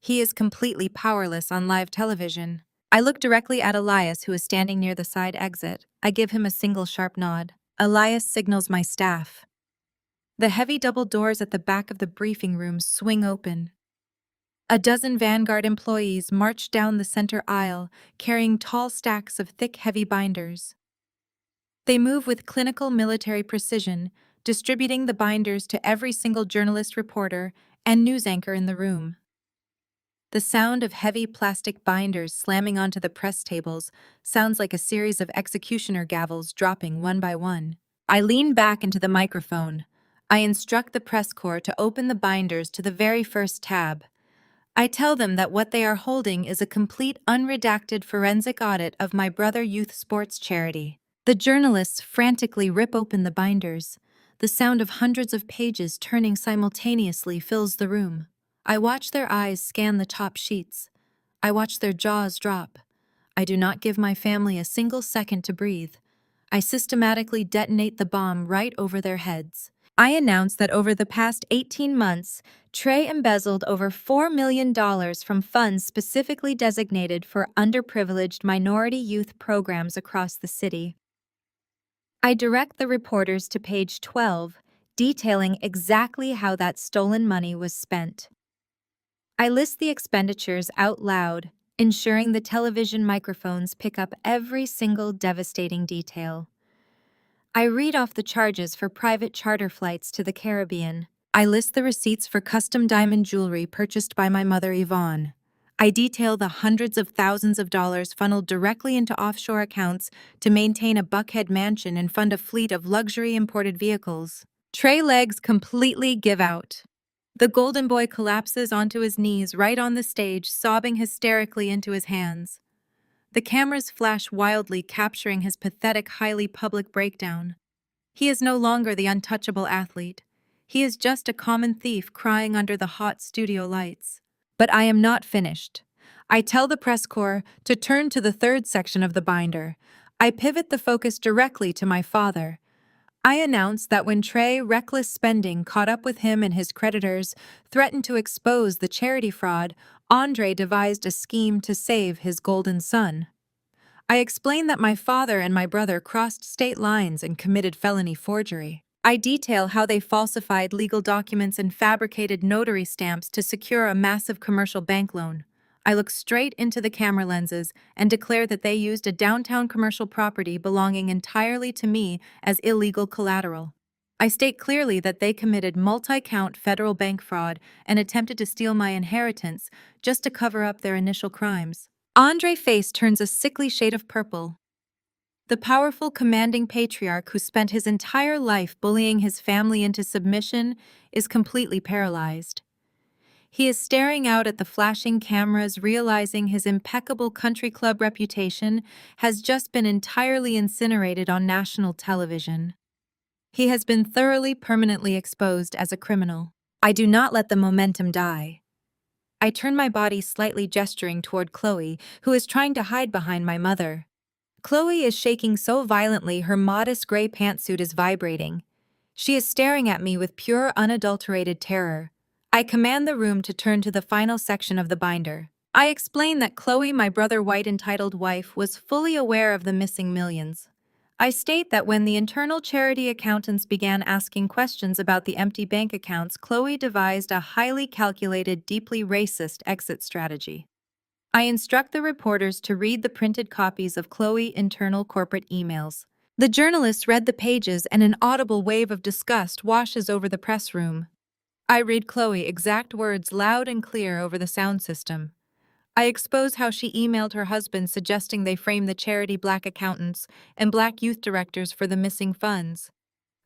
He is completely powerless on live television. I look directly at Elias, who is standing near the side exit. I give him a single sharp nod. Elias signals my staff. The heavy double doors at the back of the briefing room swing open. A dozen Vanguard employees march down the center aisle, carrying tall stacks of thick, heavy binders. They move with clinical military precision, distributing the binders to every single journalist, reporter, and news anchor in the room. The sound of heavy plastic binders slamming onto the press tables sounds like a series of executioner gavels dropping one by one. I lean back into the microphone. I instruct the press corps to open the binders to the very first tab. I tell them that what they are holding is a complete unredacted forensic audit of my brother youth sports charity. The journalists frantically rip open the binders. The sound of hundreds of pages turning simultaneously fills the room. I watch their eyes scan the top sheets. I watch their jaws drop. I do not give my family a single second to breathe. I systematically detonate the bomb right over their heads. I announce that over the past 18 months, Trey embezzled over $4 million from funds specifically designated for underprivileged minority youth programs across the city. I direct the reporters to page 12, detailing exactly how that stolen money was spent. I list the expenditures out loud, ensuring the television microphones pick up every single devastating detail. I read off the charges for private charter flights to the Caribbean. I list the receipts for custom diamond jewelry purchased by my mother Yvonne. I detail the hundreds of thousands of dollars funneled directly into offshore accounts to maintain a Buckhead mansion and fund a fleet of luxury imported vehicles. Trey's legs completely give out. The golden boy collapses onto his knees right on the stage, sobbing hysterically into his hands. The cameras flash wildly, capturing his pathetic, highly public breakdown. He is no longer the untouchable athlete. He is just a common thief crying under the hot studio lights. But I am not finished. I tell the press corps to turn to the third section of the binder. I pivot the focus directly to my father. I announce that when Trey's reckless spending caught up with him and his creditors threatened to expose the charity fraud, Andre devised a scheme to save his golden son. I explain that my father and my brother crossed state lines and committed felony forgery. I detail how they falsified legal documents and fabricated notary stamps to secure a massive commercial bank loan. I look straight into the camera lenses and declare that they used a downtown commercial property belonging entirely to me as illegal collateral. I state clearly that they committed multi-count federal bank fraud and attempted to steal my inheritance just to cover up their initial crimes. Andre's face turns a sickly shade of purple. The powerful, commanding patriarch who spent his entire life bullying his family into submission is completely paralyzed. He is staring out at the flashing cameras, realizing his impeccable country club reputation has just been entirely incinerated on national television. He has been thoroughly, permanently exposed as a criminal. I do not let the momentum die. I turn my body slightly, gesturing toward Chloe, who is trying to hide behind my mother. Chloe is shaking so violently her modest gray pantsuit is vibrating. She is staring at me with pure, unadulterated terror. I command the room to turn to the final section of the binder. I explain that Chloe, my brother White entitled wife, was fully aware of the missing millions. I state that when the internal charity accountants began asking questions about the empty bank accounts, Chloe devised a highly calculated, deeply racist exit strategy. I instruct the reporters to read the printed copies of Chloe's internal corporate emails. The journalists read the pages and an audible wave of disgust washes over the press room. I read Chloe's exact words loud and clear over the sound system. I expose how she emailed her husband suggesting they frame the charity black accountants and black youth directors for the missing funds.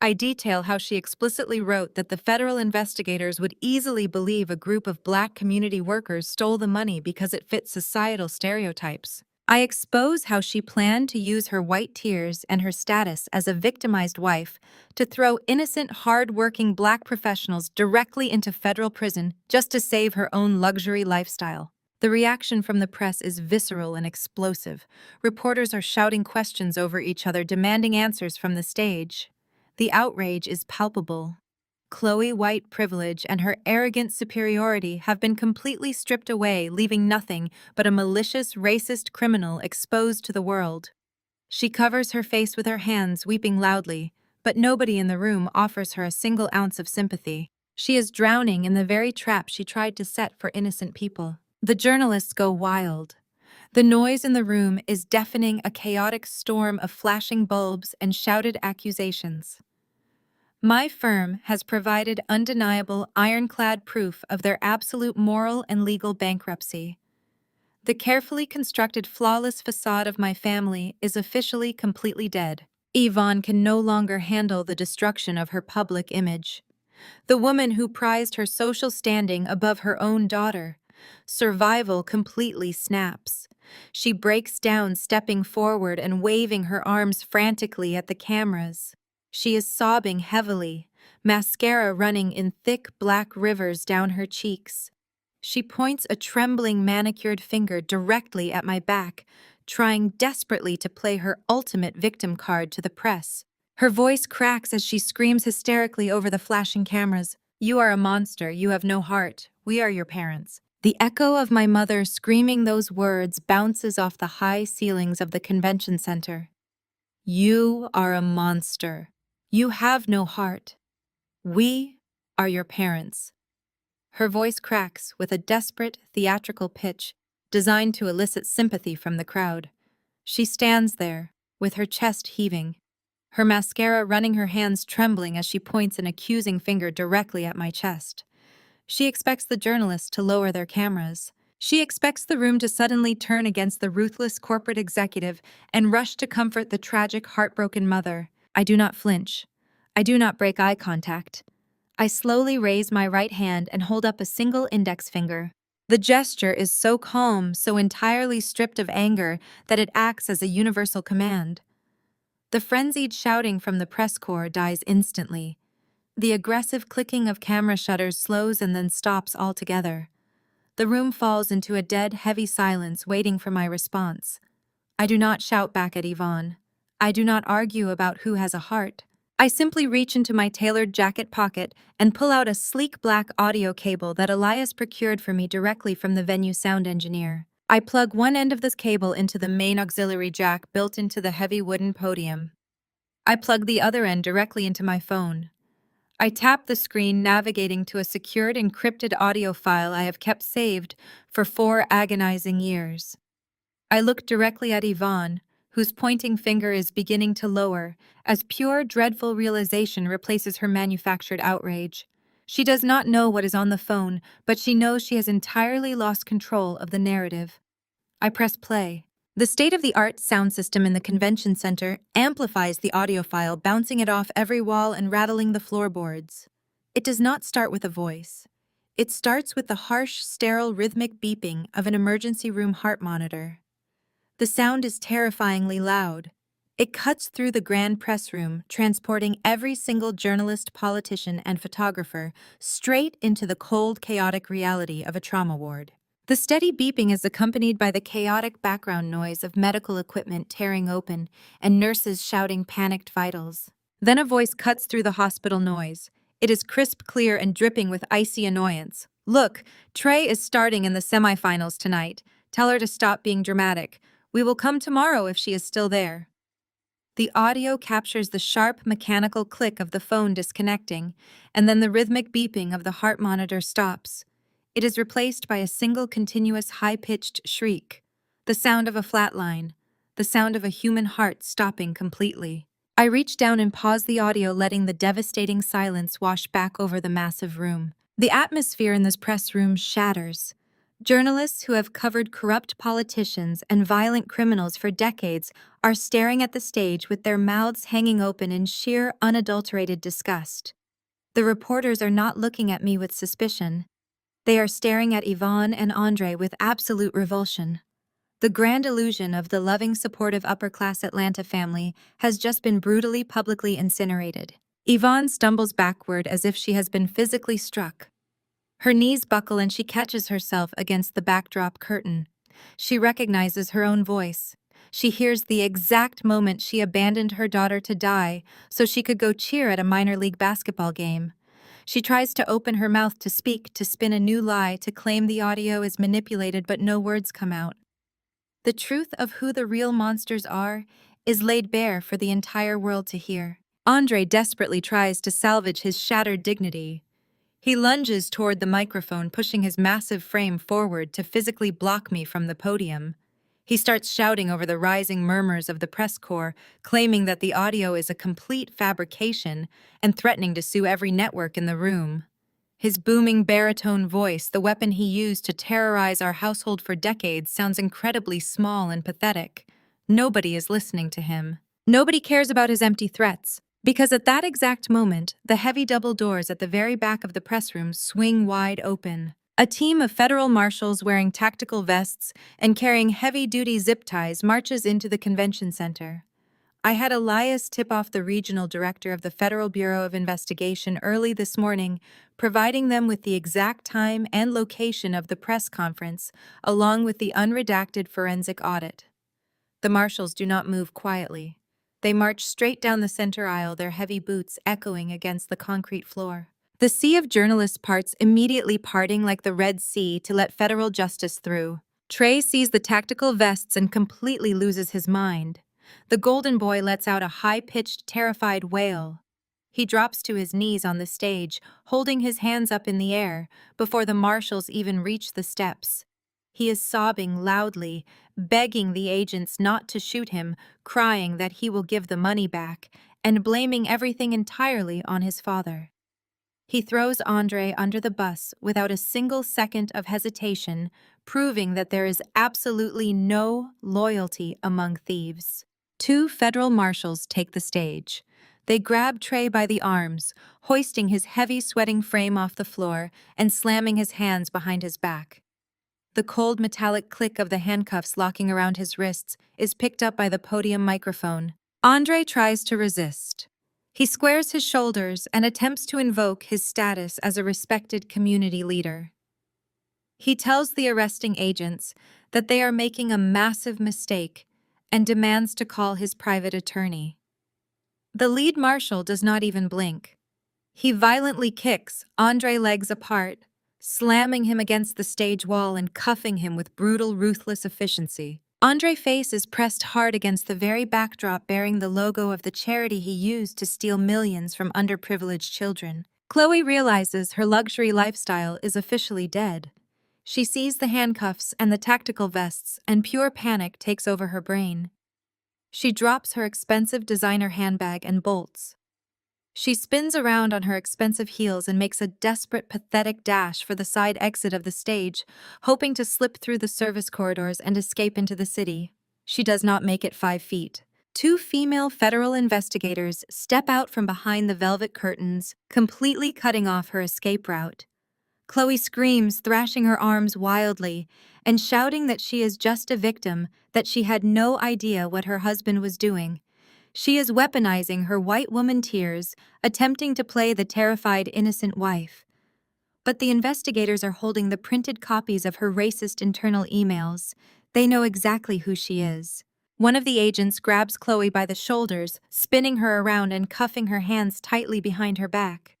I detail how she explicitly wrote that the federal investigators would easily believe a group of black community workers stole the money because it fits societal stereotypes. I expose how she planned to use her white tears and her status as a victimized wife to throw innocent, hard-working black professionals directly into federal prison just to save her own luxury lifestyle. The reaction from the press is visceral and explosive. Reporters are shouting questions over each other, demanding answers from the stage. The outrage is palpable. Chloe's white privilege and her arrogant superiority have been completely stripped away, leaving nothing but a malicious, racist criminal exposed to the world. She covers her face with her hands, weeping loudly, but nobody in the room offers her a single ounce of sympathy. She is drowning in the very trap she tried to set for innocent people. The journalists go wild. The noise in the room is deafening, a chaotic storm of flashing bulbs and shouted accusations. My firm has provided undeniable, ironclad proof of their absolute moral and legal bankruptcy. The carefully constructed, flawless facade of my family is officially completely dead. Yvonne can no longer handle the destruction of her public image. The woman who prized her social standing above her own daughter. Survival completely snaps. She breaks down, stepping forward and waving her arms frantically at the cameras. She is sobbing heavily, mascara running in thick black rivers down her cheeks. She points a trembling manicured finger directly at my back, trying desperately to play her ultimate victim card to the press. Her voice cracks as she screams hysterically over the flashing cameras. "You are a monster, you have no heart, we are your parents." The echo of my mother screaming those words bounces off the high ceilings of the convention center. "You are a monster. You have no heart. We are your parents." Her voice cracks with a desperate, theatrical pitch designed to elicit sympathy from the crowd. She stands there, with her chest heaving, her mascara running, her hands trembling as she points an accusing finger directly at my chest. She expects the journalists to lower their cameras. She expects the room to suddenly turn against the ruthless corporate executive and rush to comfort the tragic, heartbroken mother. I do not flinch. I do not break eye contact. I slowly raise my right hand and hold up a single index finger. The gesture is so calm, so entirely stripped of anger, that it acts as a universal command. The frenzied shouting from the press corps dies instantly. The aggressive clicking of camera shutters slows and then stops altogether. The room falls into a dead, heavy silence waiting for my response. I do not shout back at Yvonne. I do not argue about who has a heart. I simply reach into my tailored jacket pocket and pull out a sleek black audio cable that Elias procured for me directly from the venue sound engineer. I plug one end of this cable into the main auxiliary jack built into the heavy wooden podium. I plug the other end directly into my phone. I tap the screen, navigating to a secured, encrypted audio file I have kept saved for 4 agonizing years. I look directly at Yvonne, whose pointing finger is beginning to lower, as pure, dreadful realization replaces her manufactured outrage. She does not know what is on the phone, but she knows she has entirely lost control of the narrative. I press play. The state-of-the-art sound system in the convention center amplifies the audio file, bouncing it off every wall and rattling the floorboards. It does not start with a voice. It starts with the harsh, sterile, rhythmic beeping of an emergency room heart monitor. The sound is terrifyingly loud. It cuts through the grand press room, transporting every single journalist, politician, and photographer straight into the cold, chaotic reality of a trauma ward. The steady beeping is accompanied by the chaotic background noise of medical equipment tearing open and nurses shouting panicked vitals. Then a voice cuts through the hospital noise. It is crisp, clear, and dripping with icy annoyance. "Look, Trey is starting in the semifinals tonight. Tell her to stop being dramatic. We will come tomorrow if she is still there." The audio captures the sharp, mechanical click of the phone disconnecting, and then the rhythmic beeping of the heart monitor stops. It is replaced by a single continuous high-pitched shriek, the sound of a flatline, the sound of a human heart stopping completely. I reach down and pause the audio, letting the devastating silence wash back over the massive room. The atmosphere in this press room shatters. Journalists who have covered corrupt politicians and violent criminals for decades are staring at the stage with their mouths hanging open in sheer, unadulterated disgust. The reporters are not looking at me with suspicion. They are staring at Yvonne and Andre with absolute revulsion. The grand illusion of the loving, supportive upper-class Atlanta family has just been brutally, publicly incinerated. Yvonne stumbles backward as if she has been physically struck. Her knees buckle and she catches herself against the backdrop curtain. She recognizes her own voice. She hears the exact moment she abandoned her daughter to die so she could go cheer at a minor league basketball game. She tries to open her mouth to speak, to spin a new lie, to claim the audio is manipulated, but no words come out. The truth of who the real monsters are is laid bare for the entire world to hear. Andre desperately tries to salvage his shattered dignity. He lunges toward the microphone, pushing his massive frame forward to physically block me from the podium. He starts shouting over the rising murmurs of the press corps, claiming that the audio is a complete fabrication and threatening to sue every network in the room. His booming baritone voice, the weapon he used to terrorize our household for decades, sounds incredibly small and pathetic. Nobody is listening to him. Nobody cares about his empty threats. Because at that exact moment, the heavy double doors at the very back of the press room swing wide open. A team of federal marshals wearing tactical vests and carrying heavy-duty zip ties marches into the convention center. I had Elias tip off the regional director of the Federal Bureau of Investigation early this morning, providing them with the exact time and location of the press conference, along with the unredacted forensic audit. The marshals do not move quietly. They march straight down the center aisle, their heavy boots echoing against the concrete floor. The sea of journalists parts, immediately parting like the Red Sea to let federal justice through. Trey sees the tactical vests and completely loses his mind. The golden boy lets out a high-pitched, terrified wail. He drops to his knees on the stage, holding his hands up in the air, before the marshals even reach the steps. He is sobbing loudly, begging the agents not to shoot him, crying that he will give the money back, and blaming everything entirely on his father. He throws Andre under the bus without a single second of hesitation, proving that there is absolutely no loyalty among thieves. Two federal marshals take the stage. They grab Trey by the arms, hoisting his heavy, sweating frame off the floor and slamming his hands behind his back. The cold metallic click of the handcuffs locking around his wrists is picked up by the podium microphone. Andre tries to resist. He squares his shoulders and attempts to invoke his status as a respected community leader. He tells the arresting agents that they are making a massive mistake and demands to call his private attorney. The lead marshal does not even blink. He violently kicks Andre's legs apart, slamming him against the stage wall and cuffing him with brutal, ruthless efficiency. Andre's face is pressed hard against the very backdrop bearing the logo of the charity he used to steal millions from underprivileged children. Chloe realizes her luxury lifestyle is officially dead. She sees the handcuffs and the tactical vests, and pure panic takes over her brain. She drops her expensive designer handbag and bolts. She spins around on her expensive heels and makes a desperate, pathetic dash for the side exit of the stage, hoping to slip through the service corridors and escape into the city. She does not make it 5 feet. Two female federal investigators step out from behind the velvet curtains, completely cutting off her escape route. Chloe screams, thrashing her arms wildly, and shouting that she is just a victim, that she had no idea what her husband was doing. She is weaponizing her white woman tears, attempting to play the terrified innocent wife. But the investigators are holding the printed copies of her racist internal emails. They know exactly who she is. One of the agents grabs Chloe by the shoulders, spinning her around and cuffing her hands tightly behind her back.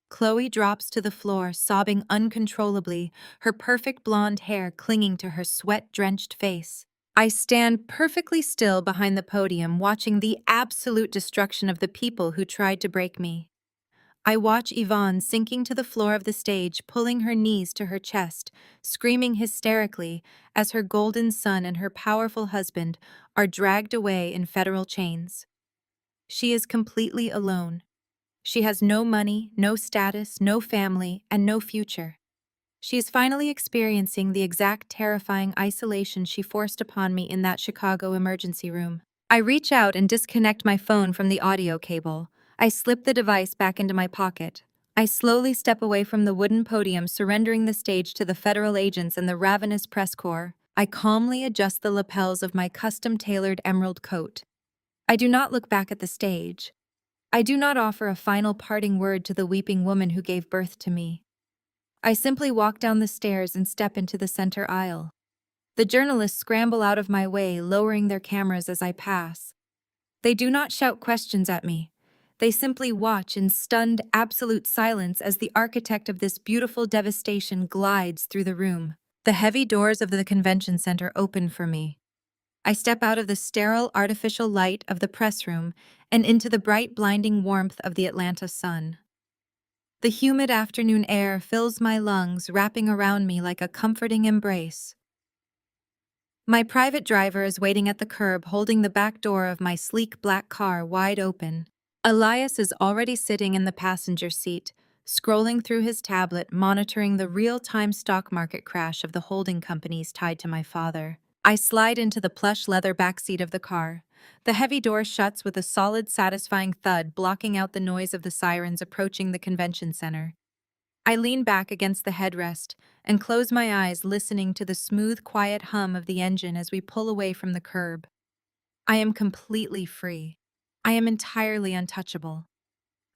Chloe drops to the floor, sobbing uncontrollably, her perfect blonde hair clinging to her sweat-drenched face. I stand perfectly still behind the podium, watching the absolute destruction of the people who tried to break me. I watch Yvonne sinking to the floor of the stage, pulling her knees to her chest, screaming hysterically as her golden son and her powerful husband are dragged away in federal chains. She is completely alone. She has no money, no status, no family, and no future. She is finally experiencing the exact terrifying isolation she forced upon me in that Chicago emergency room. I reach out and disconnect my phone from the audio cable. I slip the device back into my pocket. I slowly step away from the wooden podium, surrendering the stage to the federal agents and the ravenous press corps. I calmly adjust the lapels of my custom-tailored emerald coat. I do not look back at the stage. I do not offer a final parting word to the weeping woman who gave birth to me. I simply walk down the stairs and step into the center aisle. The journalists scramble out of my way, lowering their cameras as I pass. They do not shout questions at me. They simply watch in stunned, absolute silence as the architect of this beautiful devastation glides through the room. The heavy doors of the convention center open for me. I step out of the sterile, artificial light of the press room and into the bright, blinding warmth of the Atlanta sun. The humid afternoon air fills my lungs, wrapping around me like a comforting embrace. My private driver is waiting at the curb, holding the back door of my sleek black car wide open. Elias is already sitting in the passenger seat, scrolling through his tablet, monitoring the real-time stock market crash of the holding companies tied to my father. I slide into the plush leather backseat of the car. The heavy door shuts with a solid, satisfying thud, blocking out the noise of the sirens approaching the convention center. I lean back against the headrest and close my eyes, listening to the smooth, quiet hum of the engine as we pull away from the curb. I am completely free. I am entirely untouchable.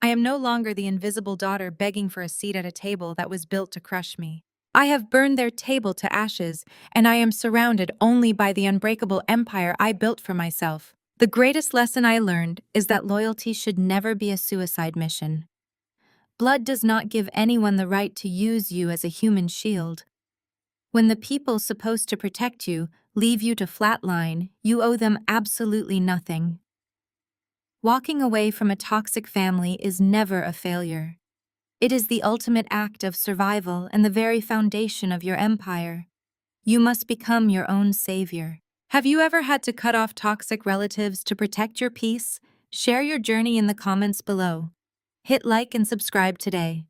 I am no longer the invisible daughter begging for a seat at a table that was built to crush me. I have burned their table to ashes, and I am surrounded only by the unbreakable empire I built for myself. The greatest lesson I learned is that loyalty should never be a suicide mission. Blood does not give anyone the right to use you as a human shield. When the people supposed to protect you leave you to flatline, you owe them absolutely nothing. Walking away from a toxic family is never a failure. It is the ultimate act of survival and the very foundation of your empire. You must become your own savior. Have you ever had to cut off toxic relatives to protect your peace? Share your journey in the comments below. Hit like and subscribe today.